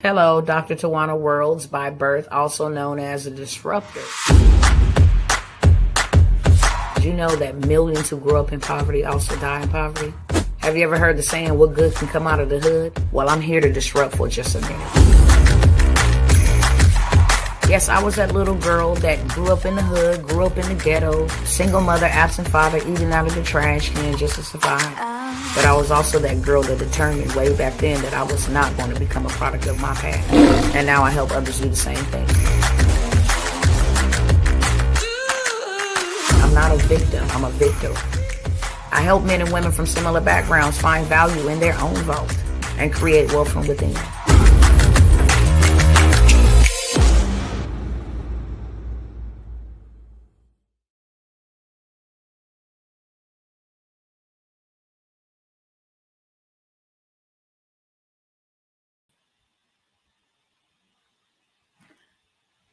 Hello, Dr. Tawana Worlds, by birth, also known as a disruptor. Did you know that millions who grow up in poverty also die in poverty? Have you ever heard the saying, what good can come out of the hood? Well, I'm here to disrupt for just a minute. Yes, I was that little girl that grew up in the hood, grew up in the ghetto, single mother, absent father, eating out of the trash can just to survive. But I was also that girl that determined way back then that I was not going to become a product of my past. And now I help others do the same thing. I'm not a victim, I'm a victor. I help men and women from similar backgrounds find value in their own vote and create wealth from within.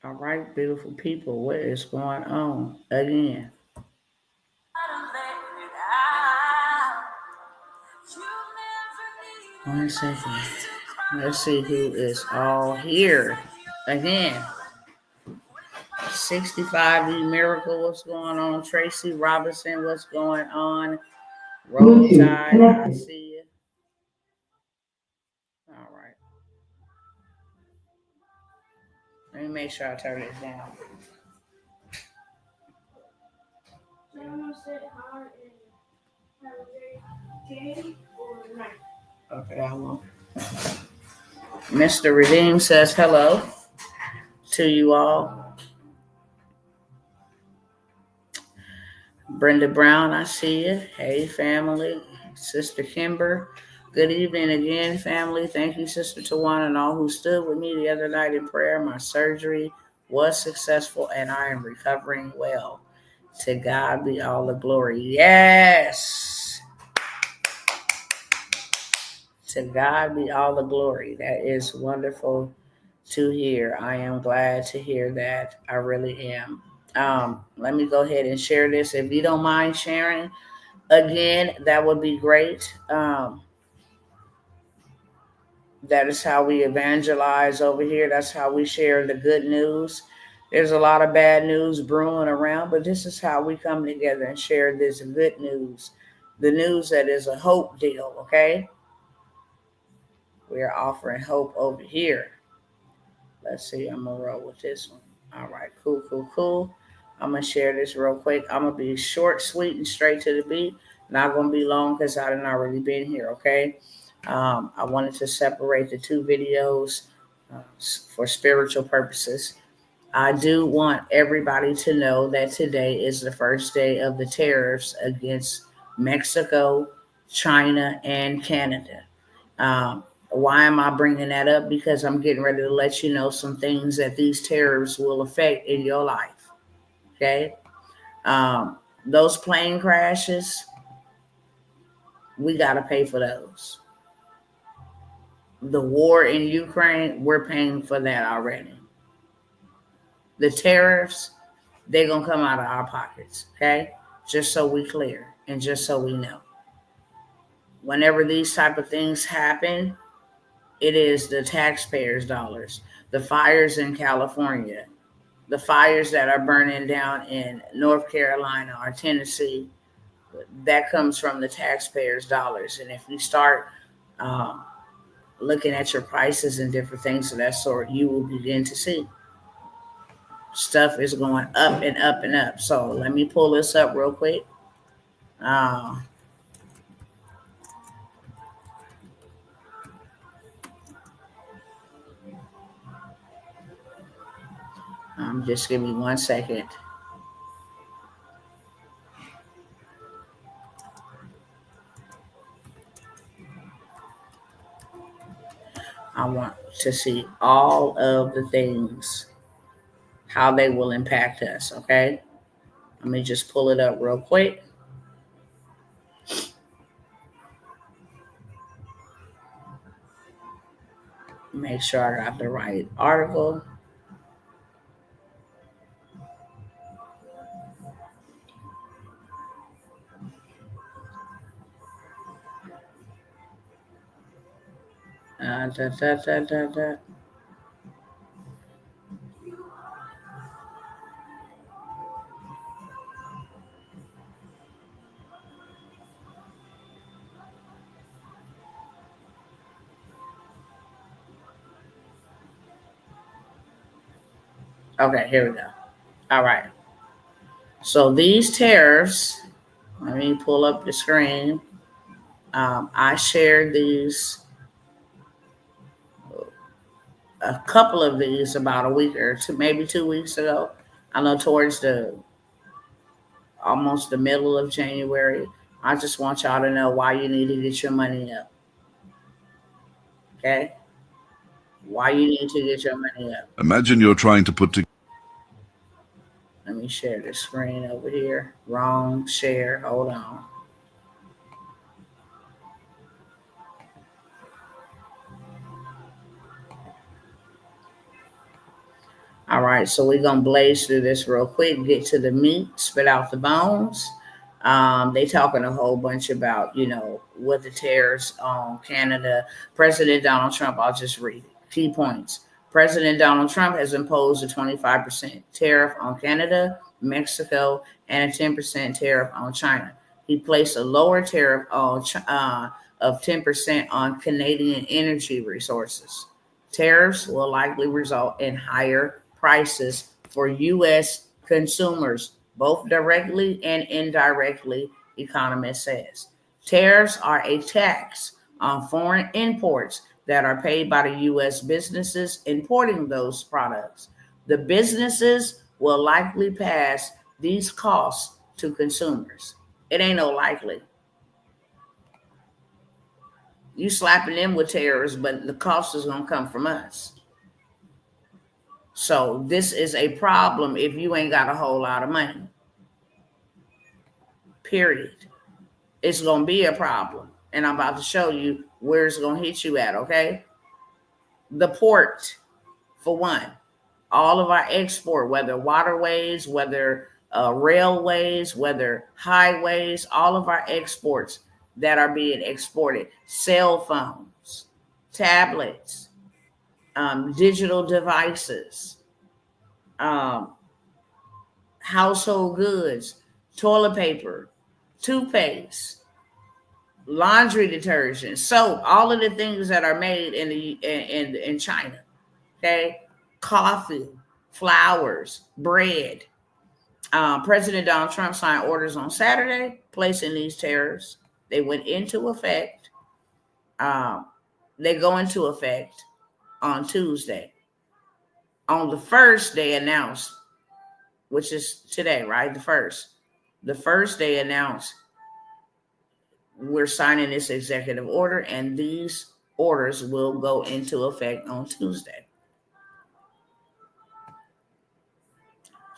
All right, beautiful people, what is going on again? One second. Let's see who is all here again. 65 D Miracle, what's going on? Tracy Robinson, what's going on? Roll Tide, I see you. All right. Let me make sure I turn it down. Okay, I won't. Mr. Redeem says hello to you all. Brenda Brown, I see you. Hey, family. Sister Kimber, good evening again, family. Thank you, Sister Tawana, and all who stood with me the other night in prayer. My surgery was successful, and I am recovering well. To God be all the glory. Yes. To God be all the glory. That is wonderful to hear. I am glad to hear that. I really am. Let me go ahead and share this. If you don't mind sharing, again, that would be great. That is how we evangelize over here. That's how we share the good news. There's a lot of bad news brewing around, but this is how we come together and share this good news. The news that is a hope deal, okay? We are offering hope over here. Let's see, I'm going to roll with this one. All right, cool. I'm going to share this real quick. I'm going to be short, sweet, and straight to the beat. Not going to be long because I done already been here, okay? I wanted to separate the two videos for spiritual purposes. I do want everybody to know that today is the first day of the tariffs against Mexico, China, and Canada. Why am I bringing that up? Because I'm getting ready to let you know some things that these tariffs will affect in your life. Okay? Those plane crashes, we got to pay for those. The war in Ukraine, we're paying for that already. The tariffs, they're going to come out of our pockets. Okay? Just so we clear and just so we know. Whenever these type of things happen, it is the taxpayers' dollars. The fires in California, the fires that are burning down in North Carolina or Tennessee, that comes from the taxpayers' dollars. And if you start looking at your prices and different things of that sort, you will begin to see stuff is going up and up and up. So let me pull this up real quick. Just give me 1 second. I want to see all of the things, how they will impact us, okay? Let me just pull it up real quick. Make sure I got the right article. Okay, here we go. All right. So these tariffs, let me pull up the screen. I shared these, a couple of these about a week or two, maybe 2 weeks ago. I know towards the almost the middle of January. I just want y'all to know why you need to get your money up. Okay? Why you need to get your money up. Imagine you're trying to put together. Let me share the screen over here. Wrong share. Hold on. All right, so we're gonna blaze through this real quick, get to the meat, spit out the bones. They talking a whole bunch about, what the tariffs on Canada. President Donald Trump, I'll just read it. Key points. President Donald Trump has imposed a 25% tariff on Canada, Mexico, and a 10% tariff on China. He placed a lower tariff of 10% on Canadian energy resources. Tariffs will likely result in higher prices for U.S. consumers, both directly and indirectly, economist says. Tariffs are a tax on foreign imports that are paid by the U.S. businesses importing those products. The businesses will likely pass these costs to consumers. It ain't no likely. You slapping them with tariffs, but the cost is gonna come from us. So this is a problem if you ain't got a whole lot of money. Period. It's gonna be a problem. And I'm about to show you where it's gonna hit you at, okay? The port, for one. All of our export, whether waterways, whether railways, whether highways, all of our exports that are being exported, cell phones, tablets, digital devices, um, household goods, toilet paper, toothpaste, laundry detergent, soap, all of the things that are made in China. Okay, coffee, flowers, bread. President Donald Trump signed orders on Saturday placing these tariffs. They went into effect. Um, they go into effect on Tuesday. On the first, they announced, which is today, right? The first. The first they announced we're signing this executive order, and these orders will go into effect on Tuesday.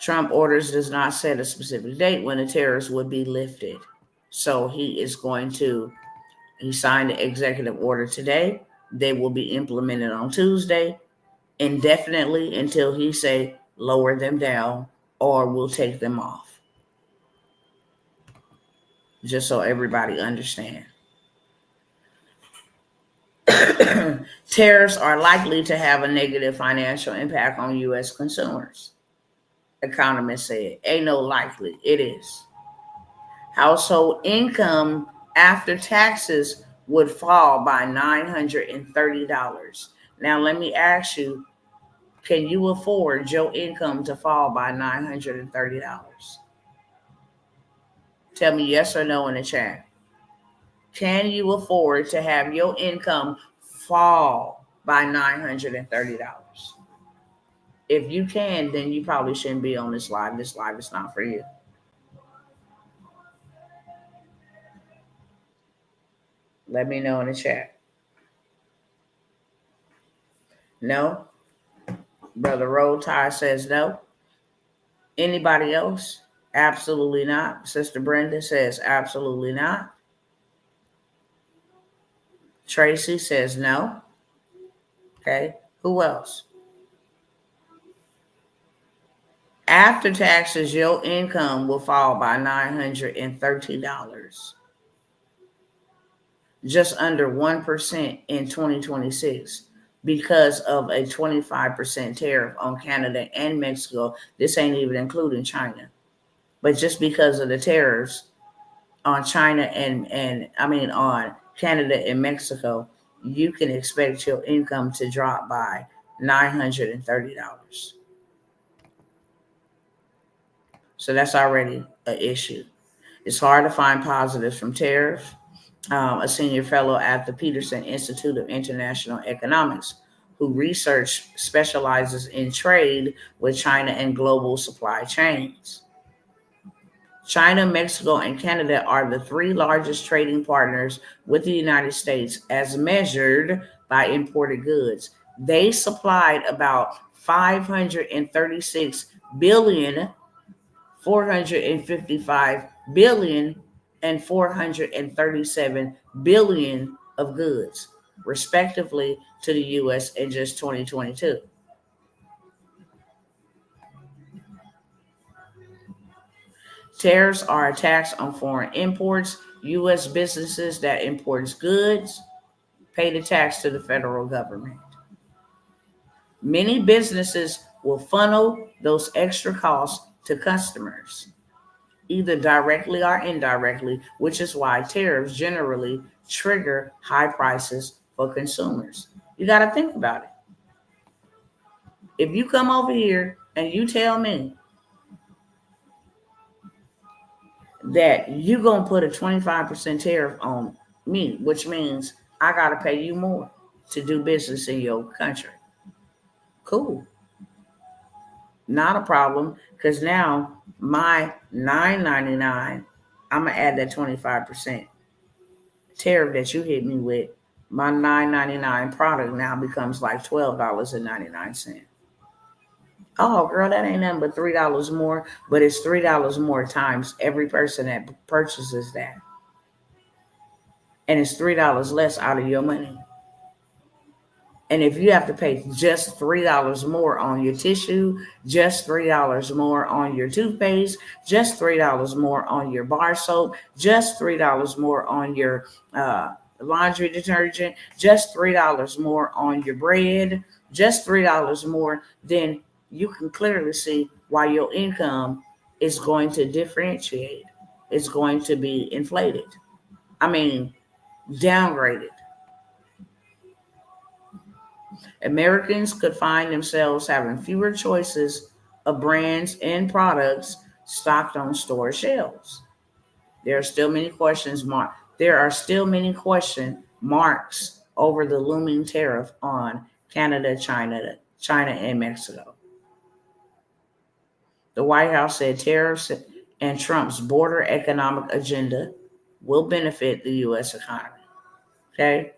Trump orders does not set a specific date when the tariffs would be lifted. So he signed the executive order today. They will be implemented on Tuesday indefinitely until he say lower them down or we'll take them off. Just so everybody understand. Tariffs are likely to have a negative financial impact on U.S. consumers. Economists said, ain't no likely, it is. Household income after taxes would fall by $930. Now, let me ask you, can you afford your income to fall by $930? Tell me yes or no in the chat. Can you afford to have your income fall by $930? If you can, then you probably shouldn't be on this live. This live is not for you. Let me know in the chat. No? Brother Roll Tide says no. Anybody else? Absolutely not. Sister Brenda says absolutely not. Tracy says no. Okay. Who else? After taxes, your income will fall by $913. Just under 1% in 2026 because of a 25% tariff on Canada and Mexico. This ain't even including China. But just because of the tariffs on China and on Canada and Mexico, you can expect your income to drop by $930. So that's already an issue. It's hard to find positives from tariffs. A senior fellow at the Peterson Institute of International Economics, who research specializes in trade with China and global supply chains. China, Mexico, and Canada are the three largest trading partners with the United States as measured by imported goods. They supplied about 536 billion, 455 billion, and 437 billion of goods, respectively, to the U.S. in just 2022. Tariffs are a tax on foreign imports. U.S. businesses that imports goods pay the tax to the federal government. Many businesses will funnel those extra costs to customers, either directly or indirectly, which is why tariffs generally trigger high prices for consumers. You got to think about it. If you come over here and you tell me that you're going to put a 25% tariff on me, which means I got to pay you more to do business in your country. Cool. Not a problem, because now my $9.99, I'm going to add that 25% tariff that you hit me with. My $9.99 product now becomes like $12.99. Oh, girl, that ain't nothing but $3 more, but it's $3 more times every person that purchases that. And it's $3 less out of your money. And if you have to pay just $3 more on your tissue, just $3 more on your toothpaste, just $3 more on your bar soap, just $3 more on your laundry detergent, just $3 more on your bread, just $3 more, then you can clearly see why your income is going to differentiate. It's going to be inflated. I mean, downgraded. Americans could find themselves having fewer choices of brands and products stocked on store shelves. There are still many There are still many question marks over the looming tariff on Canada, China, and Mexico. The White House said tariffs and Trump's border economic agenda will benefit the U.S. economy. Okay?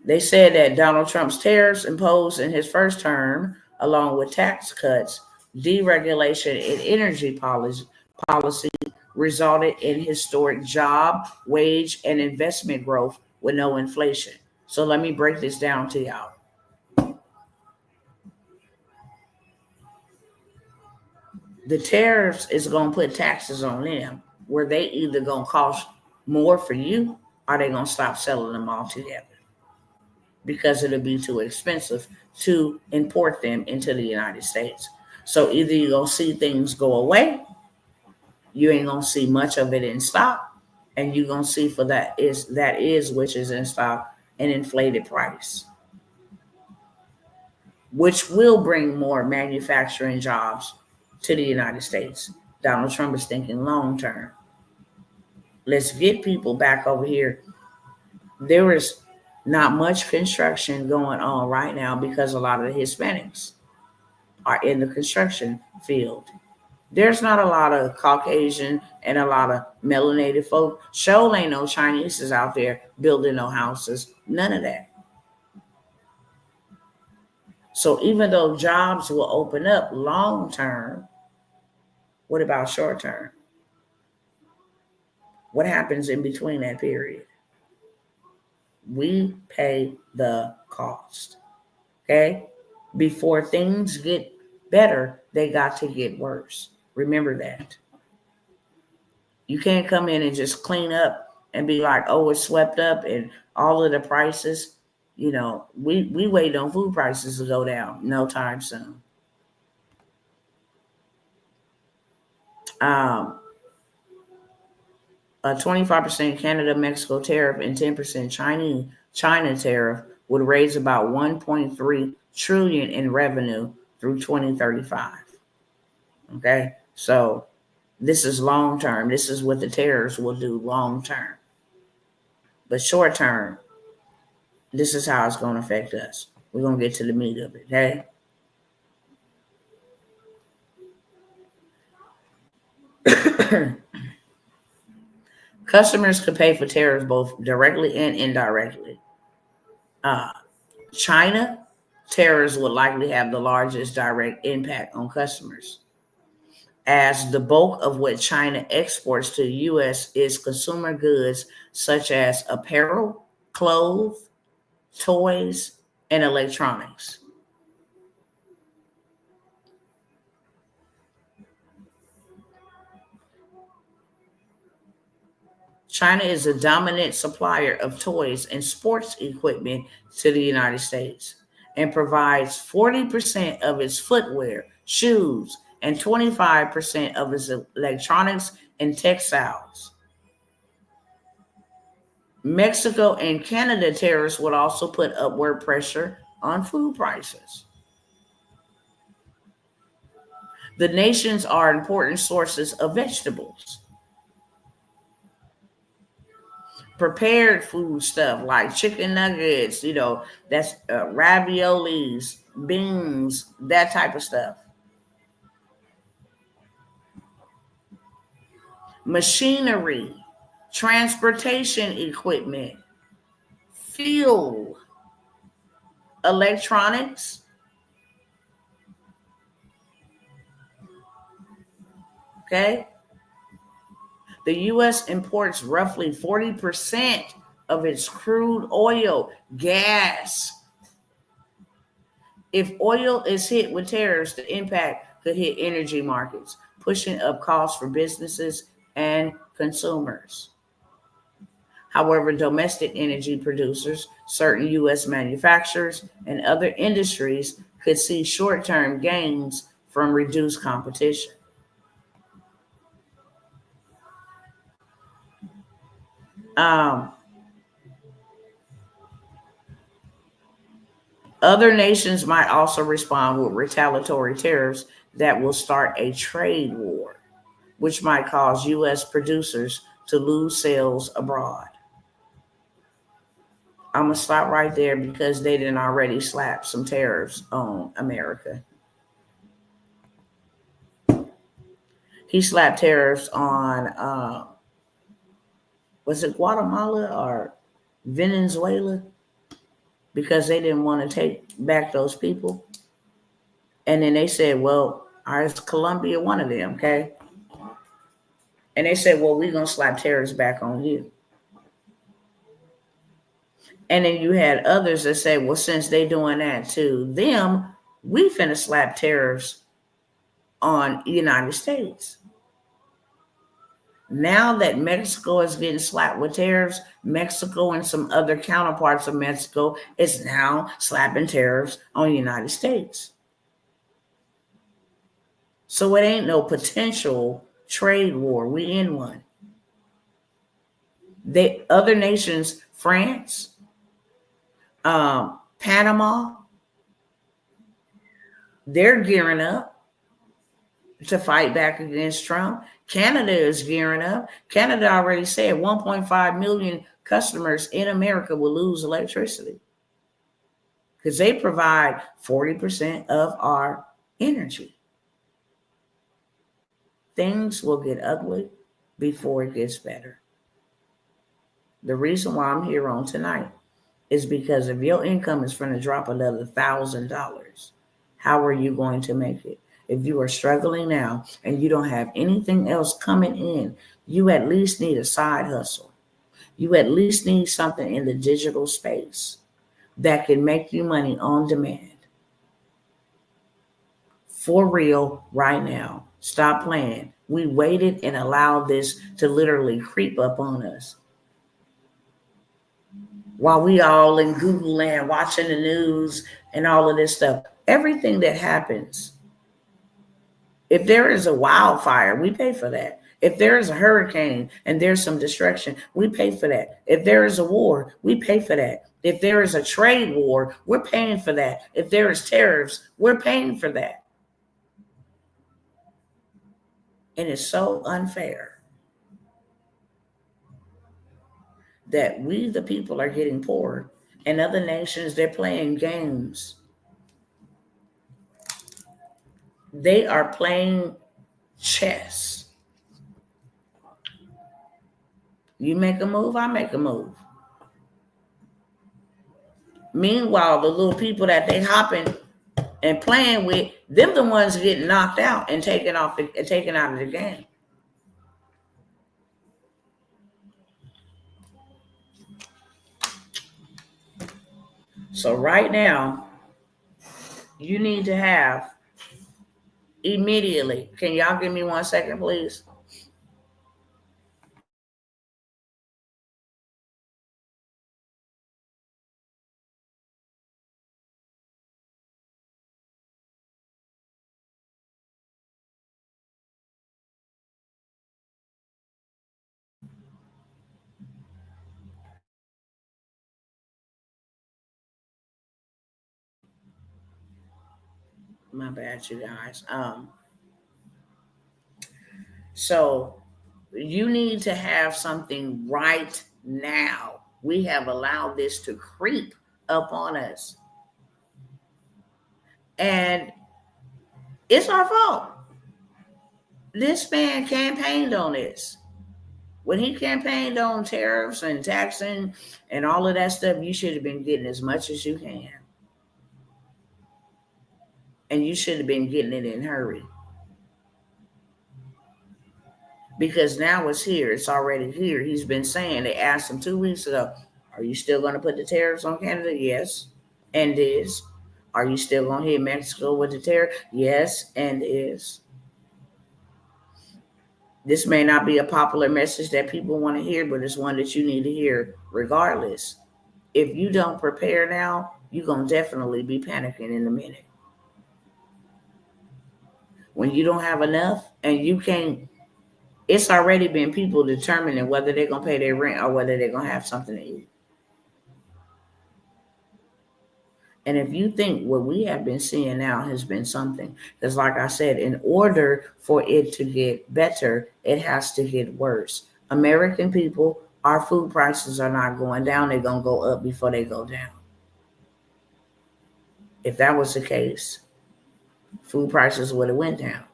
They said that Donald Trump's tariffs imposed in his first term, along with tax cuts, deregulation, and energy policy, resulted in historic job, wage, and investment growth with no inflation. So let me break this down to y'all. The tariffs is going to put taxes on them, where they either going to cost more for you or they going to stop selling them altogether, because it'll be too expensive to import them into the United States. So either you're going to see things go away, you ain't going to see much of it in stock, and you're going to see for that is which is in stock, an inflated price, which will bring more manufacturing jobs to the United States. Donald Trump is thinking long term. Let's get people back over here. There is not much construction going on right now because a lot of the Hispanics are in the construction field. There's not a lot of Caucasian and a lot of melanated folk. Sure ain't no Chinese out there building no houses. None of that. So even though jobs will open up long term, what about short term? What happens in between that period? We pay the cost. Okay? Before things get better, they got to get worse. Remember that. You can't come in and just clean up and be like, oh, it's swept up and all of the prices. You know, we wait on food prices to go down. No time soon. A 25% Canada, Mexico tariff and 10% China tariff would raise about 1.3 trillion in revenue through 2035. Okay, So this is long term. This is what the tariffs will do long term. But short term, this is how it's going to affect us. We're going to get to the meat of it, okay? Customers could pay for tariffs both directly and indirectly. China, tariffs would likely have the largest direct impact on customers, as the bulk of what China exports to the U.S. is consumer goods such as apparel, clothes, toys, and electronics. China is a dominant supplier of toys and sports equipment to the United States and provides 40% of its footwear, shoes, and 25% of its electronics and textiles. Mexico and Canada tariffs would also put upward pressure on food prices. The nations are important sources of vegetables. Prepared food stuff like chicken nuggets, that's raviolis, beans, that type of stuff. Machinery, transportation equipment, fuel, electronics. Okay. The U.S. imports roughly 40% of its crude oil, gas. If oil is hit with tariffs, the impact could hit energy markets, pushing up costs for businesses and consumers. However, domestic energy producers, certain U.S. manufacturers, and other industries could see short term gains from reduced competition. Um, Other nations might also respond with retaliatory tariffs that will start a trade war, which might cause U.S. producers to lose sales abroad. I'm going to stop right there because they didn't already slap some tariffs on America. He slapped tariffs on, was it Guatemala or Venezuela? Because they didn't want to take back those people. And then they said, well, is Colombia one of them, okay? And they said, well, we're going to slap tariffs back on you. And then you had others that say, well, since they doing that to them, we finna slap tariffs on the United States. Now that Mexico is getting slapped with tariffs, Mexico and some other counterparts of Mexico is now slapping tariffs on the United States. So it ain't no potential trade war. We in one. Other nations, France, Panama, they're gearing up to fight back against Trump. Canada is gearing up. Canada already said 1.5 million customers in America will lose electricity because they provide 40% of our energy. Things will get ugly before it gets better. The reason why I'm here on tonight is because if your income is going to drop another $1,000, how are you going to make it? If you are struggling now and you don't have anything else coming in, you at least need a side hustle. You at least need something in the digital space that can make you money on demand. For real, right now. Stop playing. We waited and allowed this to literally creep up on us. While we all in Google land watching the news and all of this stuff, everything that happens, if there is a wildfire, we pay for that. If there is a hurricane and there's some destruction, we pay for that. If there is a war, we pay for that. If there is a trade war, we're paying for that. If there is tariffs, we're paying for that. And it's so unfair that we, the people, are getting poorer. And other nations, they're playing games. They are playing chess. You make a move, I make a move. Meanwhile, the little people that they hopping and playing with, them the ones getting knocked out and taken out of the game. So right now, you need to have immediately. Can y'all give me 1 second, please? My bad, you guys. So you need to have something right now. We have allowed this to creep up on us. And it's our fault. This man campaigned on this. When he campaigned on tariffs and taxing and all of that stuff, you should have been getting as much as you can. And you should have been getting it in a hurry. Because now it's here. It's already here. He's been saying, they asked him 2 weeks ago, are you still going to put the tariffs on Canada? Yes, and is. Are you still going to hit Mexico with the tariff? Yes, and is. This may not be a popular message that people want to hear, but it's one that you need to hear regardless. If you don't prepare now, you're going to definitely be panicking in a minute. When you don't have enough and you can't, it's already been people determining whether they're going to pay their rent or whether they're going to have something to eat. And if you think what we have been seeing now has been something, because like I said, in order for it to get better, it has to get worse. American people, our food prices are not going down. They're going to go up before they go down. If that was the case, food prices would have went down.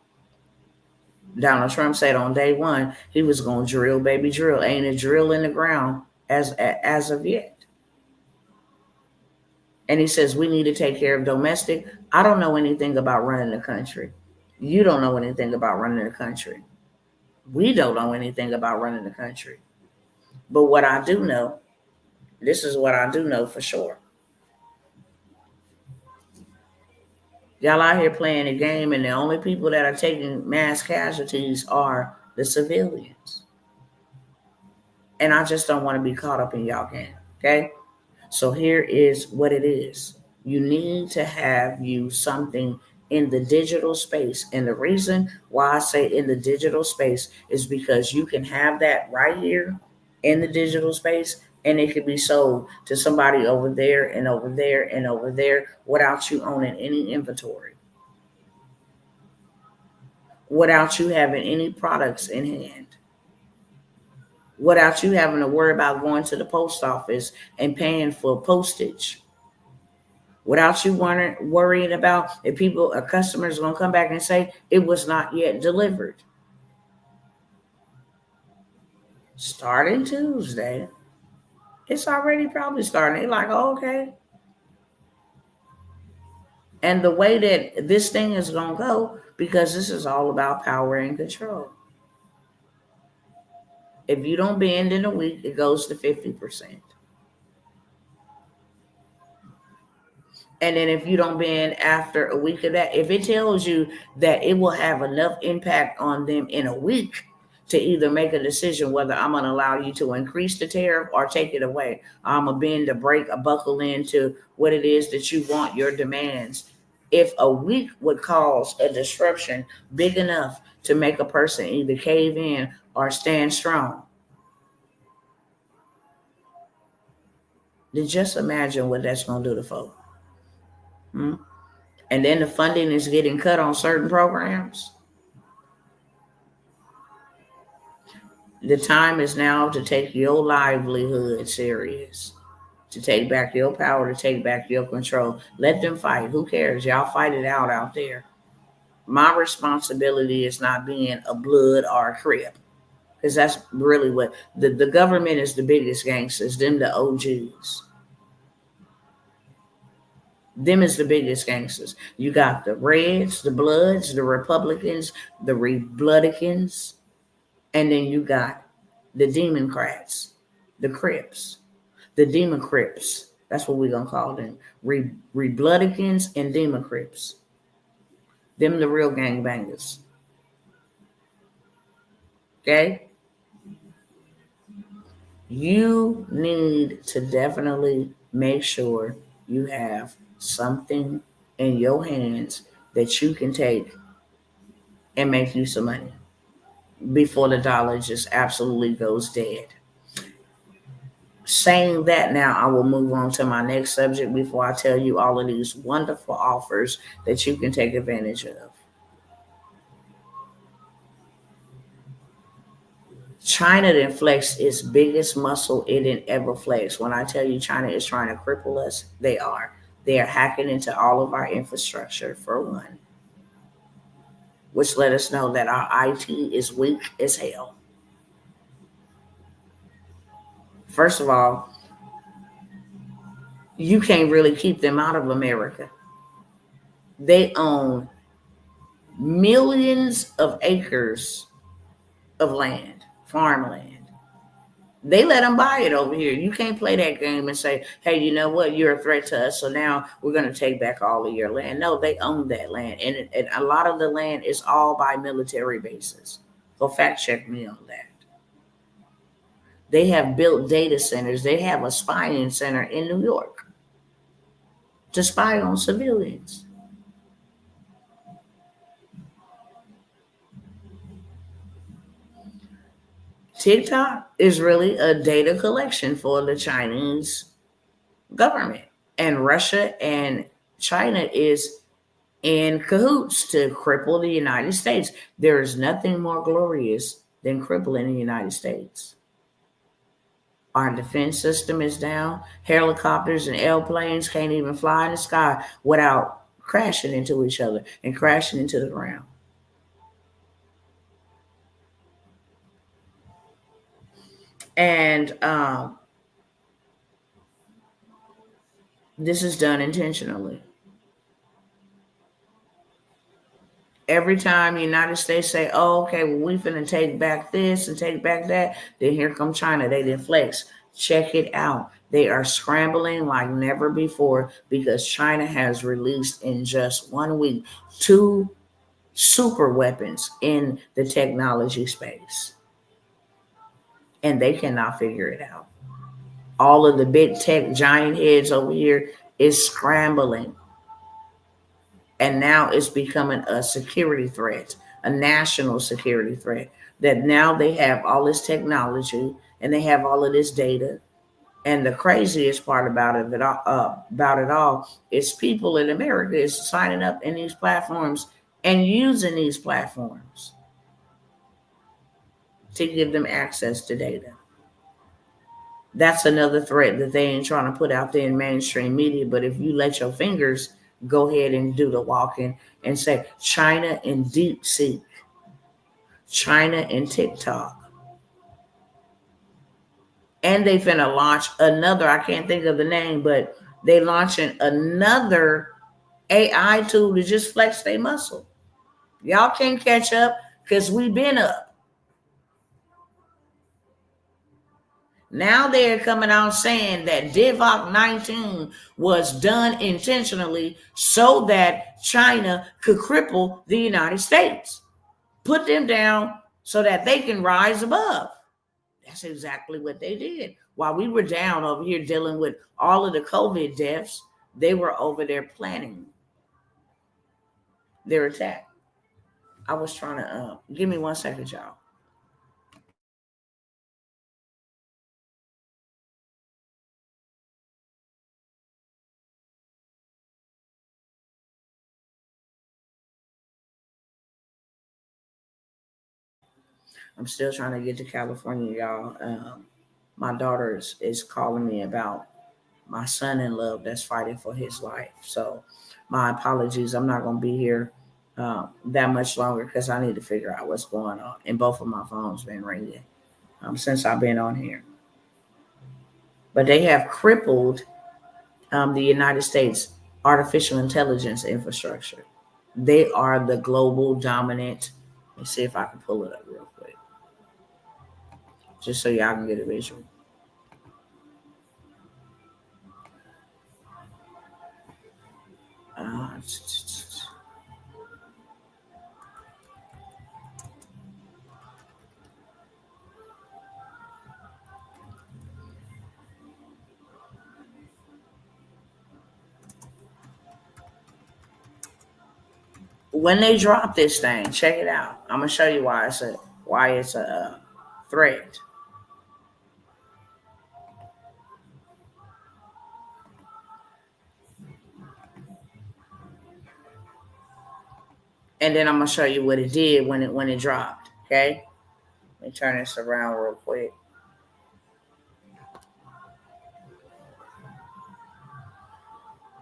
Donald Trump said on day one, he was going to drill, baby, drill. Ain't a drill in the ground as of yet. And he says, we need to take care of domestic. I don't know anything about running the country. You don't know anything about running the country. We don't know anything about running the country. But what I do know, this is what I do know for sure. Y'all out here playing a game, and the only people that are taking mass casualties are the civilians. And I just don't want to be caught up in y'all game, okay? So here is what it is. You need to have you something in the digital space. And the reason why I say in the digital space is because you can have that right here in the digital space, and it could be sold to somebody over there and over there and over there without you owning any inventory, without you having any products in hand, without you having to worry about going to the post office and paying for postage, without you worrying about if people or customers are going to come back and say it was not yet delivered. Starting Tuesday, it's already probably starting. They're like, oh, okay. And the way that this thing is going to go, because this is all about power and control. If you don't bend in a week, it goes to 50%. And then if you don't bend after a week of that, if it tells you that it will have enough impact on them in a week to either make a decision whether I'm going to allow you to increase the tariff or take it away, I'm going to bend, a break, a buckle into what it is that you want, your demands. If a week would cause a disruption big enough to make a person either cave in or stand strong, then just imagine what that's going to do to folks. And then the funding is getting cut on certain programs. The time is now to take your livelihood serious, to take back your power, to take back your control. Let them fight. Who cares? Y'all fight it out there. My responsibility is not being a blood or a crip. Because that's really what the government is, the biggest gangsters, them the OGs. Them is the biggest gangsters. You got the Reds, the Bloods, the Republicans, the Rebloodicans, and then you got the Democrats, the Crips, the Democrips. That's what we're gonna call them. Rebloodicans and Democrips. Them the real gangbangers. Okay? You need to definitely make sure you have something in your hands that you can take and make you some money before the dollar just absolutely goes dead. Saying that, now I will move on to my next subject before I tell you all of these wonderful offers that you can take advantage of. China then flexed its biggest muscle it didn't ever flex. When I tell you China is trying to cripple us, they are. They are hacking into all of our infrastructure, for one, which let us know that our IT is weak as hell. First of all, you can't really keep them out of America. They own millions of acres of land, farmland. They let them buy it over here. You can't play that game and say, hey, you know what? You're a threat to us, so now we're going to take back all of your land. No, they own that land. And a lot of the land is all by military bases. Go fact check me on that. They have built data centers. They have a spying center in New York to spy on civilians. TikTok is really a data collection for the Chinese government. And Russia and China is in cahoots to cripple the United States. There is nothing more glorious than crippling the United States. Our defense system is down. Helicopters and airplanes can't even fly in the sky without crashing into each other and crashing into the ground. And this is done intentionally. Every time the United States say, oh, okay, well, we finna take back this and take back that, then here come China. They did flex. Check it out. They are scrambling like never before because China has released in just 1 week 2 super weapons in the technology space. And they cannot figure it out. All of the big tech giant heads over here is scrambling. And now it's becoming a security threat, a national security threat. That now they have all this technology and they have all of this data. And the craziest part about it all is people in America is signing up in these platforms and using these platforms to give them access to data. That's another threat that they ain't trying to put out there in mainstream media. But if you let your fingers go ahead and do the walking and say China and Deep Sea, China and TikTok. And they finna launch another, I can't think of the name, but they launching another AI tool to just flex their muscle. Y'all can't catch up because we been up. Now they're coming out saying that DIVOC 19 was done intentionally so that China could cripple the United States. Put them down so that they can rise above. That's exactly what they did. While we were down over here dealing with all of the COVID deaths, they were over there planning their attack. I was trying to, give me 1 second, y'all. I'm still trying to get to California, y'all. My daughter is calling me about my son-in-law that's fighting for his life. So my apologies. I'm not going to be here that much longer because I need to figure out what's going on. And both of my phones been ringing since I've been on here. But they have crippled the United States artificial intelligence infrastructure. They are the global dominant. Let me see if I can pull it up real quick, just so y'all can get a visual. When they drop this thing, check it out. I'm gonna show you why it's a threat. And then I'm gonna show you what it did when it dropped. Okay, let me turn this around real quick.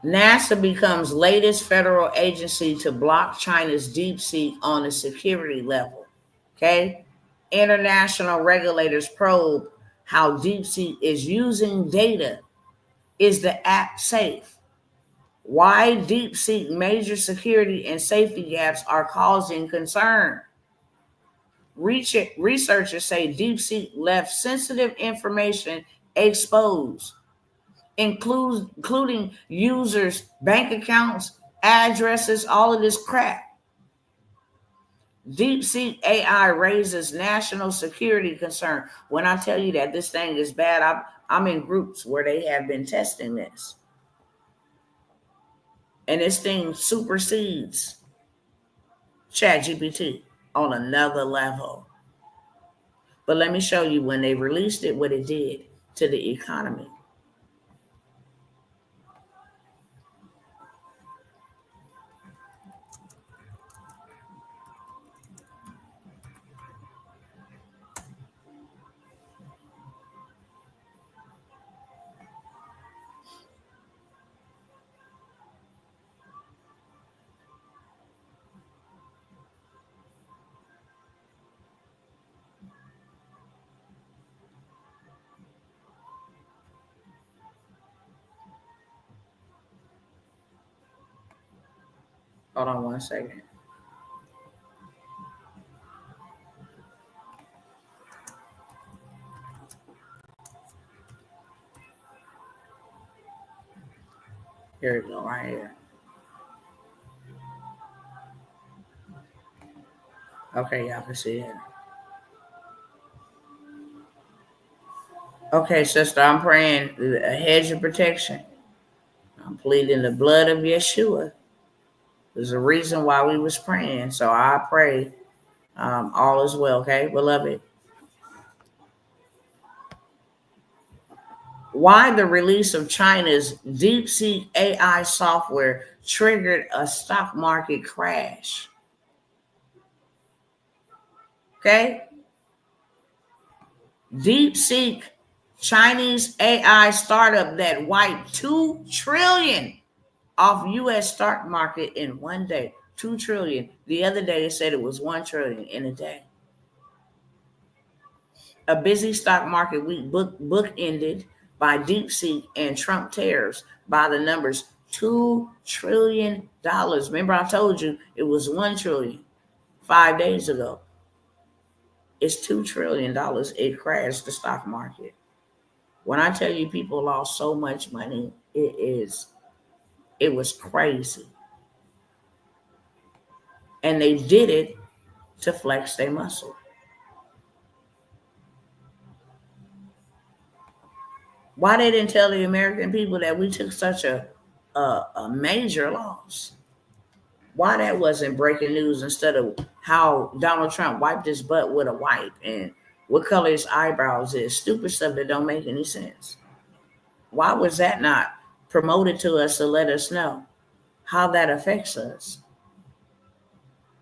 NASA becomes latest federal agency to block China's DeepSeek on a security level. Okay, international regulators probe how DeepSeek is using data. Is the app safe? Why DeepSeek major security and safety gaps are causing concern. Researchers say DeepSeek left sensitive information exposed, including users' bank accounts, addresses, all of this crap. DeepSeek AI raises national security concern. When I tell you that this thing is bad, I'm in groups where they have been testing this. And this thing supersedes ChatGPT on another level. But let me show you when they released it, what it did to the economy. Hold on one second. Here we go, right here. Okay, y'all can see it. Okay, sister, I'm praying a hedge of protection. I'm pleading the blood of Yeshua. There's a reason why we was praying. So I pray all is well, okay, beloved? Why the release of China's DeepSeek AI software triggered a stock market crash. Okay? DeepSeek, Chinese AI startup that wiped $2 trillion off U.S. stock market in one day. $2 trillion. The other day, they said it was $1 trillion in a day. A busy stock market week bookended by DeepSeek and Trump tariffs by the numbers $2 trillion. Remember, I told you it was $1 trillion 5 days ago. It's $2 trillion. It crashed the stock market. When I tell you people lost so much money, it was crazy. And they did it to flex their muscle. Why they didn't tell the American people that we took such a major loss? Why that wasn't breaking news instead of how Donald Trump wiped his butt with a wipe and what color his eyebrows is? Stupid stuff that don't make any sense. Why was that not promoted to us to let us know how that affects us?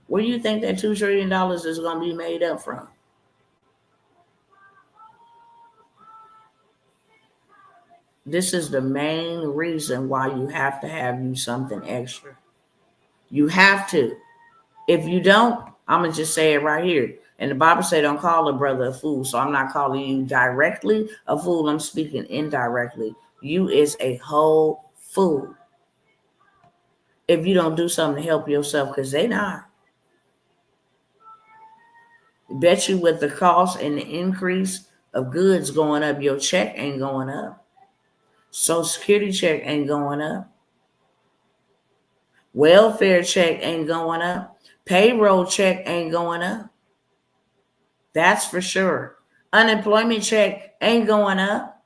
Where do you think that $2 trillion is going to be made up from? This is the main reason why you have to have you something extra. You have to. If you don't, I'm gonna just say it right here. And the Bible say don't call a brother a fool. So I'm not calling you directly a fool. I'm speaking indirectly. You is a whole fool if you don't do something to help yourself, because they not. Bet you with the cost and the increase of goods going up, your check ain't going up. Social Security check ain't going up. Welfare check ain't going up. Payroll check ain't going up. That's for sure. Unemployment check ain't going up.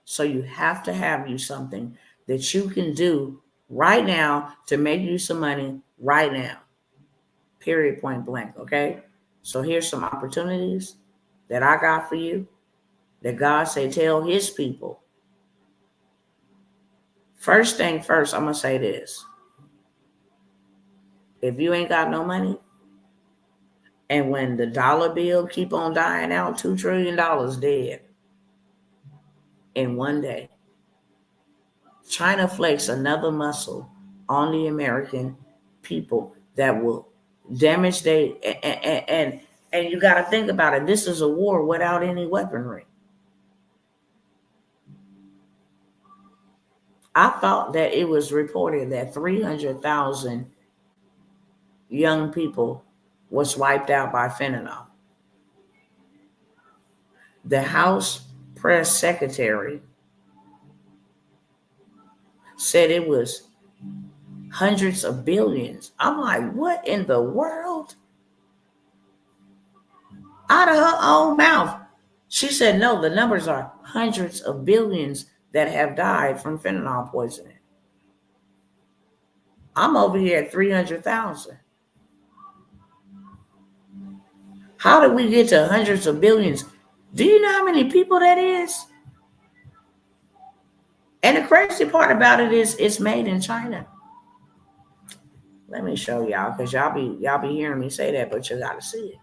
So you have to have you something that you can do right now to make you some money right now. Period, point blank, okay? So here's some opportunities that I got for you that God say tell his people. First thing first, I'm going to say this. If you ain't got no money, and when the dollar bill keep on dying out, $2 trillion dead in one day. China flexes another muscle on the American people that will damage they and you got to think about it. This is a war without any weaponry. I thought that it was reported that 300,000 young people was wiped out by fentanyl. The House press secretary said it was hundreds of billions. I'm like, what in the world? Out of her own mouth. She said, no, the numbers are hundreds of billions that have died from fentanyl poisoning. I'm over here at 300,000. How did we get to hundreds of billions? Do you know how many people that is? And the crazy part about it is it's made in China. Let me show y'all, because y'all be hearing me say that, but you gotta see it.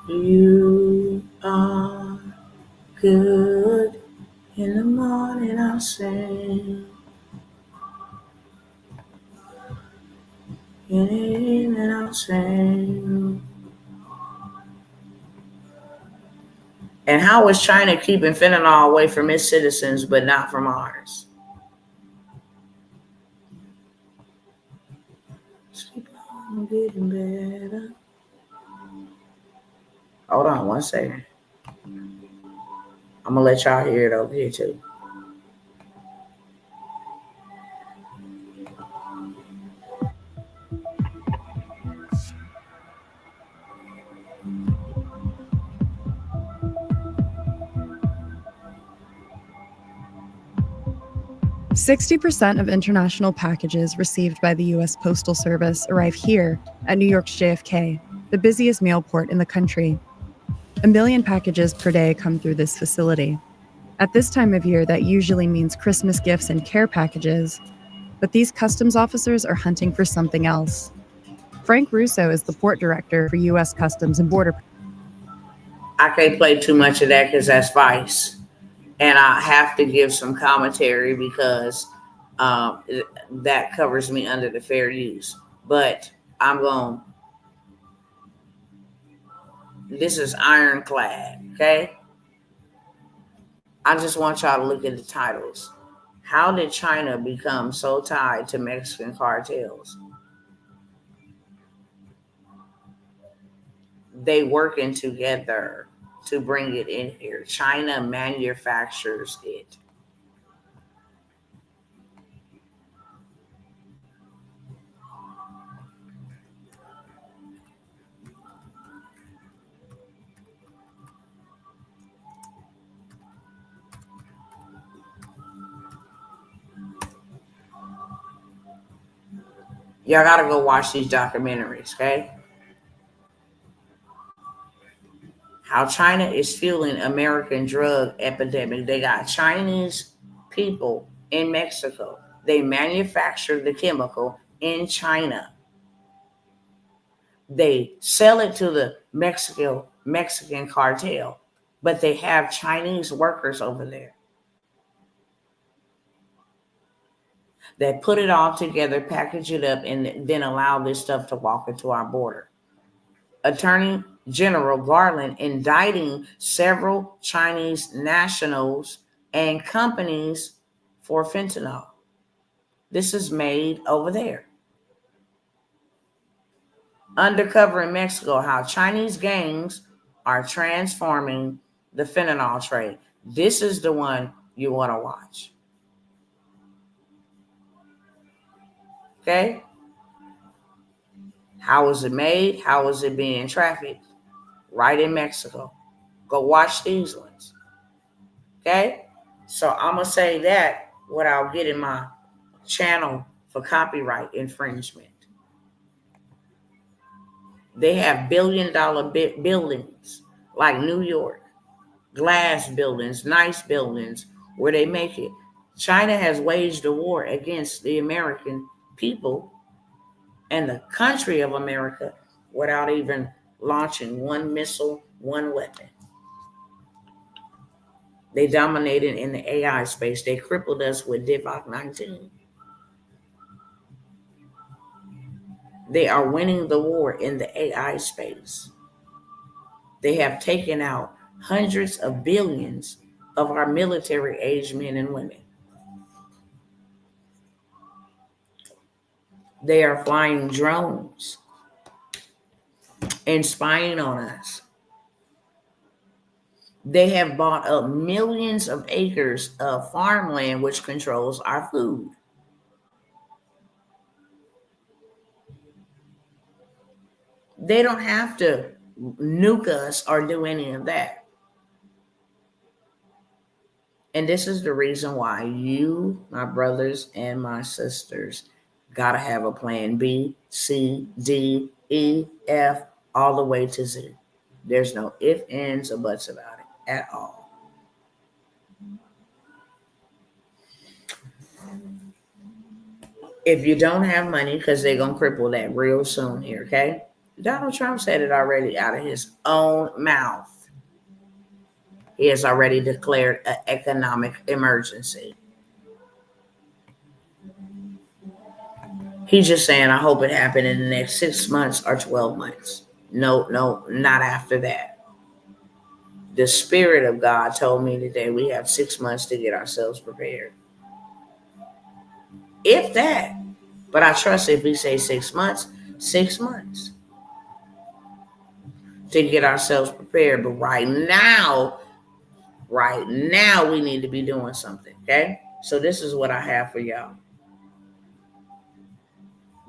You are good. In the morning I'll sing. In the evening I'll sing. And how is China keeping fentanyl away from its citizens but not from ours? Keep on getting better. Hold on one second. I'm going to let y'all hear it over here too. "60% of international packages received by the U.S. Postal Service arrive here at New York's JFK, the busiest mail port in the country. 1 million packages per day come through this facility. At this time of year, that usually means Christmas gifts and care packages, but these customs officers are hunting for something else. Frank Russo is the port director for U.S. Customs and Border Protection. I can't play too much of that because that's Vice. And I have to give some commentary because that covers me under the fair use. But I'm going, this is ironclad, okay? I just want y'all to look at the titles. How did China become so tied to Mexican cartels? They working together to bring it in here. China manufactures it. Y'all gotta go watch these documentaries, okay? How China is fueling American drug epidemic. They got Chinese people in Mexico. They manufacture the chemical in China. They sell it to the Mexican cartel, but they have Chinese workers over there that put it all together, package it up, and then allow this stuff to walk into our border. Attorney General Garland indicting several Chinese nationals and companies for fentanyl. This is made over there. Undercover in Mexico, how Chinese gangs are transforming the fentanyl trade. This is the one you want to watch. Okay? How is it made? How is it being trafficked? Right in Mexico. Go watch these ones. Okay? So I'm going to say that without getting my channel for copyright infringement. They have billion-dollar buildings like New York, glass buildings, nice buildings where they make it. China has waged a war against the American people and the country of America without even launching one missile, one weapon. They dominated in the AI space. They crippled us with Divock 19. They are winning the war in the AI space. They have taken out hundreds of billions of our military age men and women. They are flying drones and spying on us. They have bought up millions of acres of farmland, which controls our food. They don't have to nuke us or do any of that. And this is the reason why you, my brothers and my sisters, gotta have a plan B, C, D, E, F, all the way to Z. There's no ifs, ands, or buts about it at all. If you don't have money, because they're going to cripple that real soon here, okay? Donald Trump said it already out of his own mouth. He has already declared an economic emergency. He's just saying, I hope it happened in the next 6 months or 12 months. No, not after that. The Spirit of God told me today we have 6 months to get ourselves prepared. If that. But I trust if we say 6 months, 6 months to get ourselves prepared. But right now, we need to be doing something, okay? So this is what I have for y'all.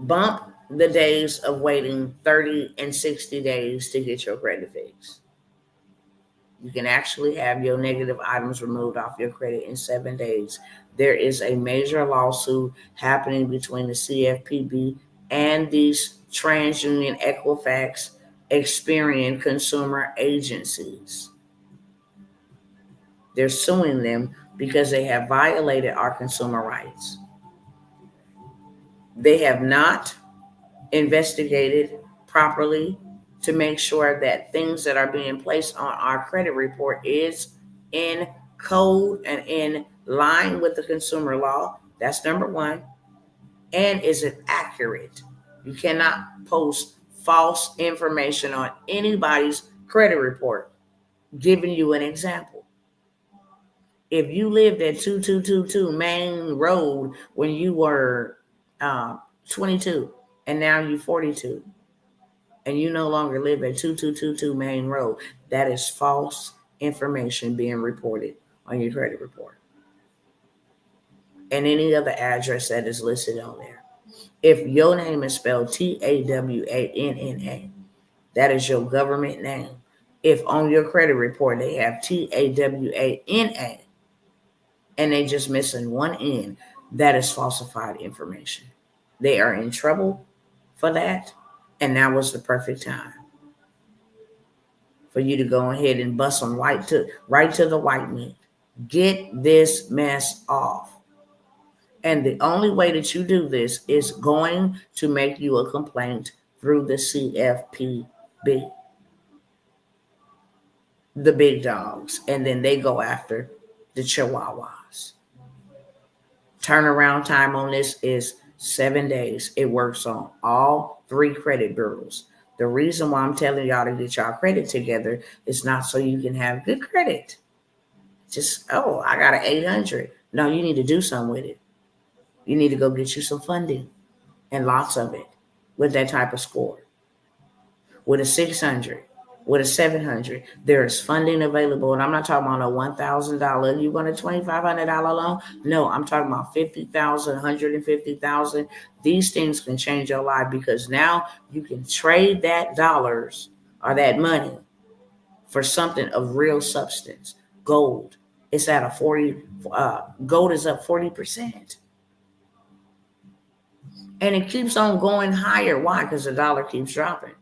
Bump the days of waiting 30 and 60 days to get your credit fixed. You can actually have your negative items removed off your credit in 7 days. There is a major lawsuit happening between the CFPB and these TransUnion, Equifax, Experian consumer agencies. They're suing them because they have violated our consumer rights. They have not investigated properly to make sure that things that are being placed on our credit report is in code and in line with the consumer law. That's number one. And is it accurate? You cannot post false information on anybody's credit report. Giving you an example. If you lived at 2222 Main Road when you were 22 and now you're 42, and you no longer live at 2222 Main Road, that is false information being reported on your credit report. And any other address that is listed on there. If your name is spelled TAWANNA, that is your government name. If on your credit report they have TAWANA and they just missing one N, that is falsified information. They are in trouble for that, and now was the perfect time for you to go ahead and bust them right to the white meat. Get this mess off. And the only way that you do this is going to make you a complaint through the CFPB, the big dogs, and then they go after the chihuahuas. Turnaround time on this is 7 days. It works on all 3 credit bureaus. The reason why I'm telling y'all to get y'all credit together is not so you can have good credit. Just, oh, I got an 800. No, you need to do something with it. You need to go get you some funding, and lots of it, with that type of score. With a 600, with a 700, there is funding available. And I'm not talking about a $1,000. You want a $2,500 loan? No, I'm talking about $50,000, $150,000. These things can change your life, because now you can trade that dollars or that money for something of real substance. Gold. It's at a 40. Gold is up 40%. And it keeps on going higher. Why? Because the dollar keeps dropping.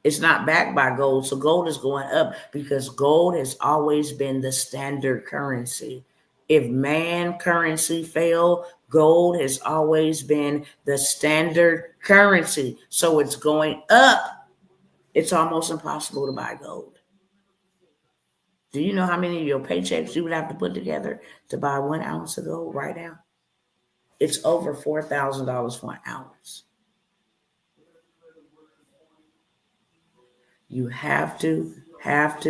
It's not backed by gold, so gold is going up because gold has always been the standard currency. If man currency failed, gold has always been the standard currency. So it's going up. It's almost impossible to buy gold. Do you know how many of your paychecks you would have to put together to buy 1 ounce of gold right now? It's over $4,000 for an ounce. You have to have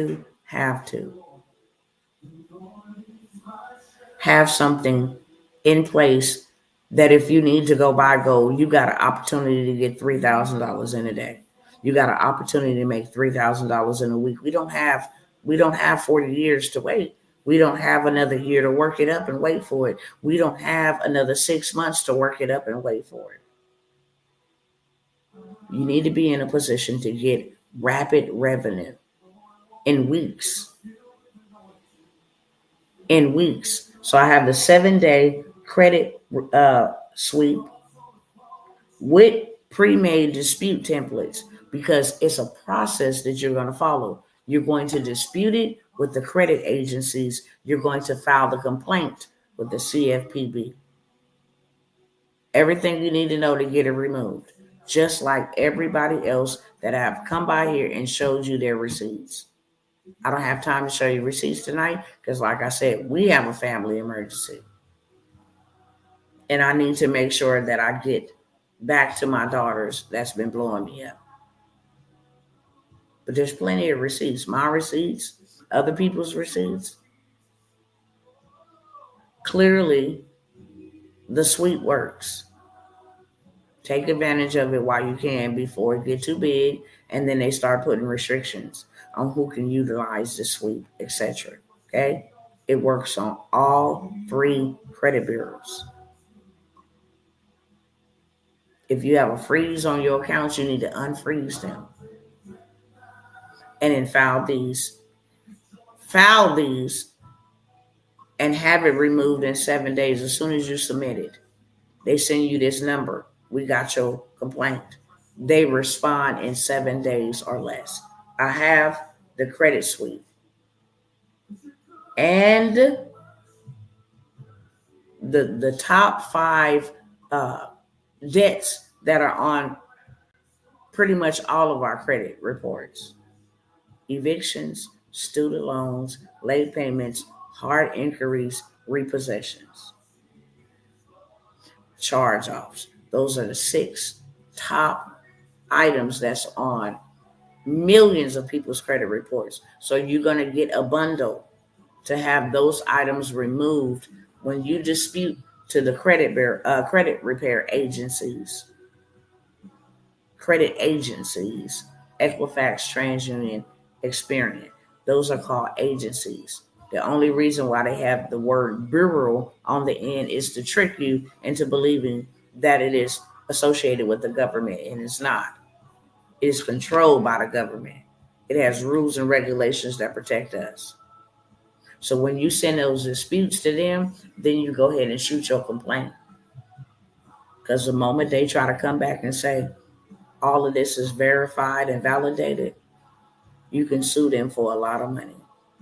something in place that if you need to go buy gold, you got an opportunity to get $3,000 in a day. You got an opportunity to make $3,000 in a week. We don't have 40 years to wait. We don't have another year to work it up and wait for it. We don't have another 6 months to work it up and wait for it. You need to be in a position to get rapid revenue in weeks. So I have the 7-day credit sweep with pre-made dispute templates, because it's a process that you're going to follow. You're going to dispute it with the credit agencies. You're going to file the complaint with the CFPB. Everything you need to know to get it removed, just like everybody else that have come by here and showed you their receipts. I don't have time to show you receipts tonight because, like I said, we have a family emergency. And I need to make sure that I get back to my daughters that's been blowing me up. But there's plenty of receipts. My receipts, other people's receipts. Clearly, the sweep works. Take advantage of it while you can before it gets too big, and then they start putting restrictions on who can utilize the sweep, etc. Okay? It works on all 3 credit bureaus. If you have a freeze on your accounts, you need to unfreeze them. And then file these, and have it removed in 7 days as soon as you submit it. They send you this number. We got your complaint. They respond in 7 days or less. I have the credit sweep and the top 5 debts that are on pretty much all of our credit reports: evictions, student loans, late payments, hard inquiries, repossessions, charge-offs. Those are the 6 top items that's on millions of people's credit reports. So you're going to get a bundle to have those items removed when you dispute to the credit repair agencies. Equifax, TransUnion, Experian. Those are called agencies. The only reason why they have the word bureau on the end is to trick you into believing that it is associated with the government, and it's not. It is controlled by the government. It has rules and regulations that protect us. So when you send those disputes to them, then you go ahead and shoot your complaint. Because the moment they try to come back and say all of this is verified and validated, you can sue them for a lot of money.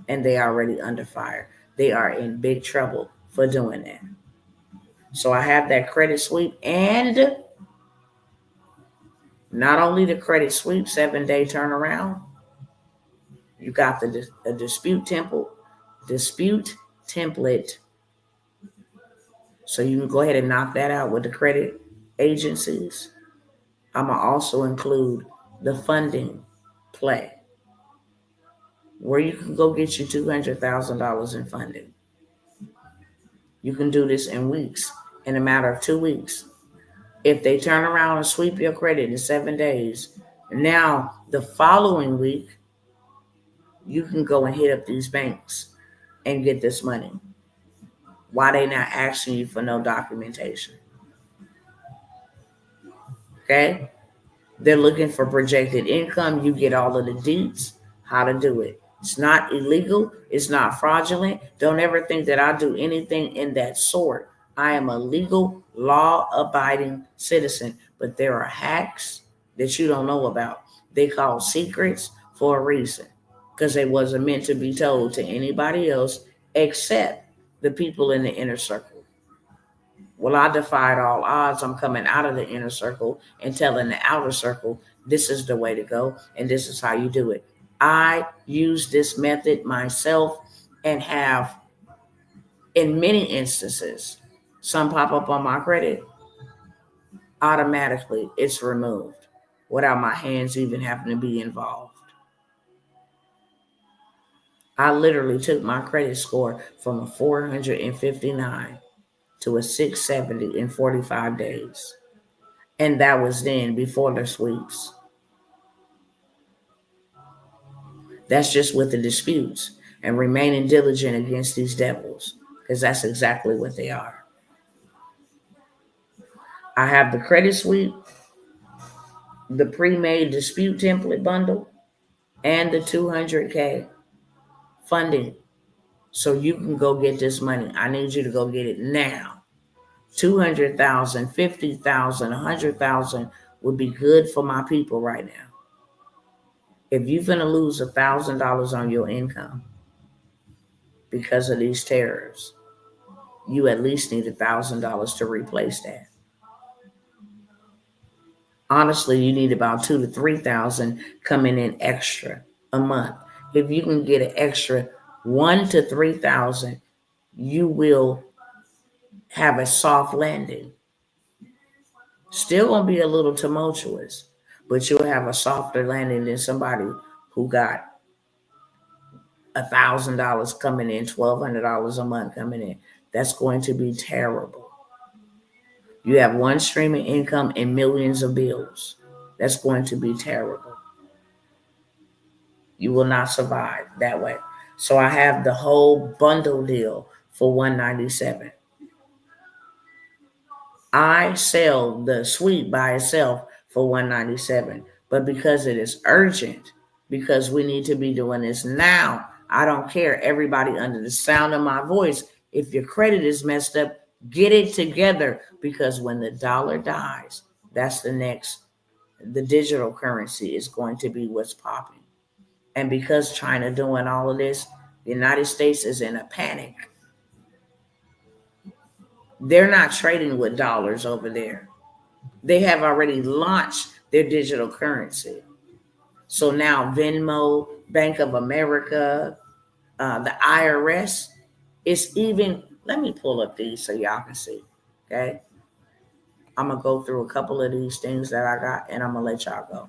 And they already under fire. They are in big trouble for doing that. So I have that credit sweep, and not only the credit sweep 7-day turnaround, you got the dispute template. So you can go ahead and knock that out with the credit agencies. I'm gonna also include the funding play, where you can go get you $200,000 in funding. You can do this in weeks, in a matter of 2 weeks. If they turn around and sweep your credit in 7 days, now the following week, you can go and hit up these banks and get this money. Why they not asking you for no documentation? Okay? They're looking for projected income. You get all of the deets, how to do it. It's not illegal. It's not fraudulent. Don't ever think that I do anything in that sort. I am a legal, law-abiding citizen. But there are hacks that you don't know about. They call secrets for a reason, because they wasn't meant to be told to anybody else except the people in the inner circle. Well, I defied all odds. I'm coming out of the inner circle and telling the outer circle, this is the way to go, and this is how you do it. I use this method myself and have, in many instances, some pop up on my credit, automatically it's removed without my hands even having to be involved. I literally took my credit score from a 459 to a 670 in 45 days. And that was then before the sweeps. That's just with the disputes and remaining diligent against these devils, because that's exactly what they are. I have the credit sweep, the pre-made dispute template bundle, and the 200K funding. So you can go get this money. I need you to go get it now. 200,000, 50,000, 100,000 would be good for my people right now. If you're going to lose $1,000 on your income because of these tariffs, you at least need $1,000 to replace that. Honestly, you need about 2 to 3,000 coming in extra a month. If you can get an extra 1 to 3,000, you will have a soft landing. Still gonna be a little tumultuous, but you'll have a softer landing than somebody who got $1,000 coming in, $1,200 a month coming in. That's going to be terrible. You have one stream of income and millions of bills. That's going to be terrible. You will not survive that way. So I have the whole bundle deal for $197. I sell the suite by itself for $197, but because it is urgent, because we need to be doing this now, I don't care, everybody under the sound of my voice, if your credit is messed up, get it together, because when the dollar dies, that's the digital currency is going to be what's popping. And because China doing all of this, the United States is in a panic. They're not trading with dollars over there. They have already launched their digital currency. So now Venmo, Bank of America, the IRS, it's even, let me pull up these so y'all can see. Okay. I'm going to go through a couple of these things that I got, and I'm going to let y'all go.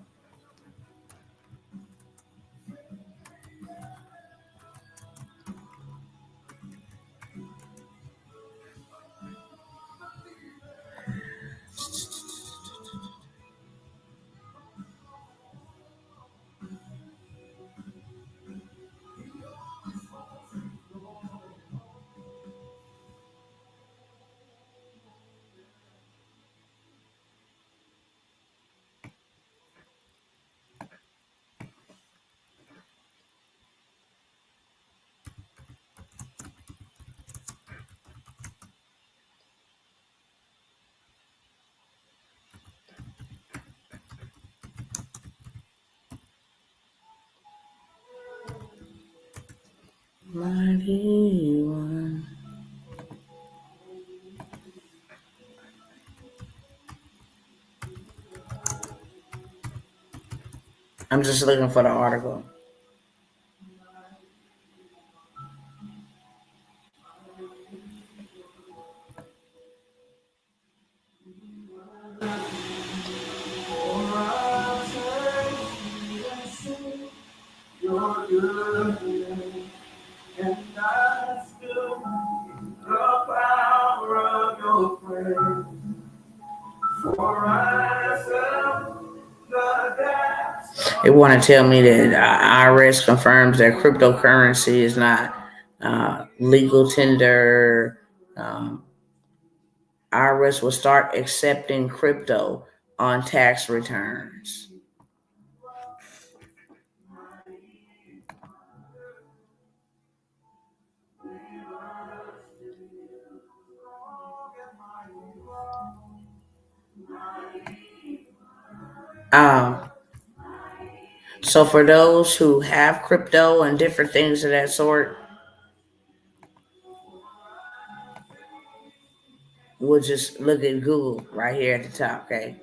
Mighty one. I'm just looking for the article. They want to tell me that IRS confirms that cryptocurrency is not legal tender. Um, IRS will start accepting crypto on tax returns. Um, so for those who have crypto and different things of that sort, we'll just look at Google right here at the top, okay?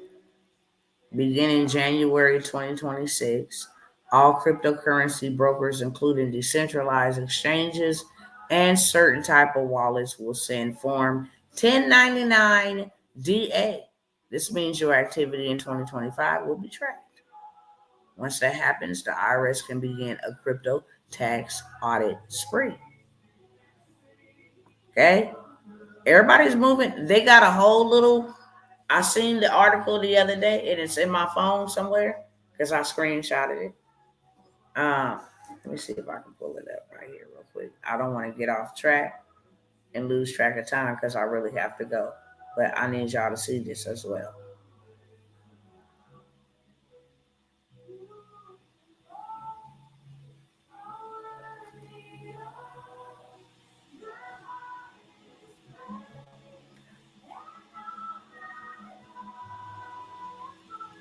Beginning January 2026, all cryptocurrency brokers, including decentralized exchanges and certain type of wallets, will send Form 1099 DA. This means your activity in 2025 will be tracked. Once that happens, the IRS can begin a crypto tax audit spree. Okay? Everybody's moving. They got a whole little. I seen the article the other day, and it's in my phone somewhere because I screenshotted it. Let me see if I can pull it up right here real quick. I don't want to get off track and lose track of time because I really have to go. But I need y'all to see this as well.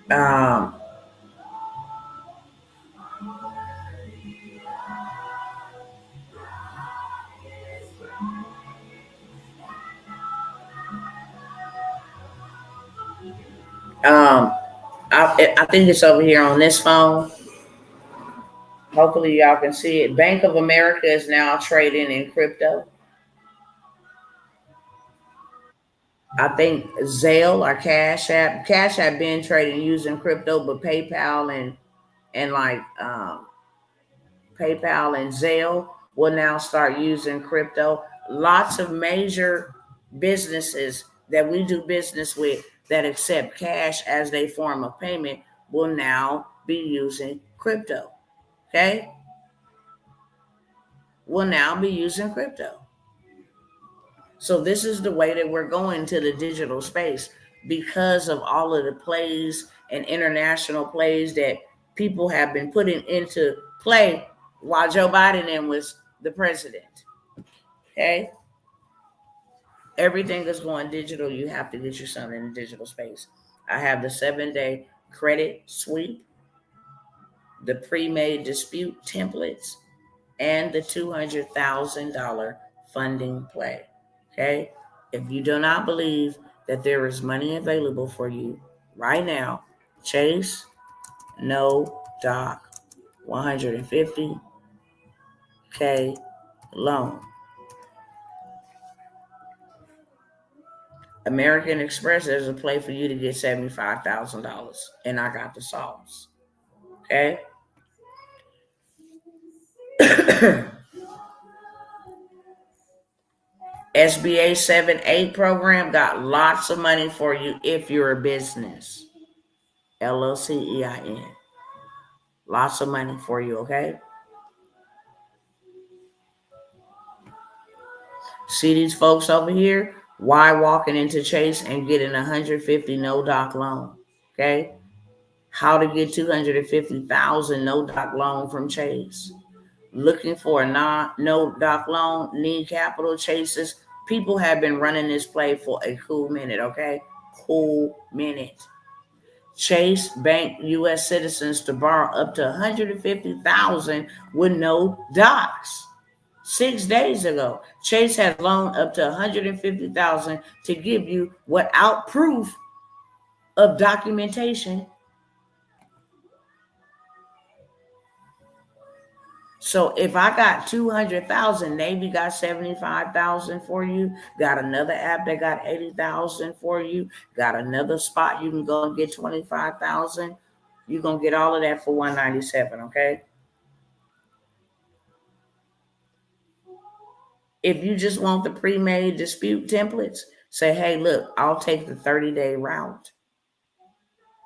Um, um, I think it's over here on this phone. Hopefully, y'all can see it. Bank of America is now trading in crypto. I think Zelle or Cash App been trading using crypto, but and like PayPal and Zelle will now start using crypto. Lots of major businesses that we do business with that accept cash as their form of payment will now be using crypto. Okay? Will now be using crypto. So this is the way that we're going to the digital space because of all of the plays and international plays that people have been putting into play while Joe Biden was the president. Okay? Everything is going digital. You have to get yourself in the digital space. I have the 7-day credit sweep, the pre-made dispute templates, and the $200,000 funding play. Okay? If you do not believe that there is money available for you right now, Chase, no doc, 150K loan. American Express, there's a play for you to get $75,000, and I got the sauce. Okay? SBA 7-8 program got lots of money for you if you're a business. LLCEIN. Lots of money for you, okay? See these folks over here? Why walking into Chase and getting 150 no doc loan? Okay? How to get 250,000 no doc loan from Chase. Looking for a no doc loan, need capital chases. People have been running this play for a cool minute, okay? Cool minute. Chase Bank U.S. citizens to borrow up to 150,000 with no docs. 6 days ago. Chase has loaned up to $150,000 to give you without proof of documentation. So if I got 200,000, Navy got 75,000 for you. Got another app that got 80,000 for you. Got another spot you can go and get 25,000. You're gonna get all of that for 197. Okay. If you just want the pre-made dispute templates, say, hey, look, I'll take the 30-day route.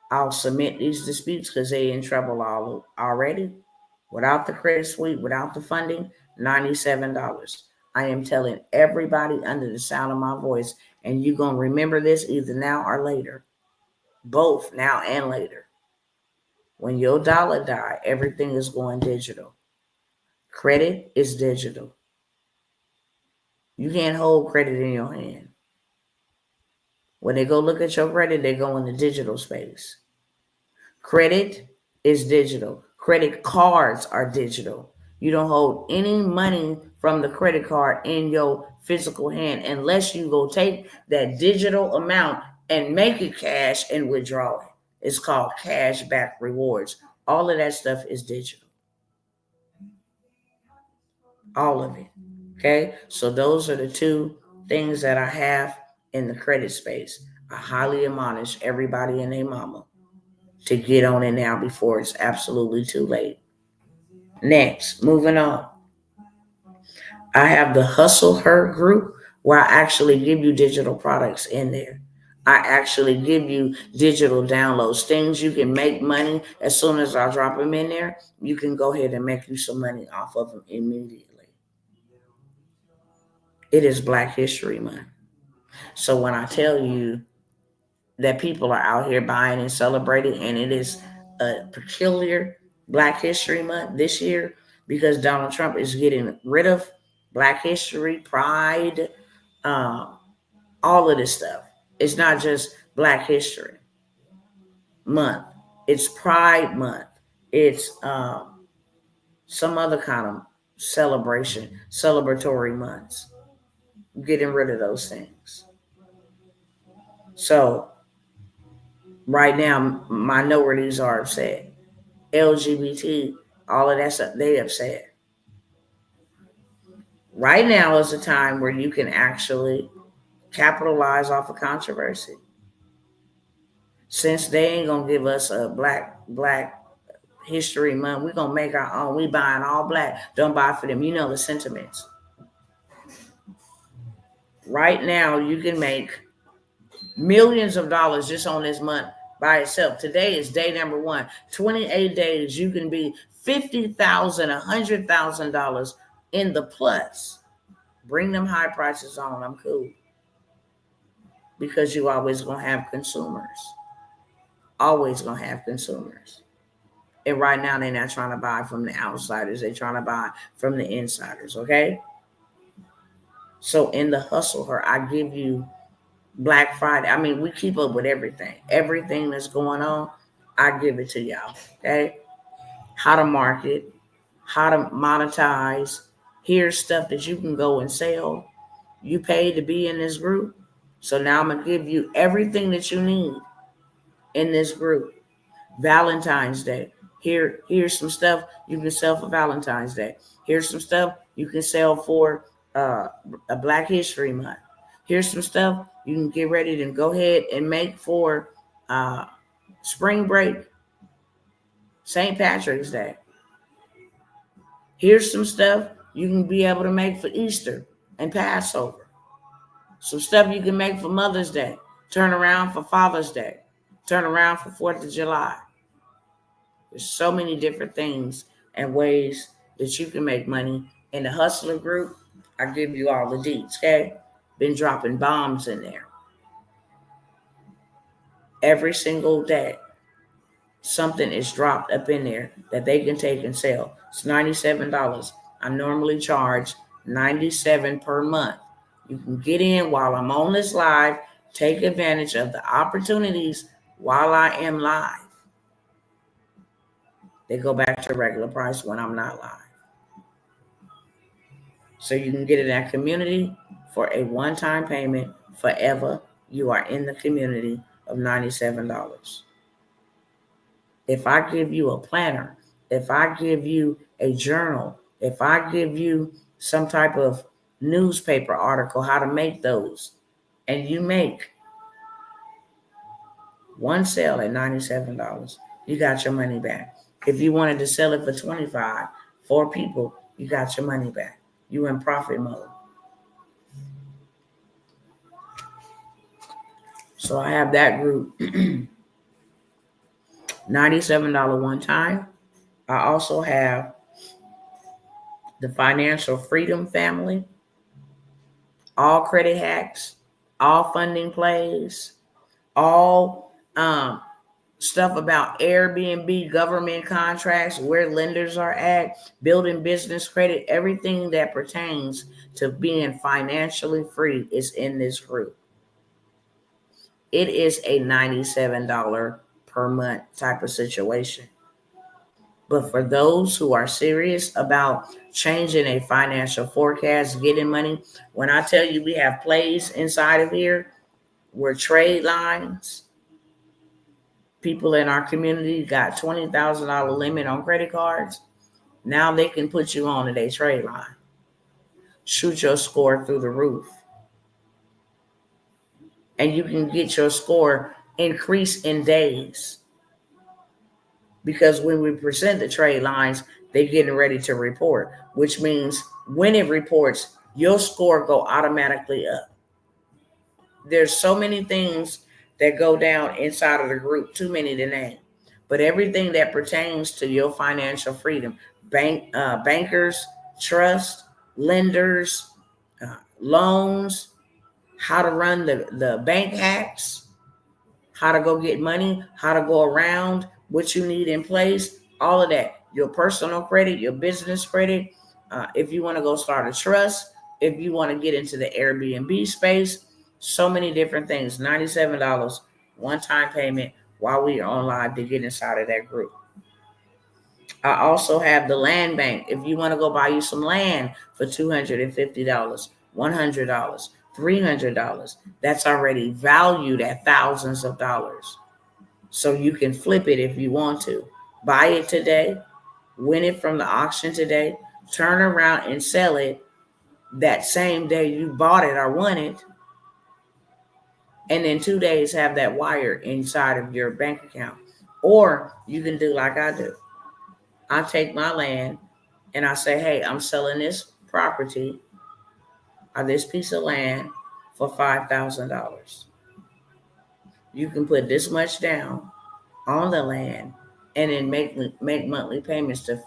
I'll submit these disputes because they're in trouble already. Without the credit suite, without the funding, $97. I am telling everybody under the sound of my voice, and you're going to remember this either now or later. Both now and later. When your dollar die, everything is going digital. Credit is digital. You can't hold credit in your hand. When they go look at your credit, they go in the digital space. Credit is digital. Credit cards are digital. You don't hold any money from the credit card in your physical hand unless you go take that digital amount and make it cash and withdraw it. It's called cash back rewards. All of that stuff is digital. All of it. Okay? So those are the two things that I have in the credit space. I highly admonish everybody and their mama to get on it now before it's absolutely too late. Next, moving on. I have the Hustleher group where I actually give you digital products in there. I actually give you digital downloads, things you can make money as soon as I drop them in there. You can go ahead and make you some money off of them immediately. It is Black History Month. So when I tell you that people are out here buying and celebrating, and it is a peculiar Black History Month this year because Donald Trump is getting rid of Black History, Pride, all of this stuff. It's not just Black History Month. It's Pride Month. It's some other kind of celebratory months. Getting rid of those things. So right now, minorities are upset. LGBT, all of that stuff, they upset. Right now is a time where you can actually capitalize off of controversy. Since they ain't gonna give us a black history month, we're gonna make our own. We buying all black. Don't buy for them. You know the sentiments. Right now, you can make millions of dollars just on this month by itself. Today is day number 1. 28 days, you can be $50,000, $100,000 in the plus. Bring them high prices on. I'm cool. Because you always gonna have consumers. Always gonna have consumers. And right now they're not trying to buy from the outsiders. They're trying to buy from the insiders, okay? So in the Hustleher, I give you Black Friday. I mean, we keep up with everything. Everything that's going on, I give it to y'all, okay? How to market, how to monetize. Here's stuff that you can go and sell. You paid to be in this group. So now I'm going to give you everything that you need in this group. Valentine's Day. Here's some stuff you can sell for Valentine's Day. Here's some stuff you can sell for a Black History Month. Here's some stuff you can get ready to go ahead and make for spring break, St. Patrick's Day. Here's some stuff you can be able to make for Easter and Passover. Some stuff you can make for Mother's Day. Turn around for Father's Day. Turn around for 4th of July. There's so many different things and ways that you can make money. In the Hustler group, I give you all the deets, okay? Been dropping bombs in there. Every single day, something is dropped up in there that they can take and sell. It's $97. I normally charge $97 per month. You can get in while I'm on this live, take advantage of the opportunities while I am live. They go back to regular price when I'm not live. So you can get in that community for a one-time payment forever. You are in the community of $97. If I give you a planner, if I give you a journal, if I give you some type of newspaper article, how to make those, and you make one sale at $97, you got your money back. If you wanted to sell it for $25, 4 people, you got your money back. You in profit mode. So I have that group, $97 one time. I also have the Financial Freedom Family, all credit hacks, all funding plays, all stuff about Airbnb, government contracts, where lenders are at, building business credit, everything that pertains to being financially free is in this group. It is a $97 per month type of situation. But for those who are serious about changing a financial forecast, getting money, when I tell you we have plays inside of here where trade lines, people in our community got $20,000 limit on credit cards. Now they can put you on to their trade line, shoot your score through the roof. And you can get your score increase in days. Because when we present the trade lines, they're getting ready to report, which means when it reports, your score go automatically up. There's so many things that go down inside of the group, too many to name. But everything that pertains to your financial freedom, bankers, trust, lenders, loans, how to run the bank hacks, how to go get money, how to go around, what you need in place, all of that. Your personal credit, your business credit. If you want to go start a trust, if you want to get into the Airbnb space, so many different things. $97 one-time payment while we are on live to get inside of that group. I also have the land bank. If you want to go buy you some land for $250, $100, $300, that's already valued at thousands of dollars. So you can flip it if you want to. Buy it today, win it from the auction today, turn around and sell it that same day you bought it or won it, and in 2 days have that wire inside of your bank account. Or you can do like I do. I take my land and I say, hey, I'm selling this property or this piece of land for $5,000. You can put this much down on the land and then make monthly payments to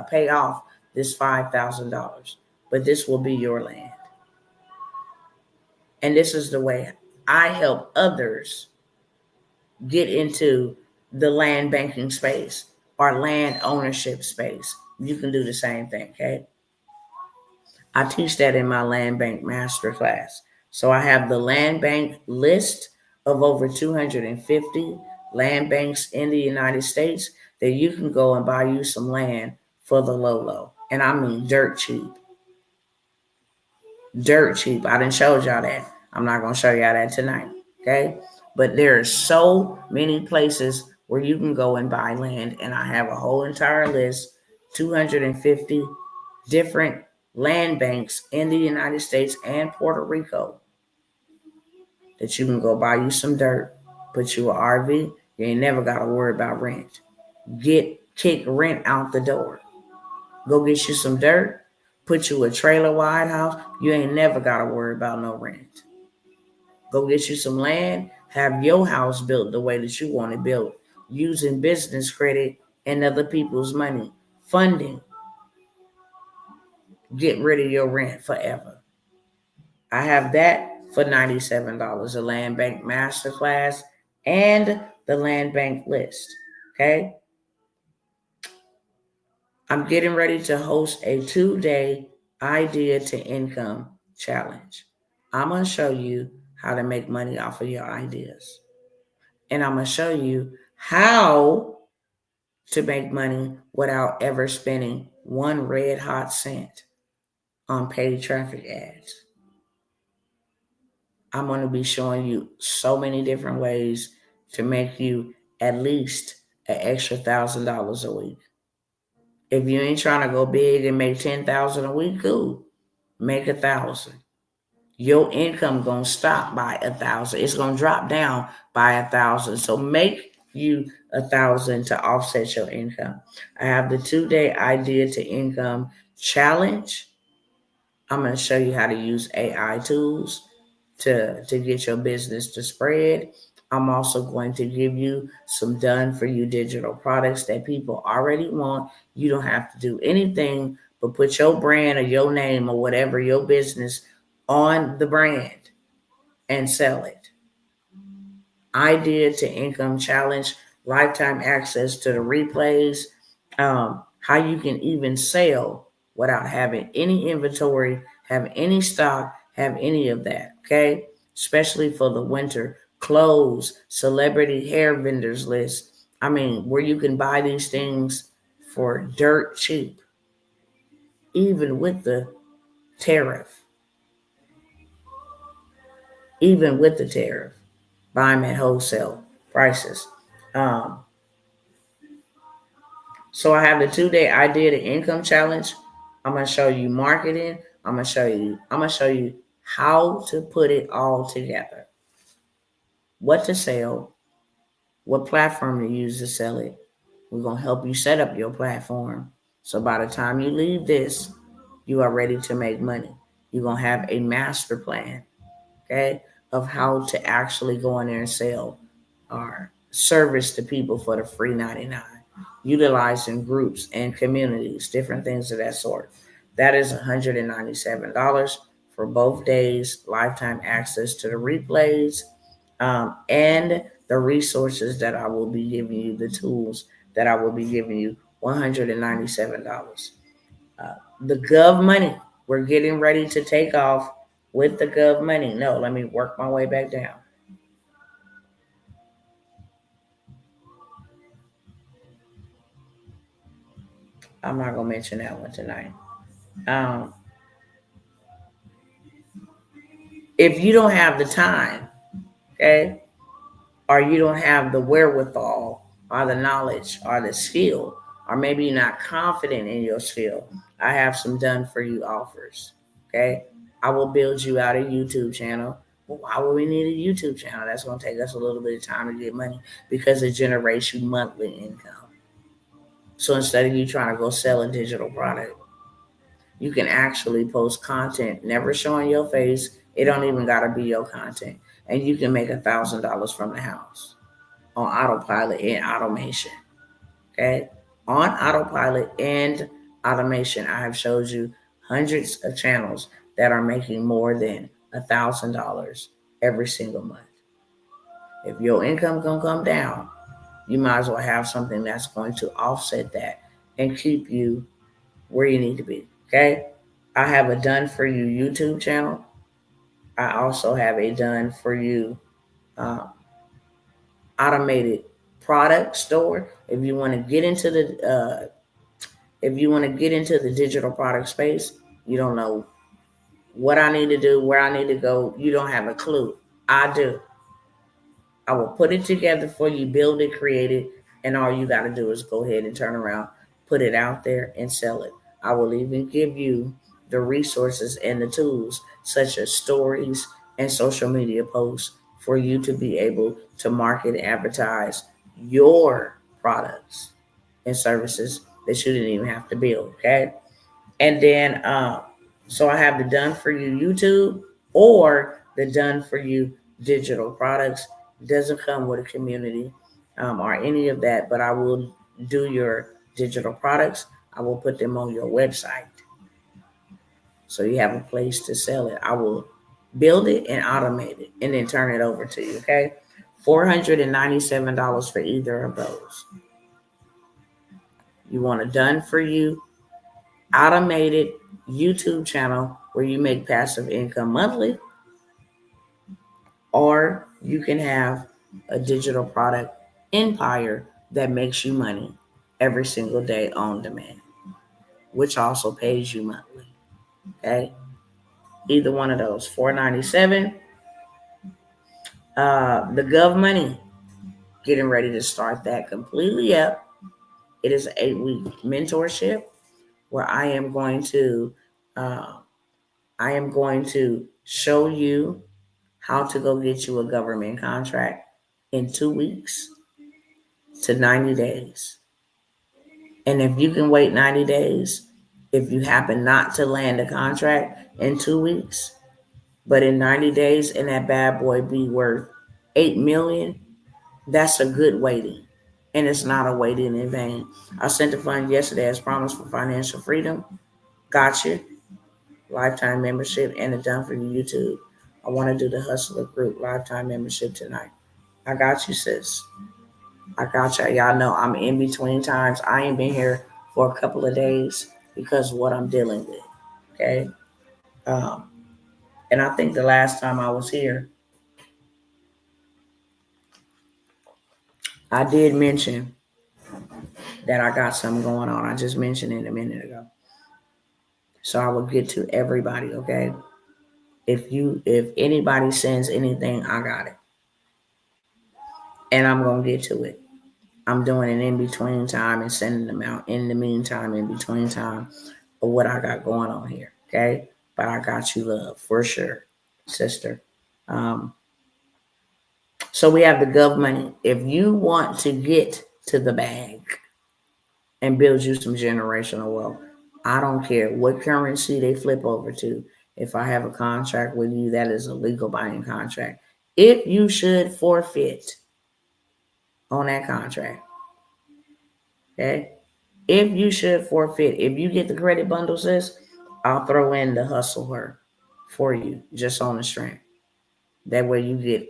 pay off this $5,000. But this will be your land. And this is the way I help others get into the land banking space or land ownership space. You can do the same thing, okay? I teach that in my land bank masterclass. So I have the land bank list of over 250 land banks in the United States that you can go and buy you some land for the low. And I mean dirt cheap. Dirt cheap. I didn't show y'all that. I'm not going to show y'all that tonight, okay? But there are so many places where you can go and buy land. And I have a whole entire list, 250 different land banks in the United States and Puerto Rico that you can go buy you some dirt, put you an RV. You ain't never got to worry about rent. Kick rent out the door. Go get you some dirt, put you a trailer wide house. You ain't never got to worry about no rent. Go get you some land, have your house built the way that you want it built, using business credit and other people's money, funding. Get rid of your rent forever. I have that for $97, a land bank masterclass and the land bank list. Okay. I'm getting ready to host a 2-day idea to income challenge. I'm going to show you how to make money off of your ideas. And I'm going to show you how to make money without ever spending one red hot cent on paid traffic ads. I'm going to be showing you so many different ways to make you at least an extra $1,000 a week. If you ain't trying to go big and make 10,000 a week, cool. Make 1,000. Your income gonna stop by 1,000. It's gonna drop down by 1,000. So make you 1,000 to offset your income. I have the 2-day idea to income challenge. I'm gonna show you how to use AI tools to get your business to spread. I'm also going to give you some done for you digital products that people already want. You don't have to do anything but put your brand or your name or whatever your business on the brand and sell it. Idea to income challenge, lifetime access to the replays, how you can even sell without having any inventory, have any stock, have any of that. Okay. Especially for the winter, clothes, celebrity hair vendors list. I mean, where you can buy these things for dirt cheap, even with the tariff, even with the tariff, buy them at wholesale prices. Um, So I have the 2-day idea to income challenge. I'm gonna show you marketing. I'm gonna show you how to put it all together. What to sell, what platform to use to sell it. We're gonna help you set up your platform. So by the time you leave this, you are ready to make money. You're gonna have a master plan, okay, of how to actually go in there and sell or service to people for the free 99, utilizing groups and communities, different things of that sort. That is $197 for both days, lifetime access to the replays, and the resources that I will be giving you, the tools that I will be giving you, $197. The Gov money, we're getting ready to take off with the Gov money. No, let me work my way back down. I'm not gonna mention that one tonight. Um, if you don't have the time, okay, or you don't have the wherewithal, or the knowledge, or the skill, or maybe you're not confident in your skill, I have some done for you offers. Okay, I will build you out a YouTube channel. Well, why would we need a YouTube channel? That's gonna take us a little bit of time to get money because it generates you monthly income. So instead of you trying to go sell a digital product, you can actually post content, never showing your face. It don't even gotta be your content, and you can make $1,000 from the house on autopilot and automation. Okay, on autopilot and automation, I have showed you hundreds of channels that are making more than $1,000 every single month. If your income gonna come down, you might as well have something that's going to offset that and keep you where you need to be. Okay. I have a done for you YouTube channel. I also have a done for you uh, automated product store. If you want to get into the digital product space, you don't know what I need to do, where I need to go. You don't have a clue. I do. I will put it together for you, build it, create it, and all you got to do is go ahead and turn around, put it out there, and sell it. I will even give you the resources and the tools, such as stories and social media posts, for you to be able to market and advertise your products and services that you didn't even have to build. Okay. And then, so I have the done for you YouTube or the done for you digital products. It doesn't come with a community or any of that, but I will do your digital products. I will put them on your website. So you have a place to sell it. I will build it and automate it and then turn it over to you. Okay. $497 for either of those. You want a done for you automated YouTube channel where you make passive income monthly, or you can have a digital product empire that makes you money every single day on demand, which also pays you monthly. Okay, either one of those. $497. The Gov Money, getting ready to start that completely up. It is an 8-week mentorship where uh, I am going to show you how to go get you a government contract in 2 weeks to 90 days. And if you can wait 90 days, if you happen not to land a contract in 2 weeks, but in 90 days and that bad boy be worth 8 million, that's a good waiting. And it's not a waiting in vain. I sent the fund yesterday as promised for financial freedom. Got you. Lifetime membership and a done for you YouTube. I want to do the Hustler group lifetime membership tonight. I got you, sis. I got y'all. Y'all know I'm in between times. I ain't been here for a couple of days because of what I'm dealing with. Okay. Um, and I think the last time I was here, I did mention that I got something going on. I just mentioned it a minute ago. So I will get to everybody, okay? If anybody sends anything, I got it. And I'm gonna get to it. I'm doing an in between time and sending them out in the meantime, in between time of what I got going on here. Okay. But I got you, love, for sure, sister. Um, so we have the Gov Money. If you want to get to the bag and build you some generational wealth, I don't care what currency they flip over to. If I have a contract with you, that is a legal binding contract. If you should forfeit on that contract, okay? If you should forfeit, if you get the credit bundle, sis, I'll throw in the Hustleher for you just on the strength. That way you get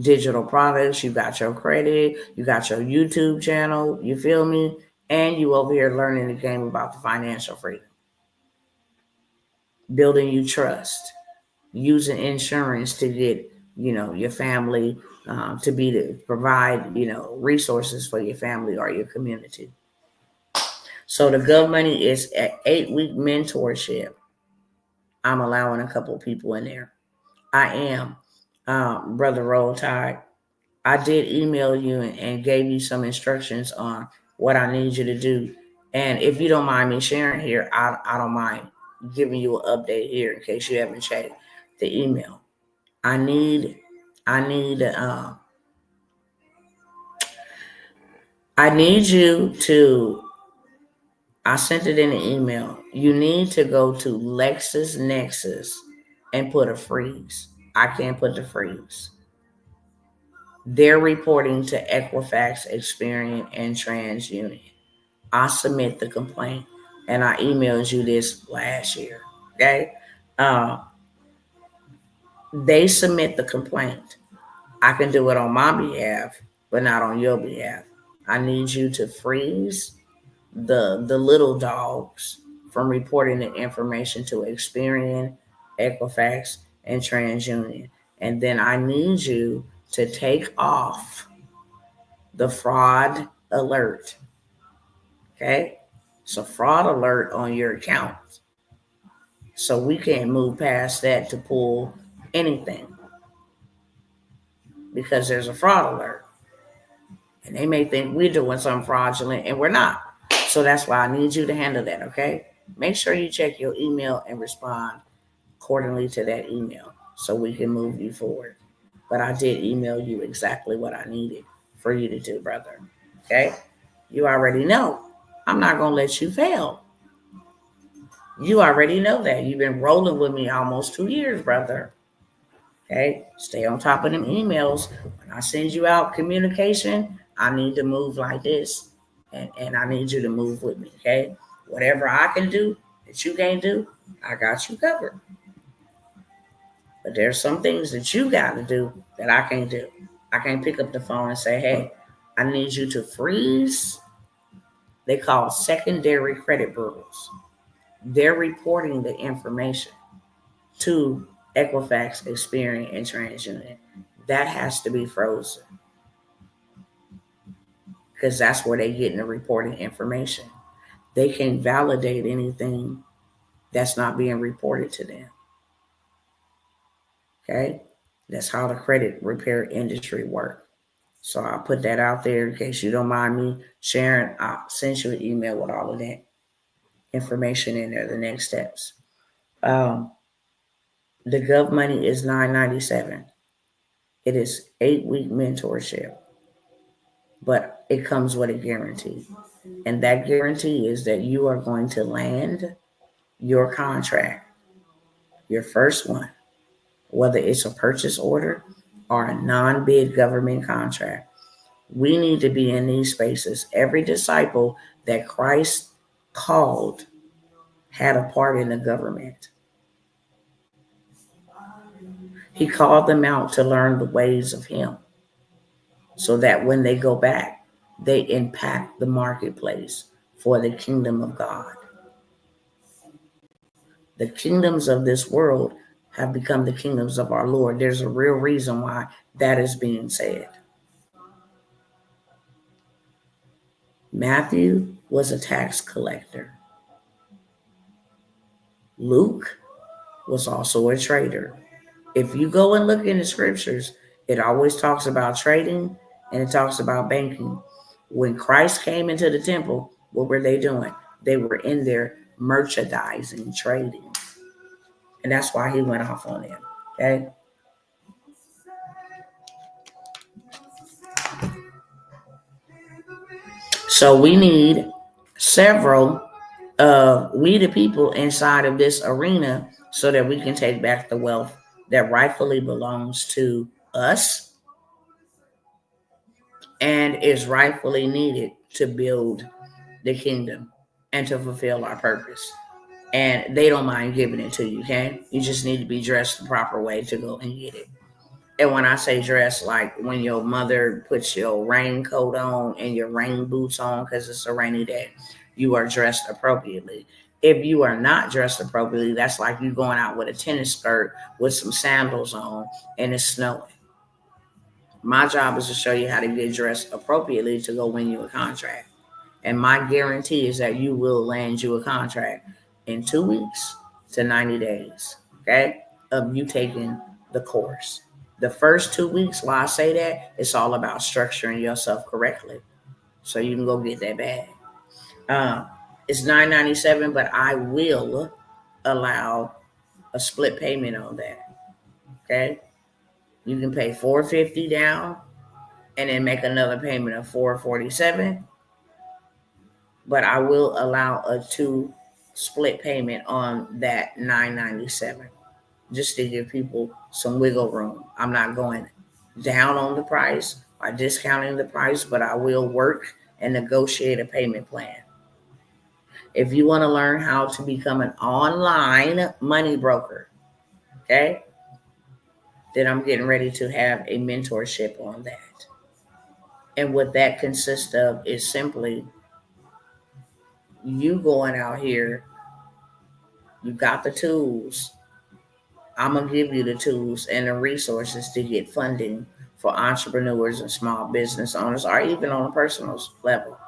digital products, you got your credit, you got your YouTube channel, you feel me? And you over here learning the game about the financial freedom. Building you trust, using insurance to get, your family to provide, resources for your family or your community. So the Gov Money is an 8-week mentorship. I'm allowing a couple people in there. I am, Brother Roll Tide. I did email you and gave you some instructions on what I need you to do. And if you don't mind me sharing here, I don't mind giving you an update here in case you haven't checked the email. I need I need you to. I sent it in an email. You need to go to LexisNexis and put a freeze. I can't put the freeze. They're reporting to Equifax, Experian, and TransUnion. I submit the complaint, and I emailed you this last year. Okay, uh, they submit the complaint. I can do it on my behalf, but not on your behalf. I need you to freeze the little dogs from reporting the information to Experian, Equifax, and TransUnion. And then I need you to take off the fraud alert. Okay? So fraud alert on your account. So we can't move past that to pull anything because there's a fraud alert. And they may think we're doing something fraudulent and we're not. So that's why I need you to handle that, okay? Make sure you check your email and respond accordingly to that email so we can move you forward. But I did email you exactly what I needed for you to do, brother. Okay? You already know. I'm not going to let you fail. You already know that. You've been rolling with me almost 2 years, brother. Okay? Stay on top of them emails. When I send you out communication, I need to move like this. And I need you to move with me, okay? Whatever I can do that you can't do, I got you covered. But there's some things that you got to do that I can't do. I can't pick up the phone and say, hey, I need you to freeze. They call secondary credit bureaus. They're reporting the information to Equifax, Experian, and TransUnion. That has to be frozen because that's where they're getting the reporting information. They can't validate anything that's not being reported to them. Okay? That's how the credit repair industry works. So I'll put that out there in case you don't mind me sharing. I'll send you an email with all of that information in there, the next steps. The Gov money is $9.97. It is 8-week mentorship, but it comes with a guarantee. And that guarantee is that you are going to land your contract, your first one, whether it's a purchase order or a non-bid government contract. We need to be in these spaces. Every disciple that Christ called had a part in the government. He called them out to learn the ways of him so that when they go back, they impact the marketplace for the kingdom of God. The kingdoms of this world have become the kingdoms of our Lord. There's a real reason why that is being said. Matthew was a tax collector. Luke was also a trader. If you go and look in the scriptures, it always talks about trading and it talks about banking. When Christ came into the temple, what were they doing? They were in there merchandising, trading. And that's why he went off on them. Okay? So we need several we the people inside of this arena so that we can take back the wealth that rightfully belongs to us and is rightfully needed to build the kingdom and to fulfill our purpose. And they don't mind giving it to you, okay? You just need to be dressed the proper way to go and get it. And when I say dress, like when your mother puts your raincoat on and your rain boots on because it's a rainy day, you are dressed appropriately. If you are not dressed appropriately, that's like you going out with a tennis skirt with some sandals on and it's snowing. My job is to show you how to get dressed appropriately to go win you a contract. And my guarantee is that you will land you a contract in 2 weeks to 90 days, okay, of you taking the course. The first 2 weeks, why I say that, it's all about structuring yourself correctly so you can go get that bag. It's $9.97, but I will allow a split payment on that, okay? You can pay $450 down and then make another payment of $447, but I will allow a 2 split payment on that $9.97 just to give people some wiggle room. I'm not going down on the price or discounting the price, but I will work and negotiate a payment plan. If you want to learn how to become an online money broker, okay, then I'm getting ready to have a mentorship on that. And what that consists of is simply you going out here, you got the tools. I'm going to give you the tools and the resources to get funding for entrepreneurs and small business owners, or even on a personal level.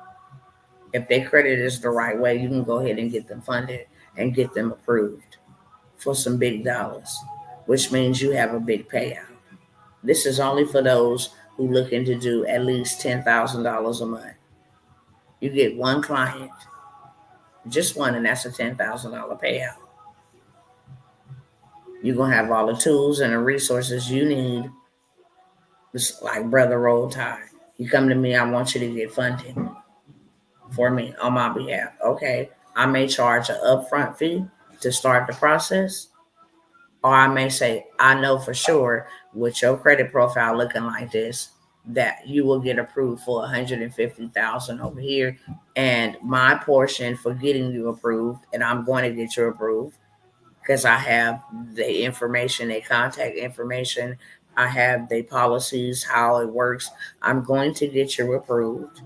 If their credit is the right way, you can go ahead and get them funded and get them approved for some big dollars, which means you have a big payout. This is only for those who looking to do at least $10,000 a month. You get one client, just one, and that's a $10,000 payout. You're going to have all the tools and the resources you need. It's like Brother Roll Tide. You come to me, I want you to get funded for me on my behalf. Okay, I may charge an upfront fee to start the process, or I may say, I know for sure with your credit profile looking like this, that you will get approved for $150,000 over here, and my portion for getting you approved, and I'm going to get you approved because I have the information, the contact information, I have the policies, how it works. I'm going to get you approved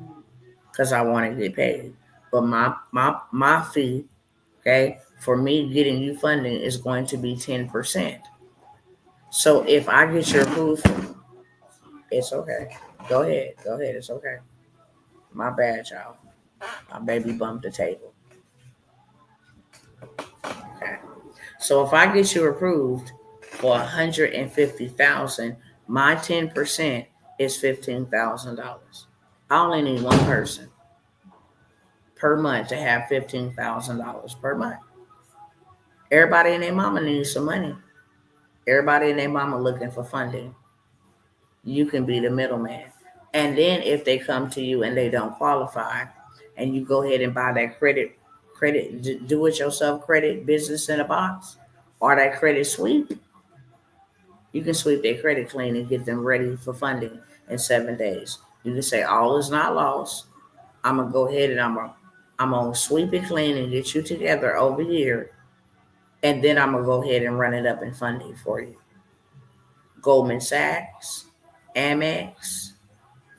because I want to get paid. But my fee, okay, for me getting you funding is going to be 10%. So if I get your approved, it's okay. Go ahead. It's okay. My bad, y'all. My baby bumped the table. Okay. So if I get you approved for 150,000, my 10% is $15,000. I only need one person per month to have $15,000 per month. Everybody and their mama needs some money. Everybody and their mama looking for funding. You can be the middleman. And then if they come to you and they don't qualify, and you go ahead and buy that credit, do it yourself credit business in a box, or that credit sweep, you can sweep their credit clean and get them ready for funding in 7 days. You can say all is not lost. I'm gonna go ahead and I'm gonna sweep it clean and get you together over here, and then I'm gonna go ahead and run it up in funding for you. Goldman Sachs, Amex,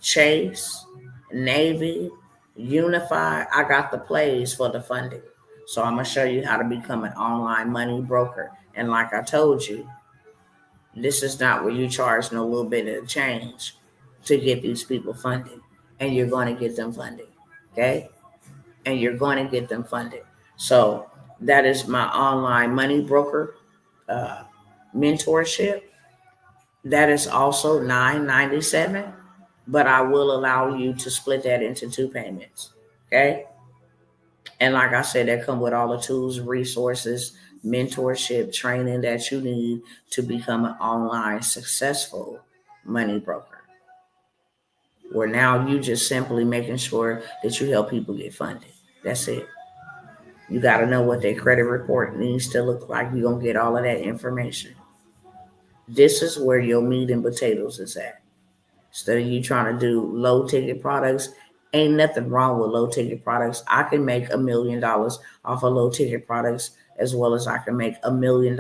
Chase, Navy, Unify. I got the plays for the funding. So I'm gonna show you how to become an online money broker. And like I told you, this is not where you charge no little bit of change to get these people funded. And you're going to get them funded. Okay? And you're going to get them funded. So that is my online money broker uh, mentorship. That is also $9.97, but I will allow you to split that into two payments. Okay? And like I said, that come with all the tools, resources, mentorship, training that you need to become an online successful money broker. Where now you just simply making sure that you help people get funded. That's it. You got to know what their credit report needs to look like. You're going to get all of that information. This is where your meat and potatoes is at. Instead of you trying to do low ticket products, ain't nothing wrong with low ticket products. I can make $1 million off of low ticket products, as well as I can make $1 million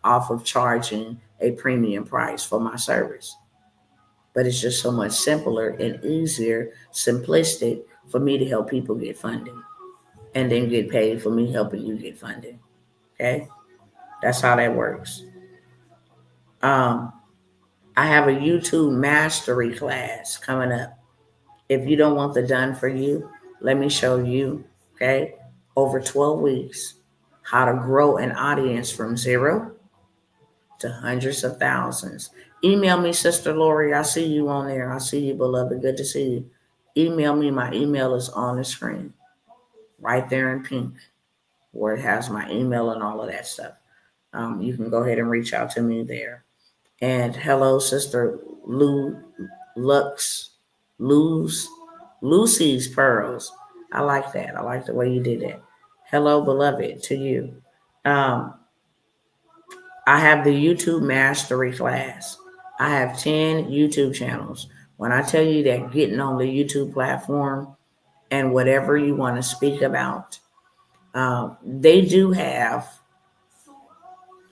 off of charging a premium price for my service. But it's just so much simpler and easier, simplistic for me to help people get funding and then get paid for me helping you get funding. Okay? That's how that works. Um, I have a YouTube mastery class coming up. If you don't want the done for you, let me show you, okay, over 12 weeks, how to grow an audience from zero to hundreds of thousands. Email me, Sister Lori. I see you on there. I see you, beloved. Good to see you. Email me. My email is on the screen right there in pink where it has my email and all of that stuff. You can go ahead and reach out to me there. And hello, Sister Lux, Luz, Lucy's Pearls. I like that. I like the way you did that. Hello, beloved, to you. Um, I have the YouTube Mastery class. I have 10 YouTube channels. When I tell you that getting on the YouTube platform and whatever you want to speak about, they do have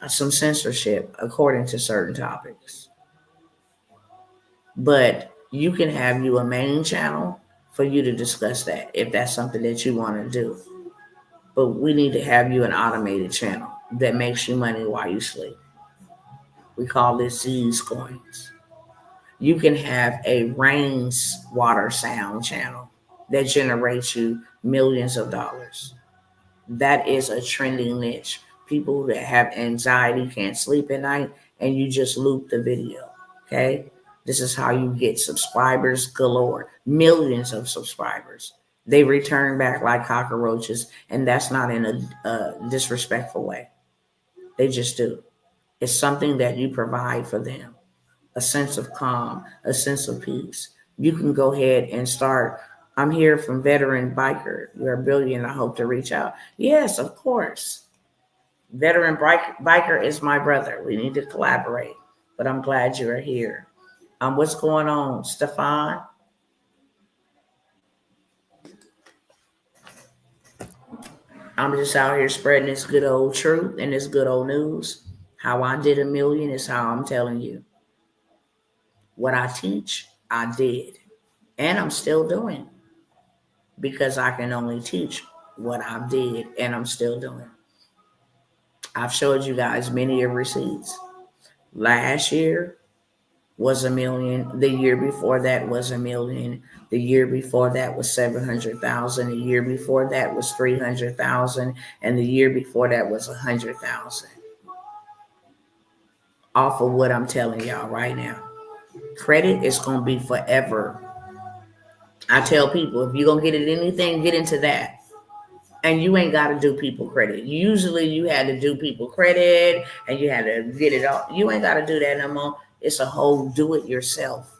some censorship according to certain topics. But you can have you a main channel for you to discuss that if that's something that you want to do. But we need to have you an automated channel that makes you money while you sleep. We call this Z's coins. You can have a rainwater sound channel that generates you millions of dollars. That is a trending niche. People that have anxiety can't sleep at night, and you just loop the video. Okay? This is how you get subscribers galore, millions of subscribers. They return back like cockroaches, and that's not in a disrespectful way. They just do. It's something that you provide for them, a sense of calm, a sense of peace. You can go ahead and start. I'm here from Veteran Biker. You're a billion. I hope to reach out. Yes, of course. Veteran Biker is my brother. We need to collaborate, but I'm glad you are here. What's going on, Stefan? I'm just out here spreading this good old truth and this good old news. How I did $1 million is how I'm telling you. What I teach, I did. And I'm still doing because I can only teach what I did and I'm still doing. I've showed you guys many of receipts. Last year was $1 million. The year before that was $1 million. The year before that was 700,000. The year before that was 300,000, and the year before that was 100,000. off of what I'm telling y'all right now. Credit is going to be forever. I tell people, if you're going to get into anything, get into that. And you ain't got to do people credit. Usually you had to do people credit and you had to get it all. You ain't got to do that no more. It's a whole do-it-yourself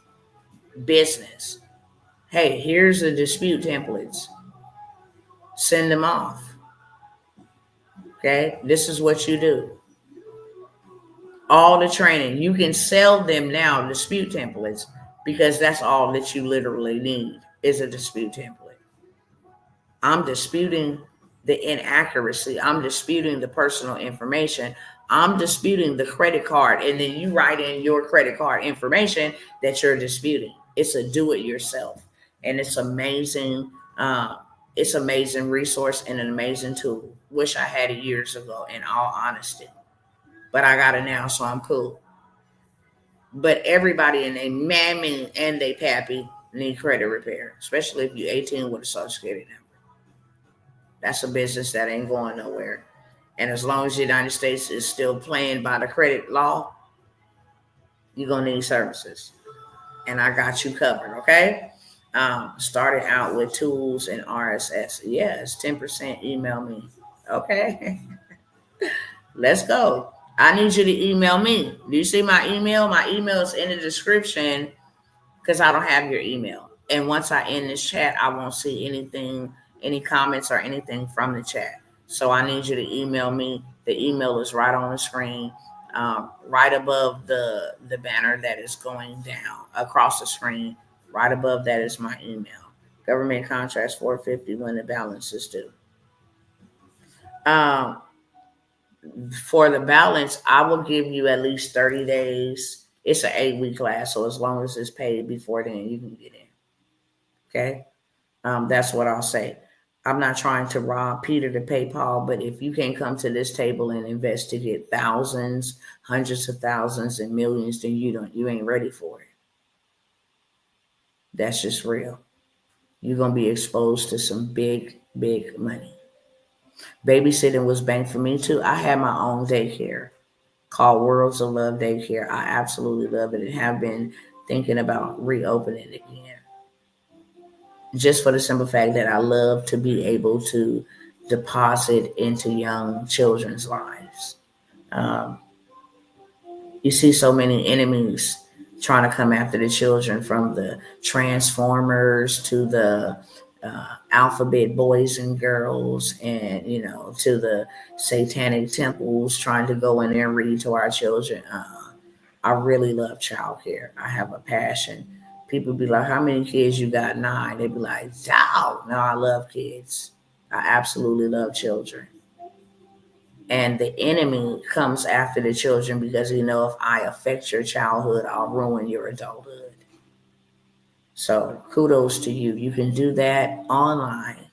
business. Hey, here's the dispute templates. Send them off. Okay, this is what you do. All the training. You can sell them now, dispute templates, because that's all that you literally need is a dispute template. I'm disputing the inaccuracy. I'm disputing the personal information. I'm disputing the credit card. And then you write in your credit card information that you're disputing. It's a do-it-yourself. And it's amazing. It's an amazing resource and an amazing tool. Wish I had it years ago, in all honesty. But I got it now, so I'm cool. But everybody in their mammy and they pappy need credit repair, especially if you're 18 with a social security number. That's a business that ain't going nowhere. And as long as the United States is still playing by the credit law, you're going to need services. And I got you covered, okay? Started out with tools and RSS. Yes, 10% email me. Okay. Let's go. I need you to email me. Do you see my email? My email is in the description because I don't have your email. And once I end this chat, I won't see anything, any comments or anything from the chat. So I need you to email me. The email is right on the screen, right above the banner that is going down across the screen. Right above that is my email. Government contracts $450 when the balance is due. For the balance, I will give you at least 30 days. It's an 8-week class, so as long as it's paid before then, you can get in. Okay? That's what I'll say. I'm not trying to rob Peter to pay Paul, but if you can't come to this table and invest to get thousands, hundreds of thousands, and millions, then you ain't ready for it. That's just real. You're gonna be exposed to some big, big money. Babysitting was bank for me too. I had my own daycare called Worlds of Love Daycare. I absolutely love it and have been thinking about reopening it again. Just for the simple fact that I love to be able to deposit into young children's lives. Um, you see so many enemies trying to come after the children, from the Transformers to the alphabet boys and girls, and to the satanic temples trying to go in there and read to our children. I really love childcare. I have a passion. People be like, "How many kids you got?" 9. They be like, "Dog." No, I love kids. I absolutely love children. And the enemy comes after the children because if I affect your childhood, I'll ruin your adulthood. So kudos to you. You can do that online.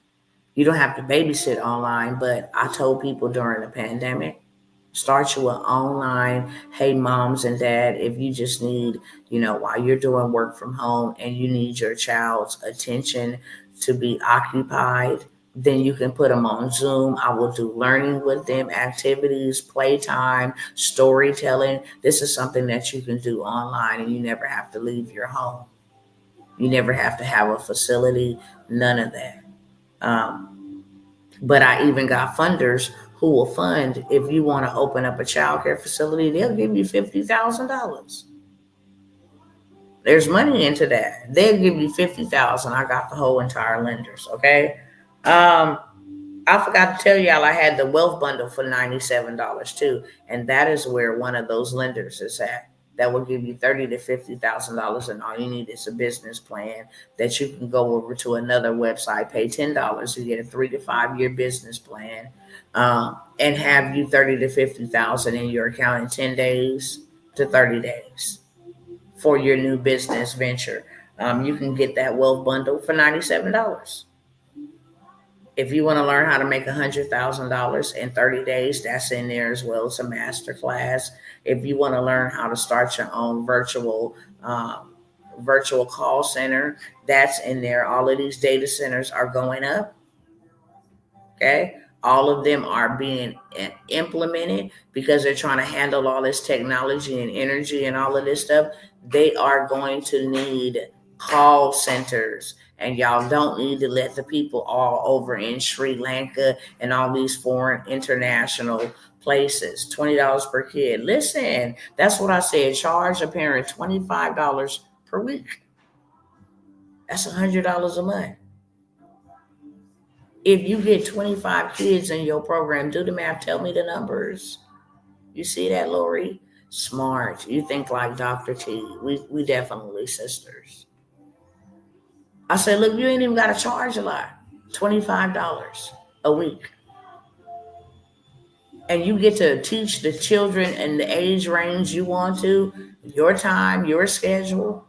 You don't have to babysit online, but I told people during the pandemic, start you an online, hey, moms and dad, if you just need, while you're doing work from home and you need your child's attention to be occupied, then you can put them on Zoom. I will do learning with them, activities, playtime, storytelling. This is something that you can do online and you never have to leave your home. You never have to have a facility, none of that. But I even got funders who will fund, if you want to open up a childcare facility, they'll give you $50,000. There's money into that. They'll give you $50,000. I got the whole entire lenders. Okay. I forgot to tell y'all I had the wealth bundle for $97 too, and that is where one of those lenders is at. That will give you $30,000 to $50,000, and all you need is a business plan that you can go over to another website, pay $10 to get a 3 to 5 year business plan, and have you $30,000 to $50,000 in your account in 10 days to 30 days for your new business venture. You can get that wealth bundle for $97. If you want to learn how to make $100,000 in 30 days, that's in there as well. It's a master class. If you want to learn how to start your own virtual call center, that's in there. All of these data centers are going up. Okay. all of them are being implemented because they're trying to handle all this technology and energy and all of this stuff. They are going to need call centers, and y'all don't need to let the people all over in Sri Lanka and all these foreign international places. $20 per kid. Listen, that's what I said. Charge a parent $25 per week. That's $100 a month. If you get 25 kids in your program, do the math, tell me the numbers. You see that, Lori? Smart. You think like Dr. T. We definitely sisters. I said, look, you ain't even got to charge a lot. $25 a week. And you get to teach the children in the age range you want to, your time, your schedule.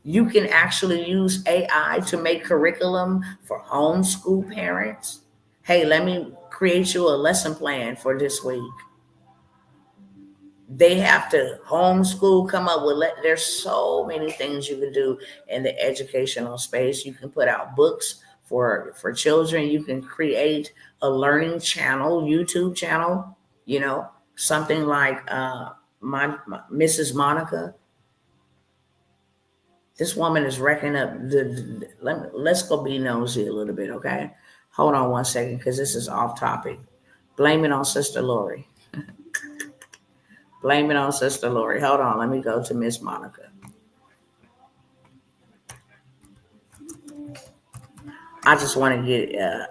You can actually use AI to make curriculum for homeschool parents. Hey, let me create you a lesson plan for this week. They have to homeschool, come up with, there's so many things you can do in the educational space. You can put out books for children. You can create a learning channel, YouTube channel, something like my Mrs. Monica. This woman is wrecking up let's go be nosy a little bit, okay? Hold on one second, because this is off topic. Blame it on Sister Lori. Blame it on Sister Lori. Hold on, let me go to Miss Monica. I just want to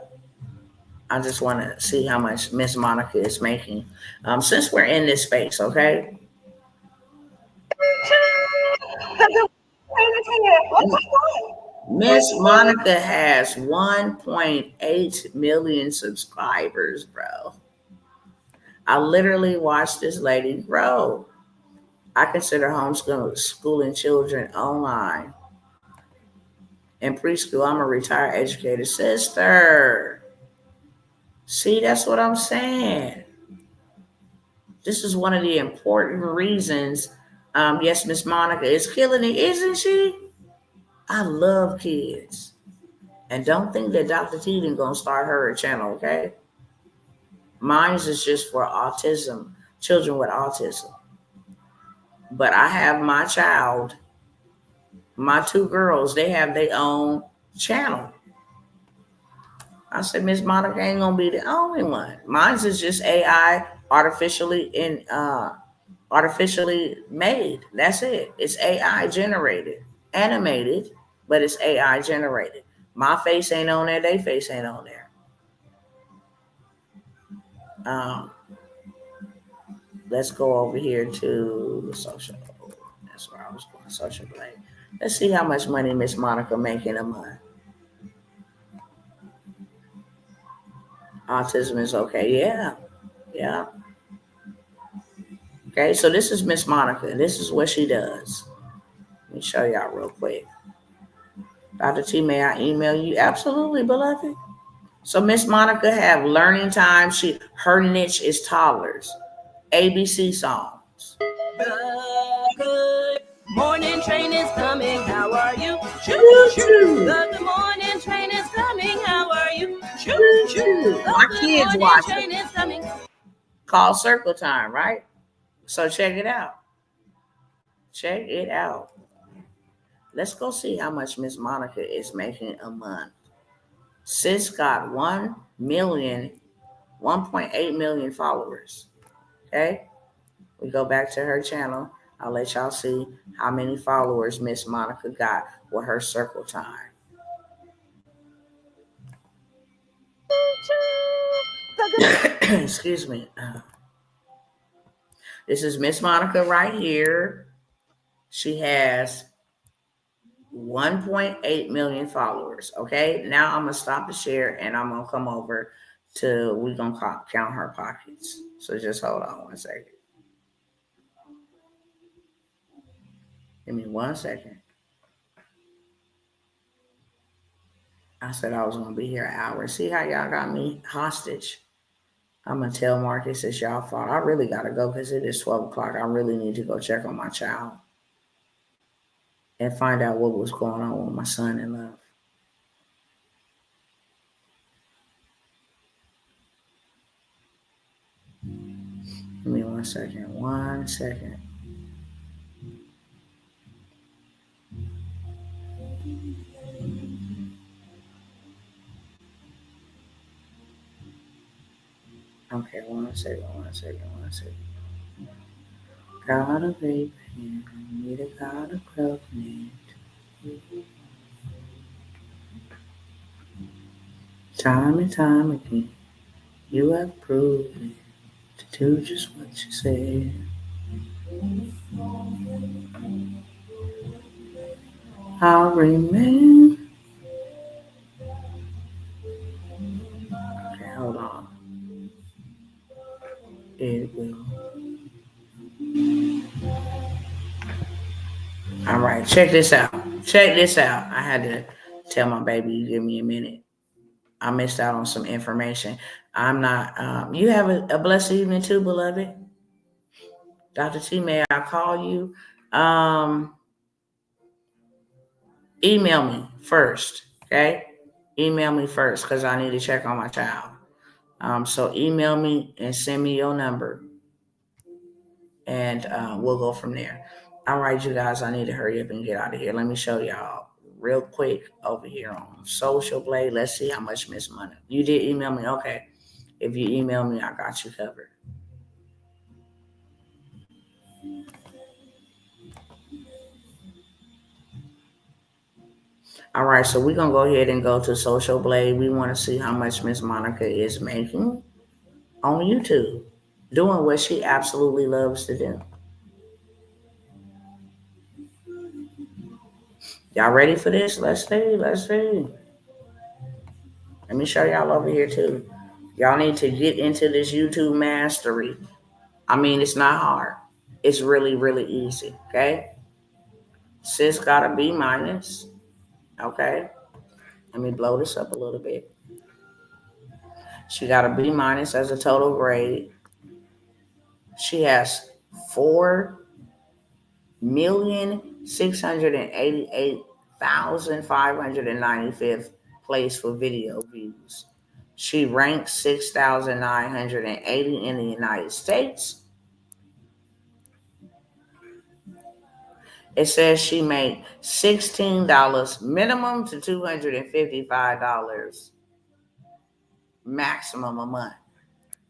see how much Miss Monica is making. Since we're in this space, okay? Miss Monica has 1.8 million subscribers, bro. I literally watched this lady grow. I consider homeschooling children online. In preschool, I'm a retired educator. Sister. See, that's what I'm saying. This is one of the important reasons. Yes, Miss Monica is killing it, isn't she? I love kids. And don't think that Dr. T didn't gonna start her channel, okay? Mine's is just for autism, children with autism. But I have my child, my two girls, they have their own channel. I said, Miss Monica ain't gonna be the only one. Mine's is just AI artificially made. That's it. It's AI generated, animated, but it's AI generated. My face ain't on there. They face ain't on there. Let's go over here to social. That's where I was going. Social play. Let's see how much money Miss Monica making a month. Autism is okay. Yeah. Okay, so this is Miss Monica. This is what she does. Let me show y'all real quick. Dr. T, may I email you? Absolutely, beloved. So Miss Monica have learning time. Her niche is toddlers. ABC songs. The good morning train is coming. How are you? Choo choo. The good morning train is coming. How are you? Choo choo. My kids watch it. Called Circle Time, right? So check it out. Check it out. Let's go see how much Miss Monica is making a month. Sis got 1.8 million followers. Okay? We go back to her channel. I'll let y'all see how many followers Miss Monica got with her Circle Time. Excuse me. This is Miss Monica right here. She has 1.8 million followers. Okay, now I'm gonna stop the share and I'm gonna come over to we're gonna count her pockets. So just hold on one second. Give me 1 second. I said I was gonna be here an hour. See how y'all got me hostage? I'm gonna tell Marcus it's y'all fault. I really gotta go because it is 12 o'clock. I really need to go check on my child and find out what was going on with my son in love. Give me 1 second. 1 second. Okay, 1 second. 1 second. 1 second. God of Abraham, be the God of covenant. Time and time again, you have proven to do just what you said. I'll remain. Okay, hold on. It will. All right, check this out. Check this out. I had to tell my baby, give me a minute. I missed out on some information. I'm not, you have a blessed evening too, beloved. Dr. T, may I call you? Email me first, okay? Email me first because I need to check on my child. So email me and send me your number, and we'll go from there. All right, you guys, I need to hurry up and get out of here. Let me show y'all real quick over here on Social Blade. Let's see how much Miss Money. You did email me, okay? If you email me, I got you covered. All right, so we're going to go ahead and go to Social Blade. We want to see how much Miss Monica is making on YouTube, doing what she absolutely loves to do. Y'all ready for this? Let's see. Let me show y'all over here too. Y'all need to get into this YouTube mastery. I mean, it's not hard. It's really, really easy, okay? Sis got a B minus, okay? Let me blow this up a little bit. She got a B minus as a total grade. She has 4,688,595th place for video views. She ranks 6,980 in the United States. It says she made $16 minimum to $255 maximum a month.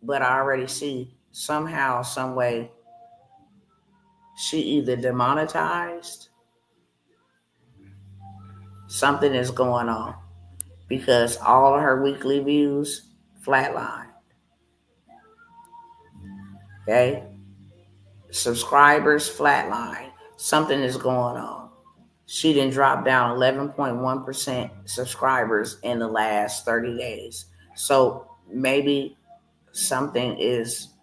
But I already see somehow, some way, she either demonetized, something is going on, because all of her weekly views flatline. Okay? Subscribers flatline. Something is going on. She didn't drop down 11.1% subscribers in the last 30 days. So maybe something is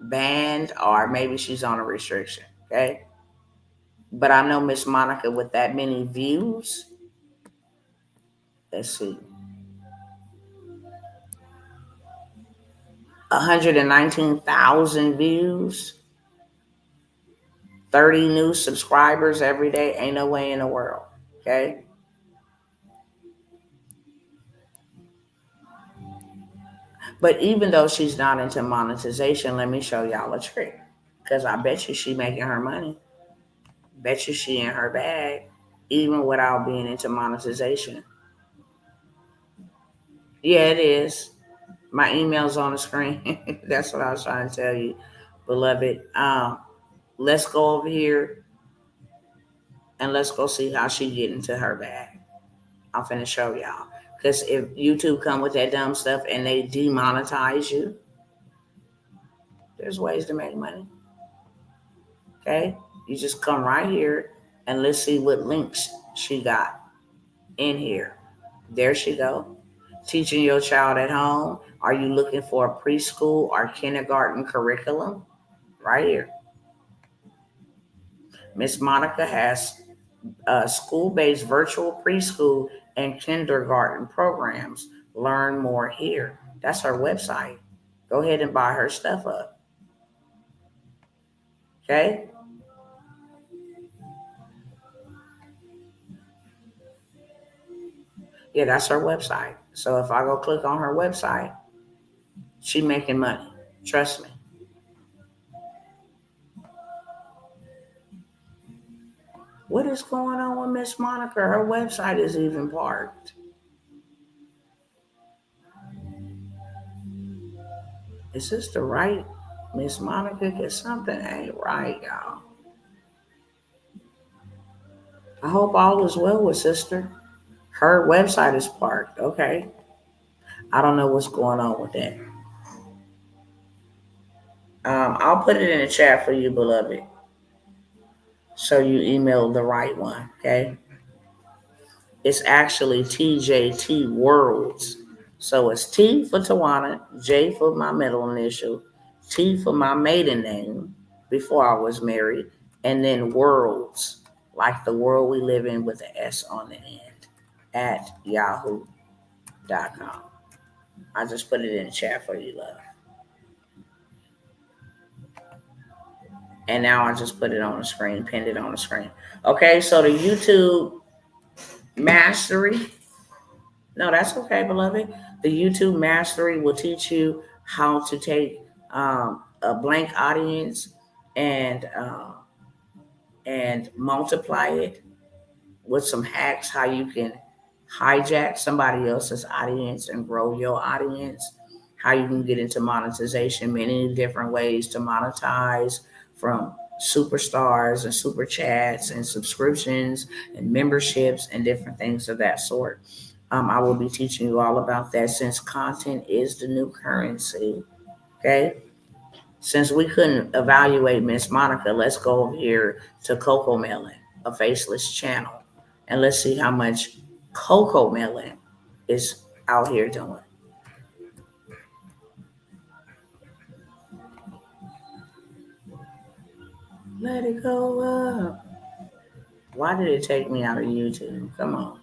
banned, or maybe she's on a restriction. Okay? But I know Miss Monica with that many views. Let's see. 119,000 views. 30 new subscribers every day. Ain't no way in the world. Okay? But even though she's not into monetization, let me show y'all a trick. Because I bet you she making her money. Bet you she in her bag, even without being into monetization. Yeah, it is. My email's on the screen. That's what I was trying to tell you, beloved. Let's go over here and let's go see how she get into her bag. I'm finna show y'all. Because if YouTube come with that dumb stuff and they demonetize you, there's ways to make money. Okay? You just come right here and let's see what links she got in here. There she go. Teaching your child at home. Are you looking for a preschool or kindergarten curriculum? Right here. Miss Monica has school-based virtual preschool and kindergarten programs. Learn more here. That's her website. Go ahead and buy her stuff up. Okay? Yeah, that's her website. So if I go click on her website, she making money. Trust me. What is going on with Miss Monica? Her website is even parked. Is this the right Miss Monica? Cause something ain't right, y'all. I hope all is well with sister. Her website is parked. Okay. I don't know what's going on with that. I'll put it in the chat for you, beloved. So you email the right one. Okay. It's actually TJT Worlds. So it's T for Tawana, J for my middle initial, T for my maiden name before I was married, and then Worlds, like the world we live in with the S on the end, at yahoo.com. I just put it in the chat for you, love. And now I just put it on the screen, pinned it on the screen. Okay, so the YouTube mastery. No, that's okay, beloved. The YouTube mastery will teach you how to take a blank audience and multiply it with some hacks. How you can hijack somebody else's audience and grow your audience. How you can get into monetization, many different ways to monetize, from superstars and super chats and subscriptions and memberships and different things of that sort. I will be teaching you all about that, since content is the new currency. Okay. Since we couldn't evaluate Miss Monica, let's go over here to Coco Melon, a faceless channel, and let's see how much Coco Melon is out here doing. Let it go up. Why did it take me out of YouTube? Come on.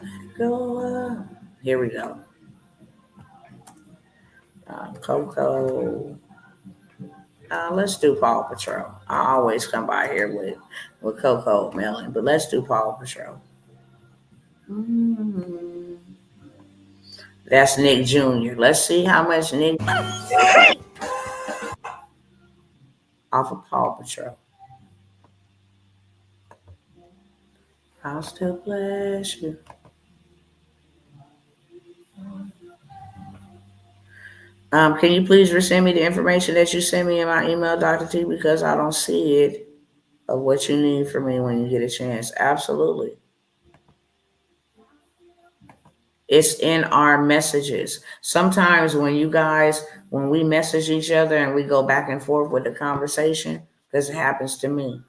Let it go up. Here we go. Coco. Let's do Paw Patrol. I always come by here with Coco Melon, but let's do Paw Patrol. Mm-hmm. That's Nick Jr. Let's see how much Nick off of Paw Patrol. I'll still bless you. Can you please resend me the information that you sent me in my email, Dr. T, because I don't see it of what you need from me when you get a chance. Absolutely. It's in our messages. Sometimes when we message each other and we go back and forth with the conversation, because it happens to me.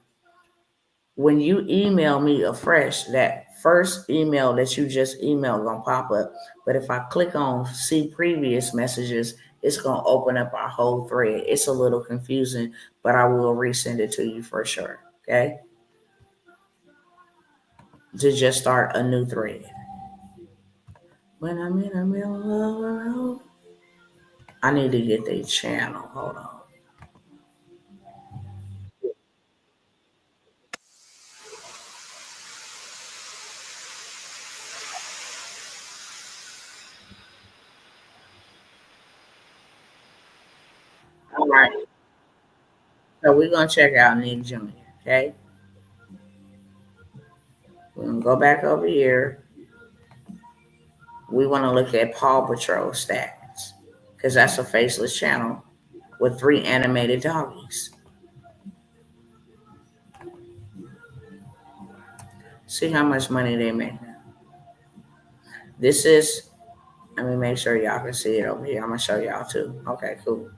When you email me afresh, that first email that you just emailed gonna pop up. But if I click on see previous messages, it's gonna open up our whole thread. It's a little confusing, but I will resend it to you for sure. Okay? To just start a new thread. When I'm in the middle of a road, I need to get the channel. Hold on. All right. So we're gonna check out Nick Jr. Okay. We're gonna go back over here. We want to look at Paw Patrol stats, because that's a faceless channel with 3 animated doggies. See how much money they make. This is, let me make sure y'all can see it over here. I'm gonna show y'all too. Okay, cool.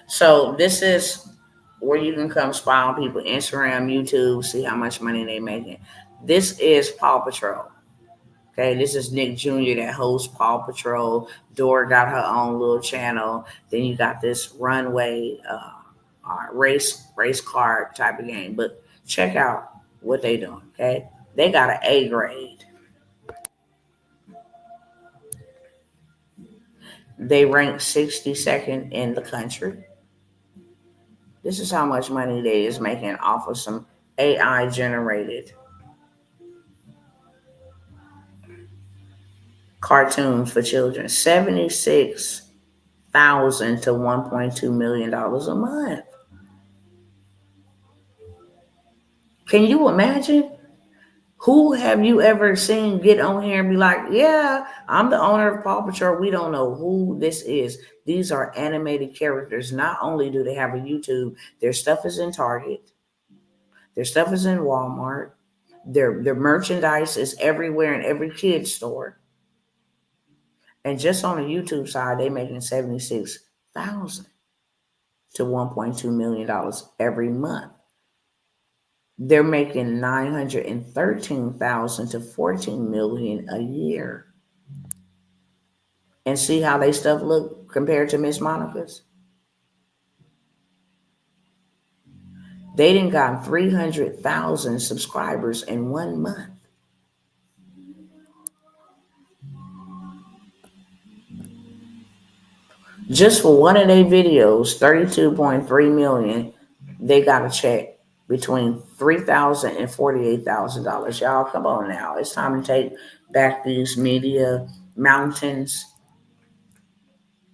So this is where you can come spy on people: Instagram, YouTube, see how much money they making. This is Paw Patrol. Okay, this is Nick Jr. that hosts Paw Patrol. Dora got her own little channel. Then you got this runway race car type of game. But check out what they doing. Okay, they got an A grade. They rank 62nd in the country. This is how much money they is making off of some AI generated cartoons for children. 76 thousand to $1.2 million a month. Can you imagine? Who have you ever seen get on here and be like, yeah, I'm the owner of Paw Patrol? We don't know who this is. These are animated characters. Not only do they have a YouTube, their stuff is in Target, their stuff is in Walmart, their merchandise is everywhere in every kid's store. And just on the YouTube side, they're making 76,000 to $1.2 million every month. They're making 913,000 to 14 million a year. And see how they stuff look compared to Miss Monica's? They didn't got 300,000 subscribers in 1 month. Just for one of their videos, 32.3 million, they got a check between $3,000 and $48,000. Y'all, come on now. It's time to take back these media mountains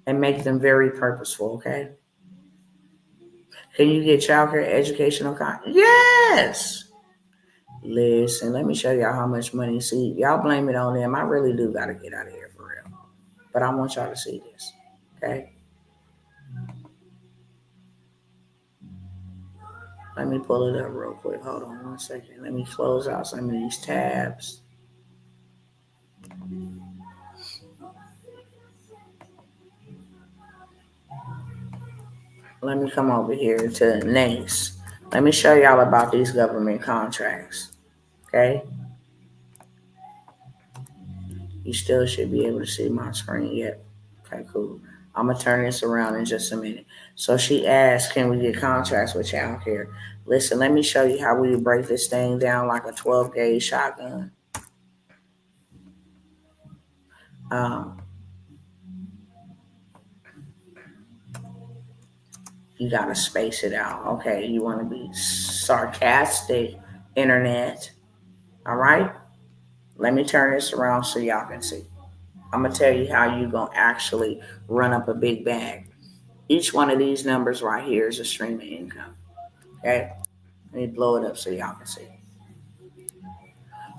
and make them very purposeful, okay? Can you get childcare educational content? Yes. Listen, let me show y'all how much money. See, y'all blame it on them. I really do got to get out of here for real. But I want y'all to see this, okay? Let me pull it up real quick. Hold on 1 second. Let me close out some of these tabs. Let me come over here to NACE. Let me show y'all about these government contracts, okay? You still should be able to see my screen yet. Okay, cool. I'm going to turn this around in just a minute. So she asked, can we get contracts with child care? Listen, let me show you how we break this thing down like a 12-gauge shotgun. You got to space it out. Okay, you want to be sarcastic, internet. All right? Let me turn this around so y'all can see. I'm going to tell you how you're going to actually run up a big bag. Each one of these numbers right here is a stream of income. Okay? Let me blow it up so y'all can see.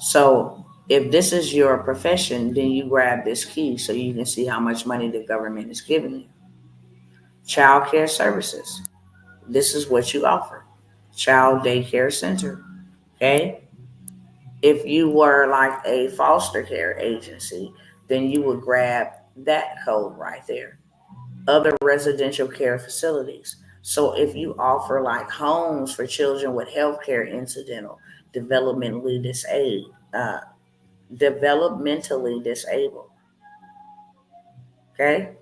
So if this is your profession, then you grab this key so you can see how much money the government is giving you. Child care services. This is what you offer. Child daycare center. Okay? If you were like a foster care agency, then you would grab that code right there. Other residential care facilities. So if you offer like homes for children with healthcare incidental, developmentally disabled. Okay?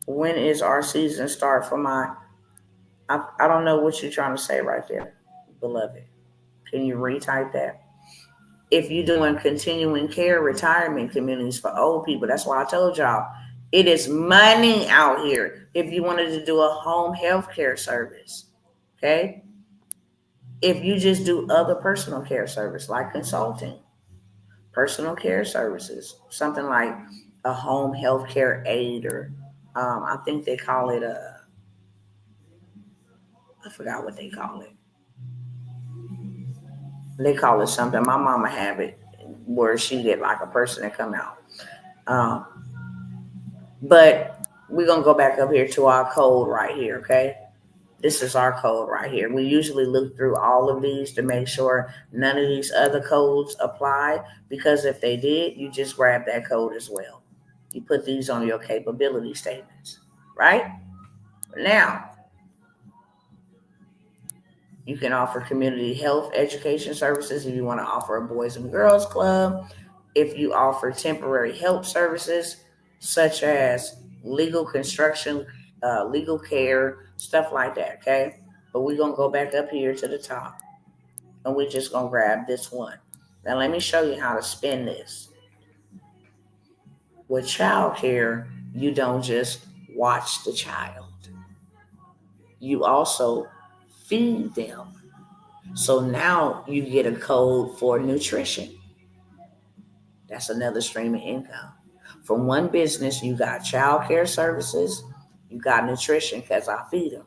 When is our season start for my I don't know what you're trying to say right there, beloved. Can you retype that? If you're doing continuing care retirement communities for old people, that's why I told y'all it is money out here. If you wanted to do a home health care service, okay? If you just do other personal care service like consulting, personal care services, something like a home health care aid, or I think they call it I forgot what they call it. They call it something. My mama have it where she get like a person that come out. But we're going to go back up here to our code right here, okay? This is our code right here. We usually look through all of these to make sure none of these other codes apply, because if they did, you just grab that code as well. You put these on your capability statements, right? Now, you can offer community health education services if you want to offer a Boys and Girls Club. If you offer temporary help services, such as legal construction, legal care, stuff like that, okay? But we're going to go back up here to the top, and we're just going to grab this one. Now, let me show you how to spend this. With child care, you don't just watch the child. You also feed them. So now you get a code for nutrition. That's another stream of income. From one business, you got child care services, You got nutrition because I feed them.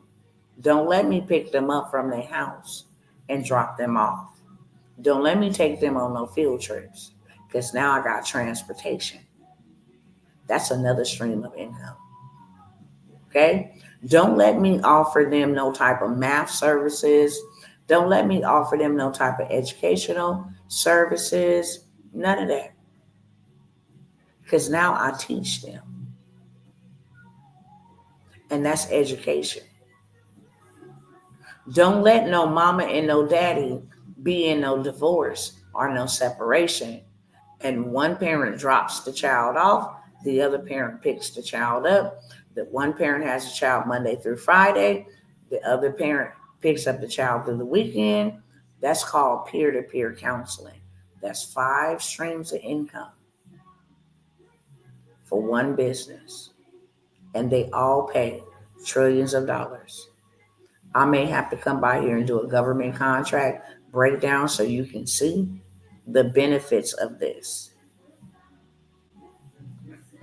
Don't let me pick them up from their house and drop them off. Don't let me take them on no field trips because now I got transportation. That's another stream of income. Okay? Don't let me offer them no type of math services. Don't let me offer them no type of educational services. None of that. Because now I teach them. And that's education. Don't let no mama and no daddy be in no divorce or no separation. And one parent drops the child off, the other parent picks the child up. The one parent has a child Monday through Friday, the other parent picks up the child through the weekend. That's called peer-to-peer counseling. That's 5 streams of income for one business. And they all pay trillions of dollars. I may have to come by here and do a government contract breakdown so you can see the benefits of this.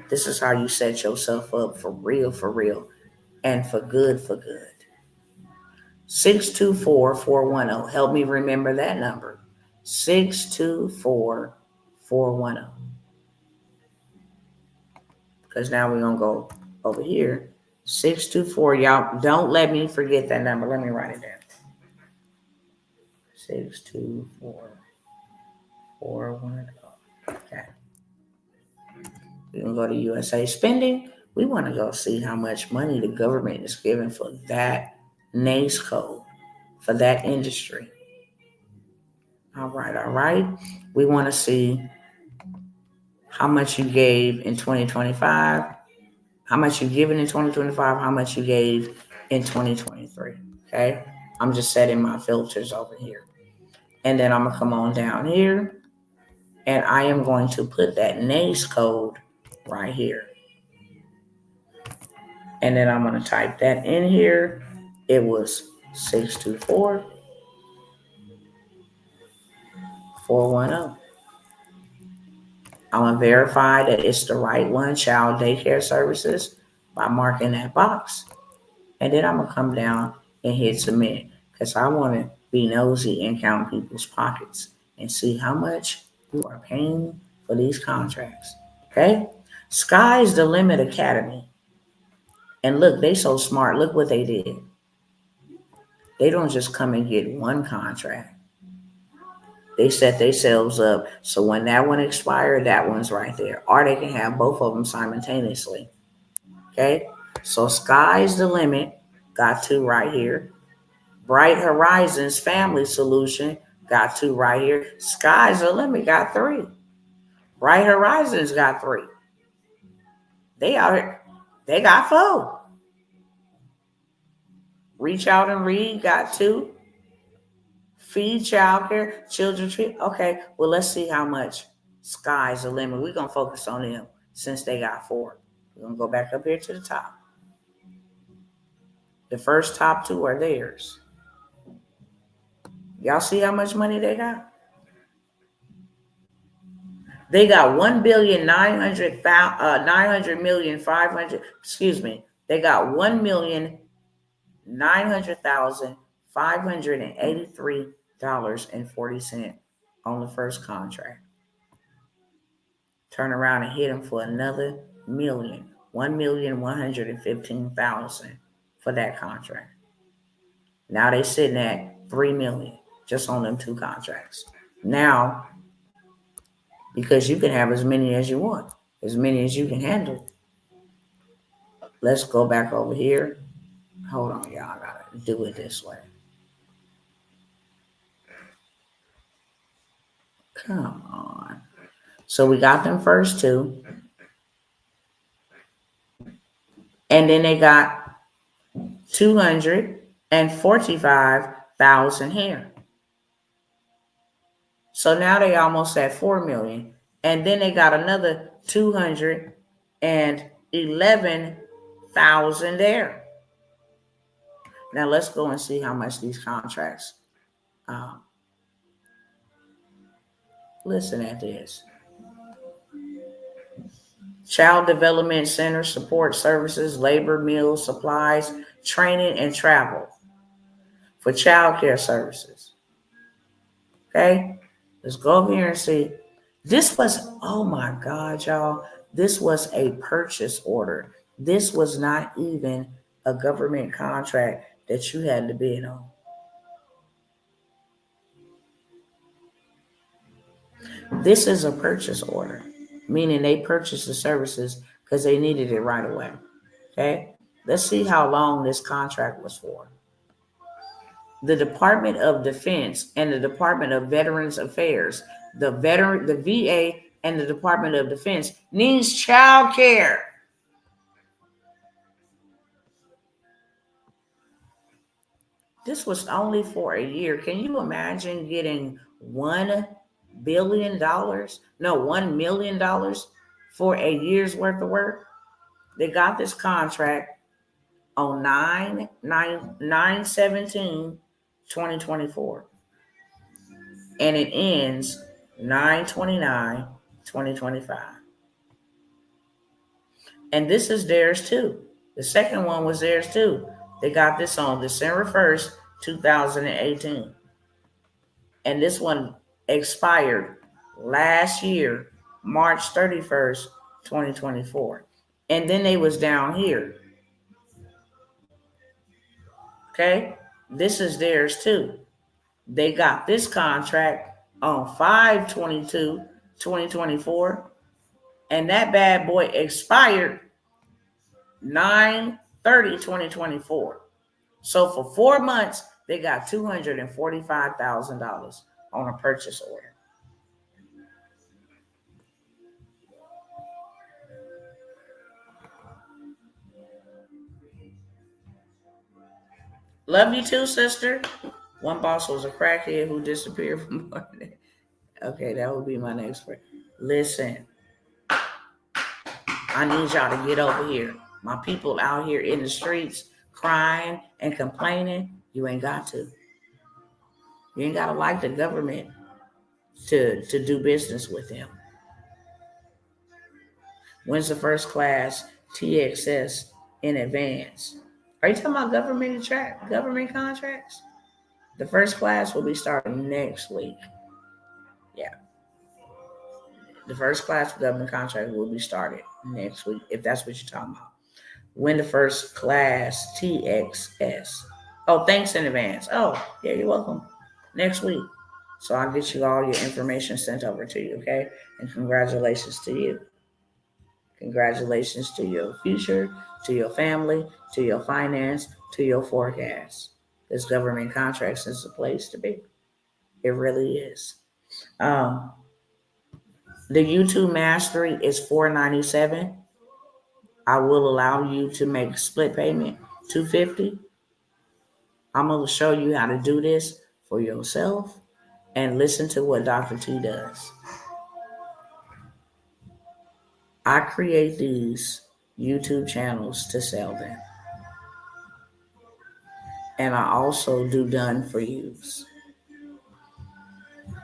This is how you set yourself up for real, and for good. 624-410. Help me remember that number. 624-410. Because now we're going to go over here. 624. Y'all, don't let me forget that number. Let me write it down. 624-410. Okay. We're going to go to USA Spending. We want to go see how much money the government is giving for that NACE code, for that industry. All right. We want to see how much you gave in 2025, how much you given in 2025, how much you gave in 2023. Okay. I'm just setting my filters over here. And then I'm going to come on down here and I am going to put that NACE code right here. And then I'm going to type that in here. It was 624-410. I'm going to verify that it's the right one, child daycare services, by marking that box. And then I'm going to come down and hit submit because I want to be nosy and count people's pockets and see how much you are paying for these contracts. Okay? Sky's the Limit Academy. And look, they so smart. Look what they did. They don't just come and get one contract. They set themselves up so when that one expired, that one's right there. Or they can have both of them simultaneously. Okay? So Sky's the Limit, got 2 right here. Bright Horizons Family Solution, got 2 right here. Sky's the Limit, got 3. Bright Horizons got 3. They out here, they got 4. Reach Out and Read, got 2. Feed Childcare, Children's Tree. Okay, well, let's see how much Sky's the Limit. We're going to focus on them since they got 4. We're going to go back up here to the top. The first top 2 are theirs. Y'all see how much money they got? They got 1,900,500. Excuse me. They got 1,900,583.40 on the first contract. Turn around and hit them for another million, 1,115,000 for that contract. Now they sitting at 3 million just on them 2 contracts. Now, because you can have as many as you want, as many as you can handle. Let's go back over here. Hold on, y'all. I gotta do it this way. Come on. So we got them first 2. And then they got 245,000 here. So now they almost at 4 million. And then they got another 211,000 there. Now let's go and see how much these contracts. Listen at this. Child Development Center support services, labor, meals, supplies, training, and travel for child care services. Okay? Let's go over here and see. This was, oh my God, y'all. This was a purchase order. This was not even a government contract that you had to bid on. This is a purchase order, meaning they purchased the services because they needed it right away. Okay? Let's see how long this contract was for. The Department of Defense and the Department of Veterans Affairs, the VA and the Department of Defense needs child care. This was only for a year. Can you imagine getting $1 billion? No, $1 million for a year's worth of work? They got this contract on 9/17/2024, and it ends 9/29/2025. And this is theirs too. The second one was theirs too. They got this on December 1st, 2018. And this one expired last year, March 31st, 2024. And then they was down here. Okay? This is theirs too. They got this contract on 5/22/2024, and that bad boy expired 9/30/2024. So for 4 months, they got $245,000 on a purchase order. Love you too, sister. One boss was a crackhead who disappeared from morning. Okay, that would be my next word. Listen, I need y'all to get over here. My people out here in the streets crying and complaining, you ain't got to. You ain't got to like the government to do business with them. When's the first class TXS in advance? Are you talking about government contracts? The first class will be starting next week. Yeah. The first class for government contract will be started next week, if that's what you're talking about. When the first class TXS. Oh, thanks in advance. Oh, yeah, you're welcome. Next week. So I'll get you all your information sent over to you, okay? And congratulations to you. Congratulations to your future, to your family, to your finance, to your forecast. This government contracts is the place to be. It really is. The YouTube Mastery is $497. I will allow you to make split payment, $250. I'm going to show you how to do this for yourself and listen to what Dr. T does. I create these YouTube channels to sell them. And I also do done for yous.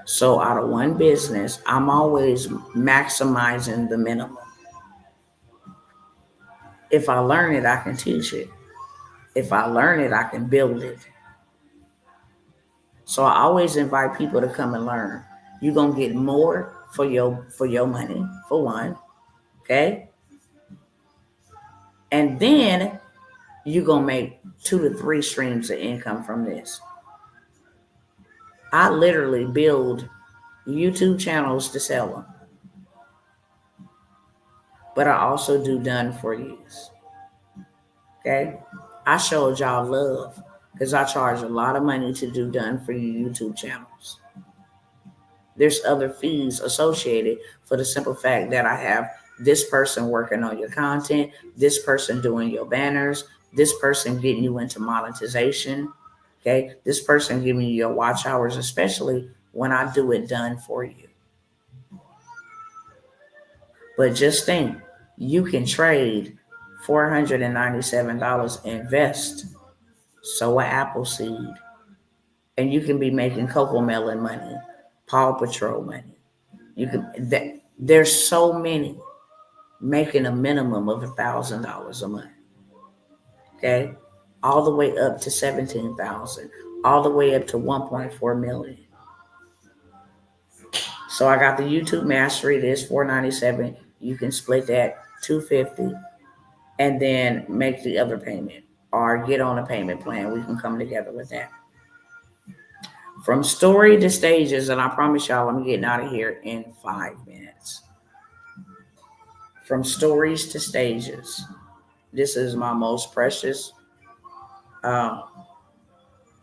So out of one business, I'm always maximizing the minimum. If I learn it, I can teach it. If I learn it, I can build it. So I always invite people to come and learn. You're going to get more for your money, for one. Okay? And then you're going to make 2 to 3 streams of income from this. I literally build YouTube channels to sell them. But I also do done for yous. Okay? I showed y'all love because I charge a lot of money to do done for you YouTube channels. There's other fees associated for the simple fact that I have this person working on your content, this person doing your banners, this person getting you into monetization, okay? This person giving you your watch hours, especially when I do it done for you. But just think, you can trade $497, invest, sow an apple seed, and you can be making Cocoa Melon money, Paw Patrol money. There's so many. making a minimum of $1,000 a month. Okay, all the way up to 17,000, all the way up to 1.4 million. So I got the YouTube Mastery. It is $497. You can split that $250 and then make the other payment or get on a payment plan. We can come together with that. From story to stages, and I promise y'all I'm getting out of here in 5 minutes. From stories to stages. This is my most precious. Um,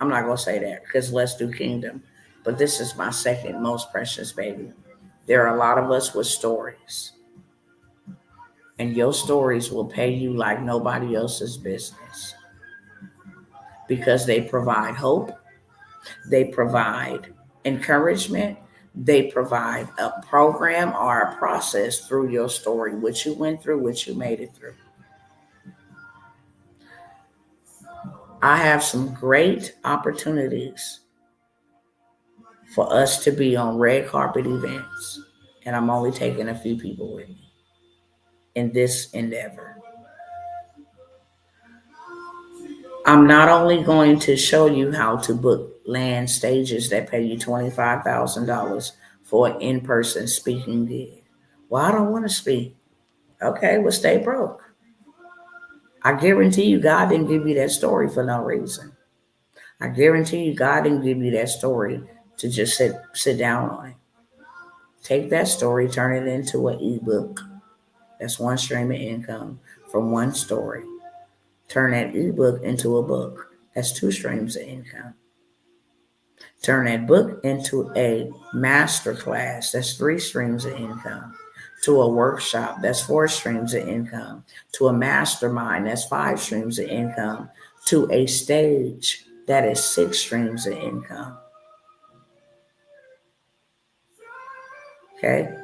I'm not gonna say that because let's do kingdom, but this is my second most precious baby. There are a lot of us with stories, and your stories will pay you like nobody else's business because they provide hope, they provide encouragement, they provide a program or a process through your story, what you went through, what you made it through. I have some great opportunities for us to be on red carpet events, and I'm only taking a few people with me in this endeavor. I'm not only going to show you how to book land stages that pay you $25,000 for an in-person speaking gig. Well, I don't want to speak. Okay, well, stay broke. I guarantee you God didn't give you that story for no reason. I guarantee you God didn't give you that story to just sit down on it. Take that story, turn it into an ebook. That's one stream of income from one story. Turn that ebook into a book. That's two streams of income. Turn that book into a master class. That's three streams of income. To a workshop, that's four streams of income. To a mastermind, that's five streams of income. To a stage, that is six streams of income. Okay?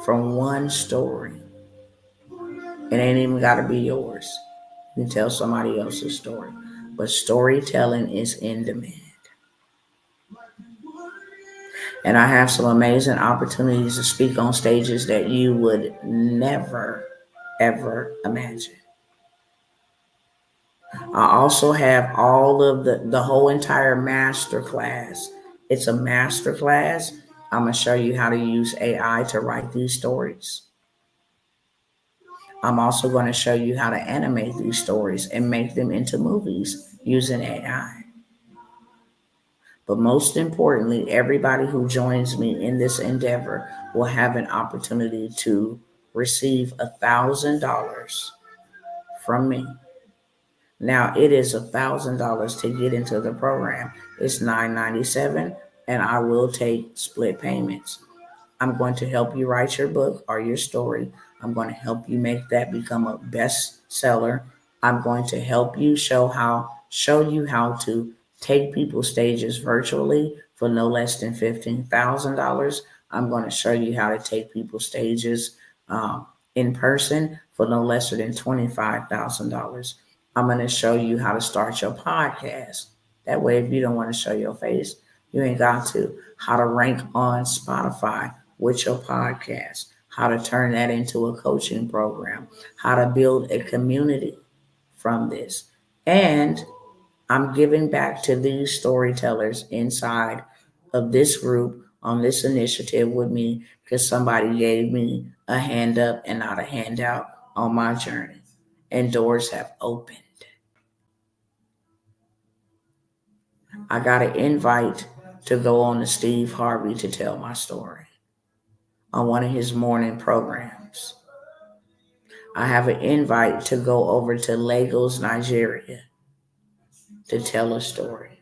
From one story. It ain't even got to be yours. You can tell somebody else's story. But storytelling is in demand. And I have some amazing opportunities to speak on stages that you would never, ever imagine. I also have all of the whole entire master class. It's a master class. I'm going to show you how to use AI to write these stories. I'm also going to show you how to animate these stories and make them into movies using AI. But most importantly, everybody who joins me in this endeavor will have an opportunity to receive $1,000 from me. Now, it is $1,000 to get into the program. It's $997, and I will take split payments. I'm going to help you write your book or your story. I'm going to help you make that become a bestseller. I'm going to help you show you how to take people stages virtually for no less than $15,000. I'm going to show you how to take people stages in person for no less than $25,000. I'm going to show you how to start your podcast. That way, if you don't want to show your face, you ain't got to. How to rank on Spotify with your podcast. How to turn that into a coaching program. How to build a community from this. And I'm giving back to these storytellers inside of this group on this initiative with me because somebody gave me a hand up and not a handout on my journey. And doors have opened. I got an invite to go on to Steve Harvey to tell my story on one of his morning programs. I have an invite to go over to Lagos, Nigeria to tell a story.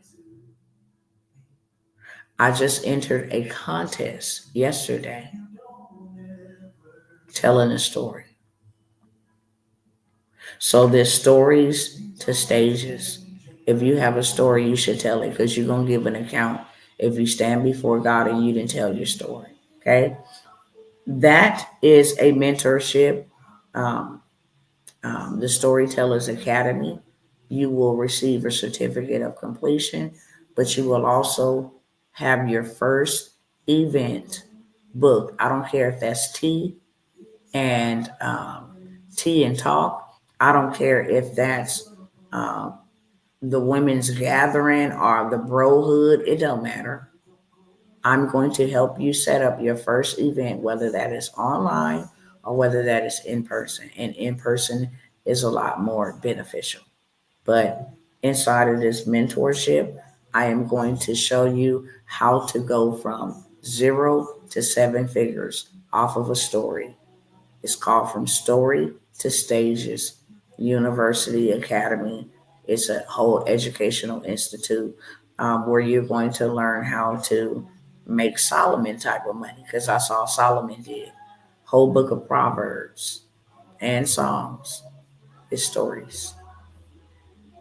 I just entered a contest yesterday telling a story. So there's stories to stages. If you have a story, you should tell it because you're going to give an account if you stand before God and you didn't tell your story. Okay? That is a mentorship. The Storytellers Academy. You will receive a certificate of completion, but you will also have your first event booked. I don't care if that's tea, and tea and talk. I don't care if that's um, the women's gathering or the brohood, it don't matter. I'm going to help you set up your first event, whether that is online or whether that is in person. And in person is a lot more beneficial. But inside of this mentorship, I am going to show you how to go from 0 to 7 figures off of a story. It's called From Story to Stages University Academy. It's a whole educational institute where you're going to learn how to make Solomon type of money, because that's all Solomon did. Whole book of Proverbs and Psalms is stories.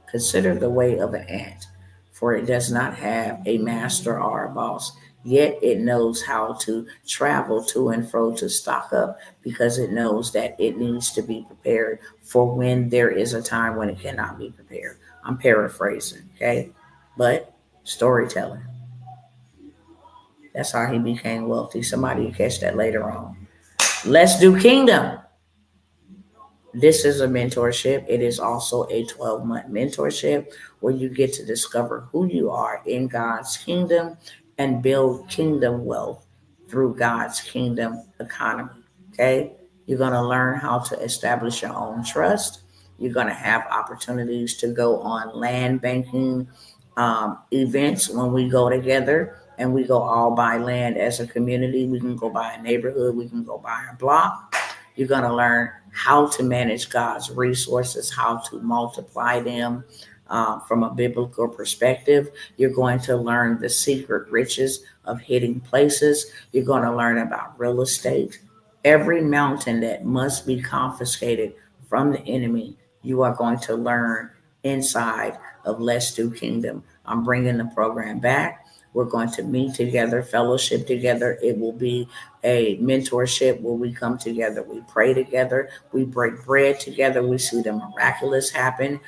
Consider the way of an ant, for it does not have a master or a boss, yet it knows how to travel to and fro to stock up, because it knows that it needs to be prepared for when there is a time when it cannot be prepared. I'm paraphrasing, okay? But storytelling. That's how he became wealthy. Somebody will catch that later on. Let's do kingdom. This is a mentorship. It is also a 12-month mentorship where you get to discover who you are in God's kingdom and build kingdom wealth through God's kingdom economy. Okay? You're going to learn how to establish your own trust. You're going to have opportunities to go on land banking events when we go together and we go all buy land as a community. We can go buy a neighborhood, we can go buy a block. You're going to learn how to manage God's resources, how to multiply them from a biblical perspective. You're going to learn the secret riches of hidden places. You're going to learn about real estate. Every mountain that must be confiscated from the enemy, you are going to learn inside of Let's Do Kingdom. I'm bringing the program back. We're going to meet together, fellowship together. It will be a mentorship where we come together, we pray together, we break bread together, we see the miraculous happen.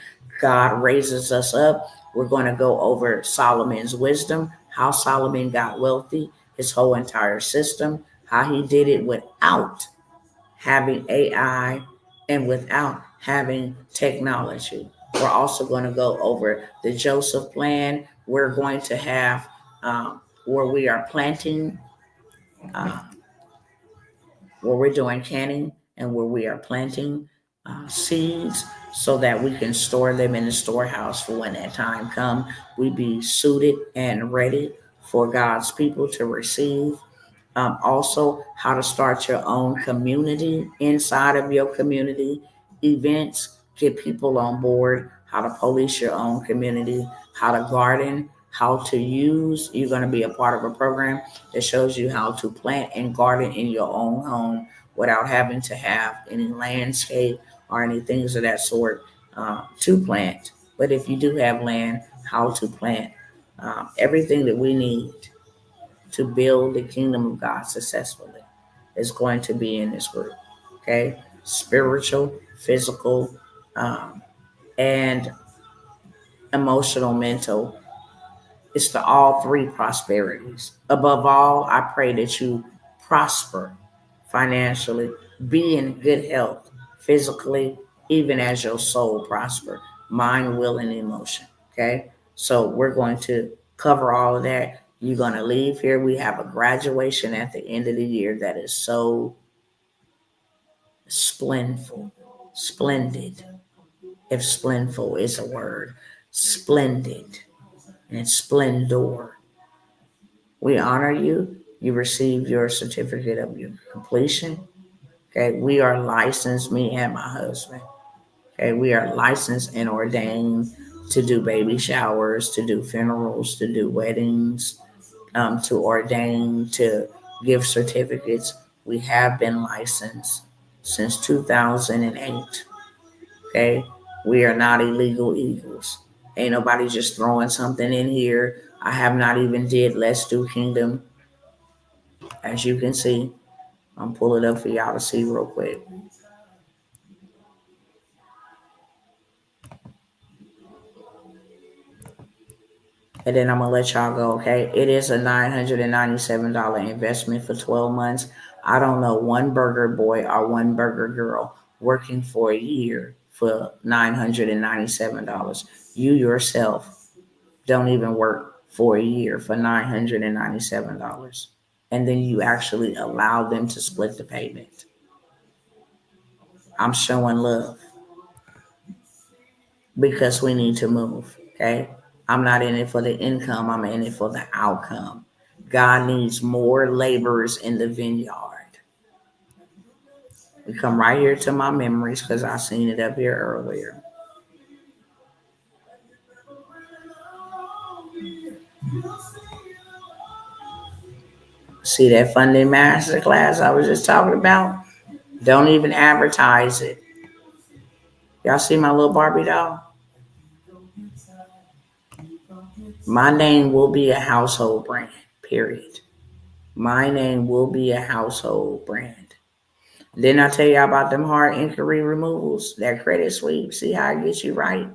God raises us up. We're going to go over Solomon's wisdom, how Solomon got wealthy, his whole entire system, how he did it without having AI and without having technology. We're also going to go over the Joseph plan. We're going to have where we are planting, uh, where we're doing canning, and where we are planting seeds so that we can store them in the storehouse for when that time comes. We be suited and ready for God's people to receive. Also, how to start your own community inside of your community events, get people on board, how to police your own community, how to garden, how to use. You're going to be a part of a program that shows you how to plant and garden in your own home without having to have any landscape or any things of that sort to plant. But if you do have land, how to plant everything that we need to build the kingdom of God successfully is going to be in this group. Okay? Spiritual, physical, um, and emotional, mental. It's the all three prosperities. Above all, I pray that you prosper financially, be in good health physically, even as your soul prosper, mind, will, and emotion. Okay? So we're going to cover all of that. You're going to leave here. We have a graduation at the end of the year that is so splendid. Splendid. If splendful is a word, splendid and splendor. We honor you. You received your certificate of your completion. Okay, we are licensed, me and my husband. Okay, we are licensed and ordained to do baby showers, to do funerals, to do weddings, to ordain, to give certificates. We have been licensed since 2008. Okay, we are not illegal eagles. Ain't nobody just throwing something in here. I have not even did Let's Do Kingdom. As you can see, I'm pulling it up for y'all to see real quick. And then I'm gonna let y'all go, okay? It is a $997 investment for 12 months. I don't know one burger boy or one burger girl working for a year for $997. You yourself don't even work for a year for $997. And then you actually allow them to split the payment. I'm showing love because we need to move, okay? I'm not in it for the income, I'm in it for the outcome. God needs more laborers in the vineyard. We come right here to my memories because I seen it up here earlier. See that funding masterclass I was just talking about? Don't even advertise it. Y'all see my little Barbie doll? My name will be a household brand, period. My name will be a household brand. Didn't I tell you about them hard inquiry removals? That credit sweep. See how it gets you right?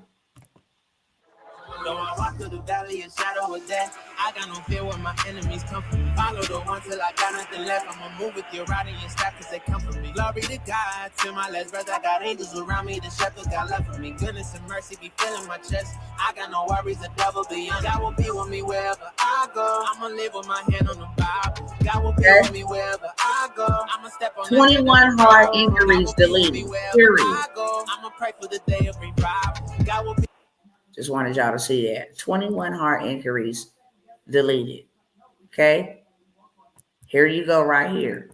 Though I walk through the valley of shadow of death, I got no fear when my enemies come for me. Follow the one till I got nothing left. I'ma move with your rod and your staff cause they come for me. Glory to God, to my last breath, I got angels around me, the shepherd got left for me. Goodness and mercy be filling my chest. I got no worries, the devil beyond. God will be with me wherever I go. I'ma live with my hand on the Bible. God will be with me wherever I go. I'ma step on 21 hard inquiries deleted. Period. I'ma pray for the day of revival. God will be. Just wanted y'all to see that. 21 hard inquiries deleted. Okay? Here you go right here.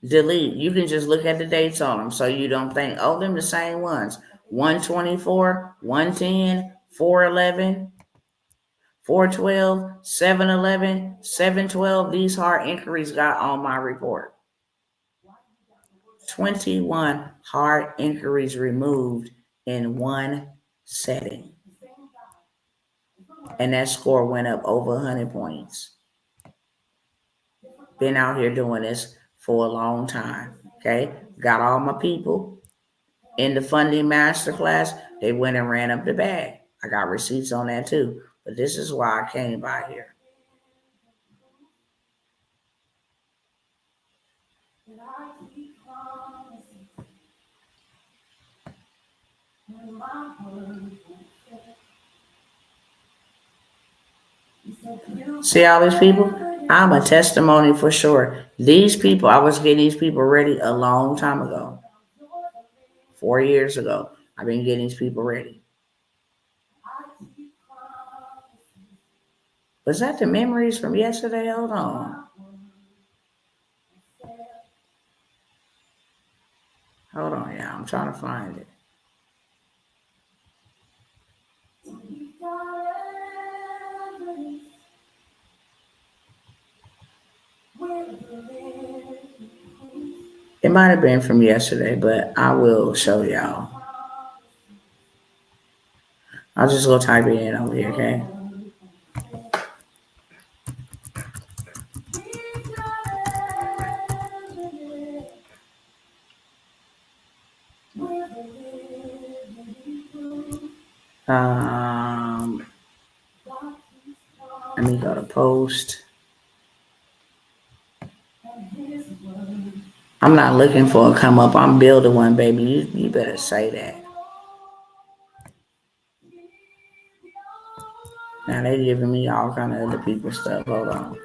Delete. You can just look at the dates on them so you don't think, oh, them the same ones. 124, 110, 411, 412, 711, 712. These hard inquiries got on my report. 21 hard inquiries removed in one setting. And that score went up over 100 points. Been out here doing this for a long time. Okay? Got all my people in the funding masterclass. They went and ran up the bag. I got receipts on that too. But this is why I came by here. See all these people? I'm a testimony for sure. These people, I was getting these people ready a long time ago. 4 years ago. I've been getting these people ready. Was that the memories from yesterday? Hold on. Hold on, yeah. I'm trying to find it. It might have been from yesterday, but I will show y'all. I'll just go type it in over here, okay? Let me go to post. I'm not looking for a come up. I'm building one, baby. You better say that. Now they're giving me all kind of other people's stuff. Hold on.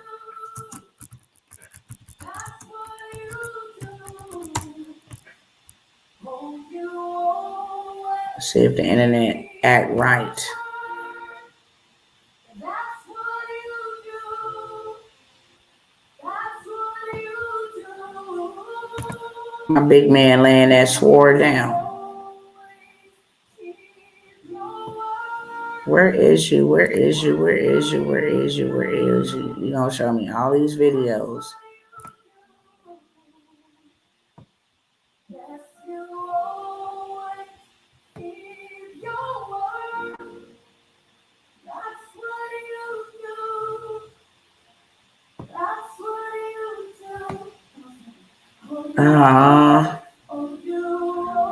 Let's see if the internet act right. My big man laying that sword down. Where is you? Where is you? Where is you? Where is you? Where is you? You gonna show me all these videos.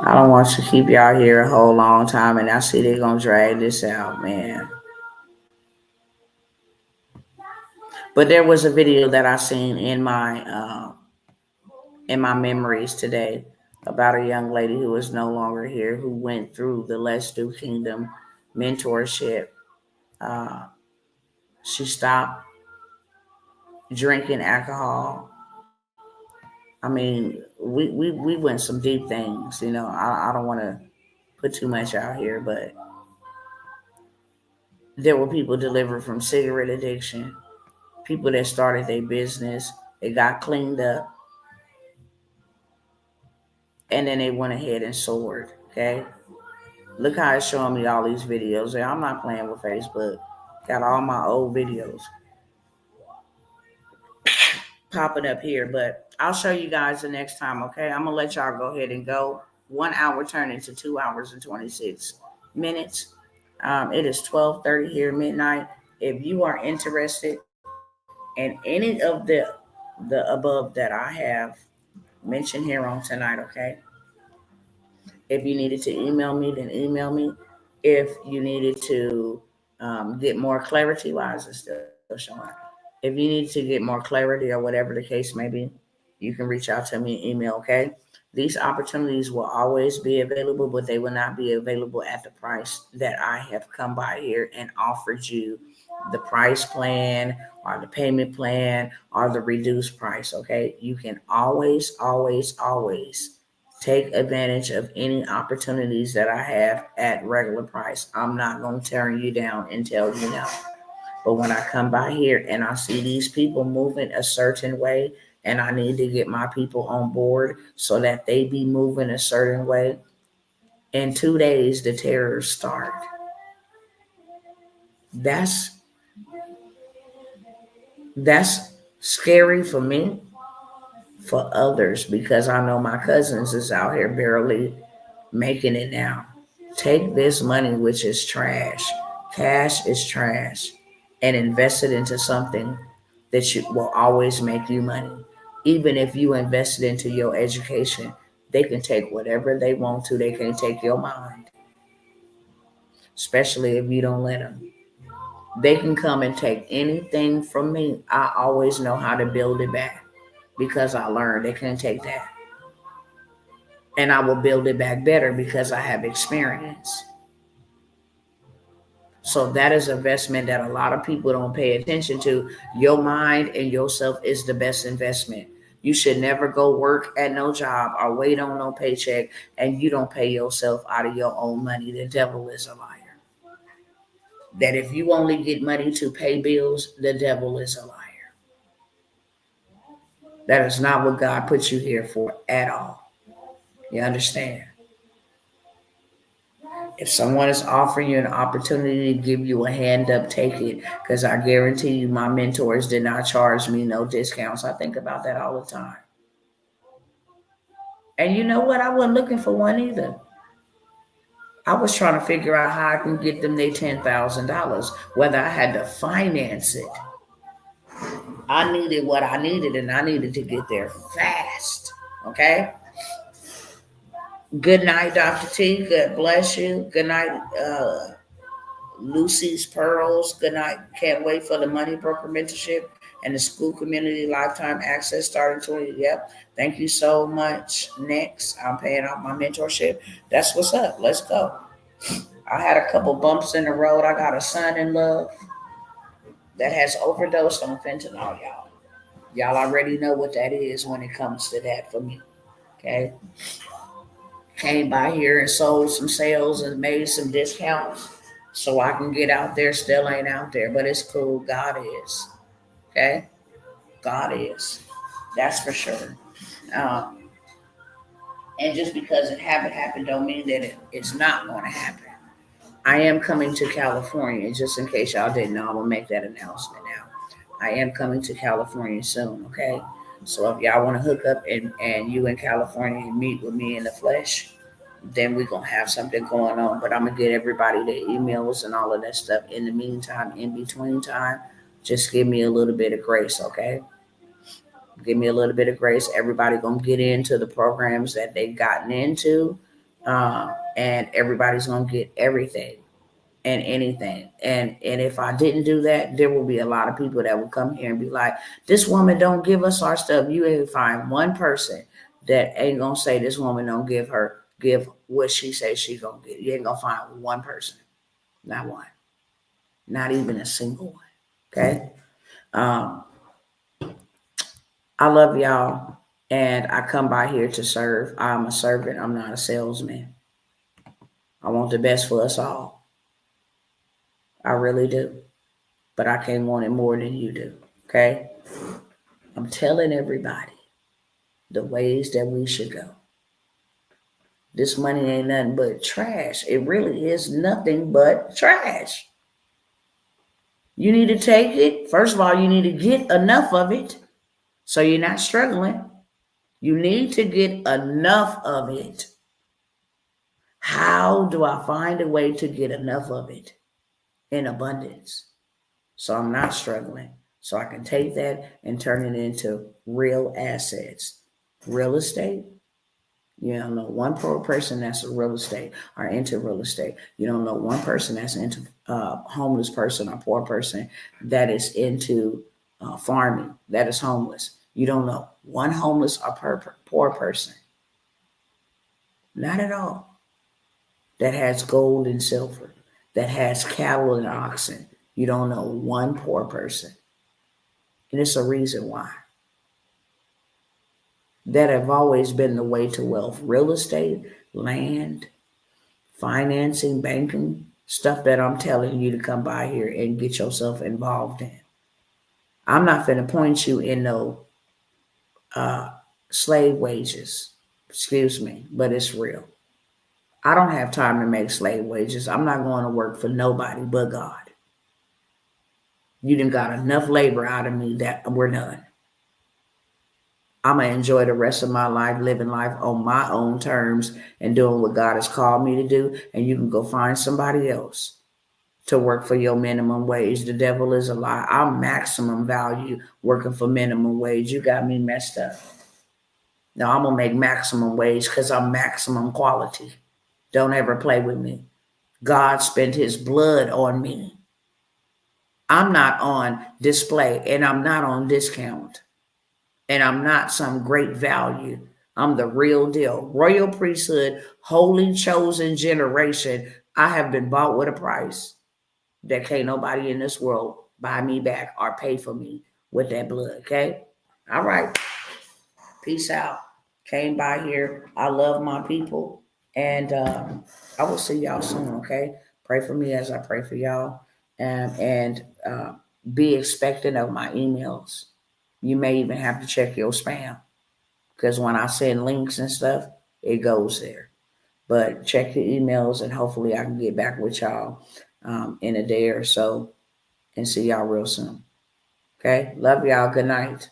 I don't want to keep y'all here a whole long time, and I see they're gonna drag this out, man. But there was a video that I seen in my memories today about a young lady who is no longer here, who went through the Let's Do Kingdom mentorship. Uh, she stopped drinking alcohol. I mean, we went some deep things. I don't want to put too much out here, but there were people delivered from cigarette addiction, people that started their business, they got cleaned up, and then they went ahead and soared. Okay, look how it's showing me all these videos. And I'm not playing with Facebook. Got all my old videos popping up here, but I'll show you guys the next time. Okay, I'm gonna let y'all go ahead and go. 1 hour turned into 2 hours and 26 minutes. It is 12:30 here midnight. If you are interested in any of the above that I have mentioned here on tonight, okay, if you needed to email me, then email me. If you needed to get more clarity, why is it still showing? If you need to get more clarity or whatever the case may be, you can reach out to me in email, okay? These opportunities will always be available, but they will not be available at the price that I have come by here and offered you the price plan or the payment plan or the reduced price, okay? You can always take advantage of any opportunities that I have at regular price. I'm not going to turn you down and tell you no. But when I come by here and I see these people moving a certain way, and I need to get my people on board so that they be moving a certain way, in 2 days the terrors start. That's scary for me, for others, because I know my cousins is out here barely making it now. Take this money, which is trash, cash is trash, and invest it into something that will always make you money. Even if you invest it into your education, they can take whatever they want to. They can't take your mind, especially if you don't let them. They can come and take anything from me. I always know how to build it back because I learned they can't take that. And I will build it back better because I have experience. So that is an investment that a lot of people don't pay attention to. Your mind and yourself is the best investment. You should never go work at no job or wait on no paycheck and you don't pay yourself out of your own money. The devil is a liar. That if you only get money to pay bills, the devil is a liar. That is not what God put you here for at all. You understand? If someone is offering you an opportunity to give you a hand up, take it. Because I guarantee you, my mentors did not charge me no discounts. I think about that all the time. And you know what? I wasn't looking for one either. I was trying to figure out how I can get them their $10,000, whether I had to finance it. I needed what I needed, and I needed to get there fast. Okay? Good night, Dr. T. God bless you. Good night, Lucy's Pearls. Good night. Can't wait for the Money Broker Mentorship and the School Community Lifetime Access starting 20. Yep. Thank you so much. Next, I'm paying off my mentorship. That's what's up. Let's go. I had a couple bumps in the road. I got a son in love that has overdosed on fentanyl, y'all. Y'all already know what that is when it comes to that for me. Okay. Came by here and sold some sales and made some discounts so I can get out there. Still ain't out there, but it's cool. God is. Okay? God is. That's for sure. Um, and just because it haven't happened don't mean that it's not going to happen. I am coming to California, just in case y'all didn't know. I'm going to make that announcement now. I am coming to California soon, okay? So if y'all want to hook up and you in California and meet with me in the flesh, then we're going to have something going on. But I'm going to get everybody their emails and all of that stuff. In the meantime, in between time, just give me a little bit of grace, okay? Give me a little bit of grace. Everybody going to get into the programs that they've gotten into, and everybody's going to get everything. and anything. And if I didn't do that, there will be a lot of people that will come here and be like, this woman don't give us our stuff. You ain't find one person that ain't gonna say this woman don't give what she says she gonna get. You ain't gonna find one person. Not one. Not even a single one. Okay. I love y'all, and I come by here to serve. I'm a servant. I'm not a salesman. I want the best for us all. I really do. But I can't want it more than you do. Okay? I'm telling everybody the ways that we should go. This money ain't nothing but trash. It really is nothing but trash. You need to take it. First of all, you need to get enough of it so you're not struggling. You need to get enough of it. How do I find a way to get enough of it in abundance so I'm not struggling? So I can take that and turn it into real assets. Real estate. You don't know one poor person that's a real estate or into real estate. You don't know one person that's into homeless person or poor person that is into farming, that is homeless. You don't know one homeless or poor person. Not at all. That has gold and silver, that has cattle and oxen. You don't know one poor person. And it's a reason why. That have always been the way to wealth. Real estate, land, financing, banking, stuff that I'm telling you to come by here and get yourself involved in. I'm not going to point you in no slave wages. Excuse me, but it's real. I don't have time to make slave wages. I'm not going to work for nobody but God. You done got enough labor out of me that we're done. I'm going to enjoy the rest of my life, living life on my own terms and doing what God has called me to do. And you can go find somebody else to work for your minimum wage. The devil is a lie. I'm maximum value working for minimum wage. You got me messed up. Now I'm going to make maximum wage because I'm maximum quality. Don't ever play with me. God spent his blood on me. I'm not on display and I'm not on discount. And I'm not some great value. I'm the real deal. Royal priesthood, holy chosen generation. I have been bought with a price that can't nobody in this world buy me back or pay for me with that blood. Okay? All right. Peace out. Came by here. I love my people. And I will see y'all soon. Okay? Pray for me as I pray for y'all. And be expectant of my emails. You may even have to check your spam because when I send links and stuff, it goes there. But check the emails and hopefully I can get back with y'all in a day or so and see y'all real soon. Okay? Love y'all. Good night.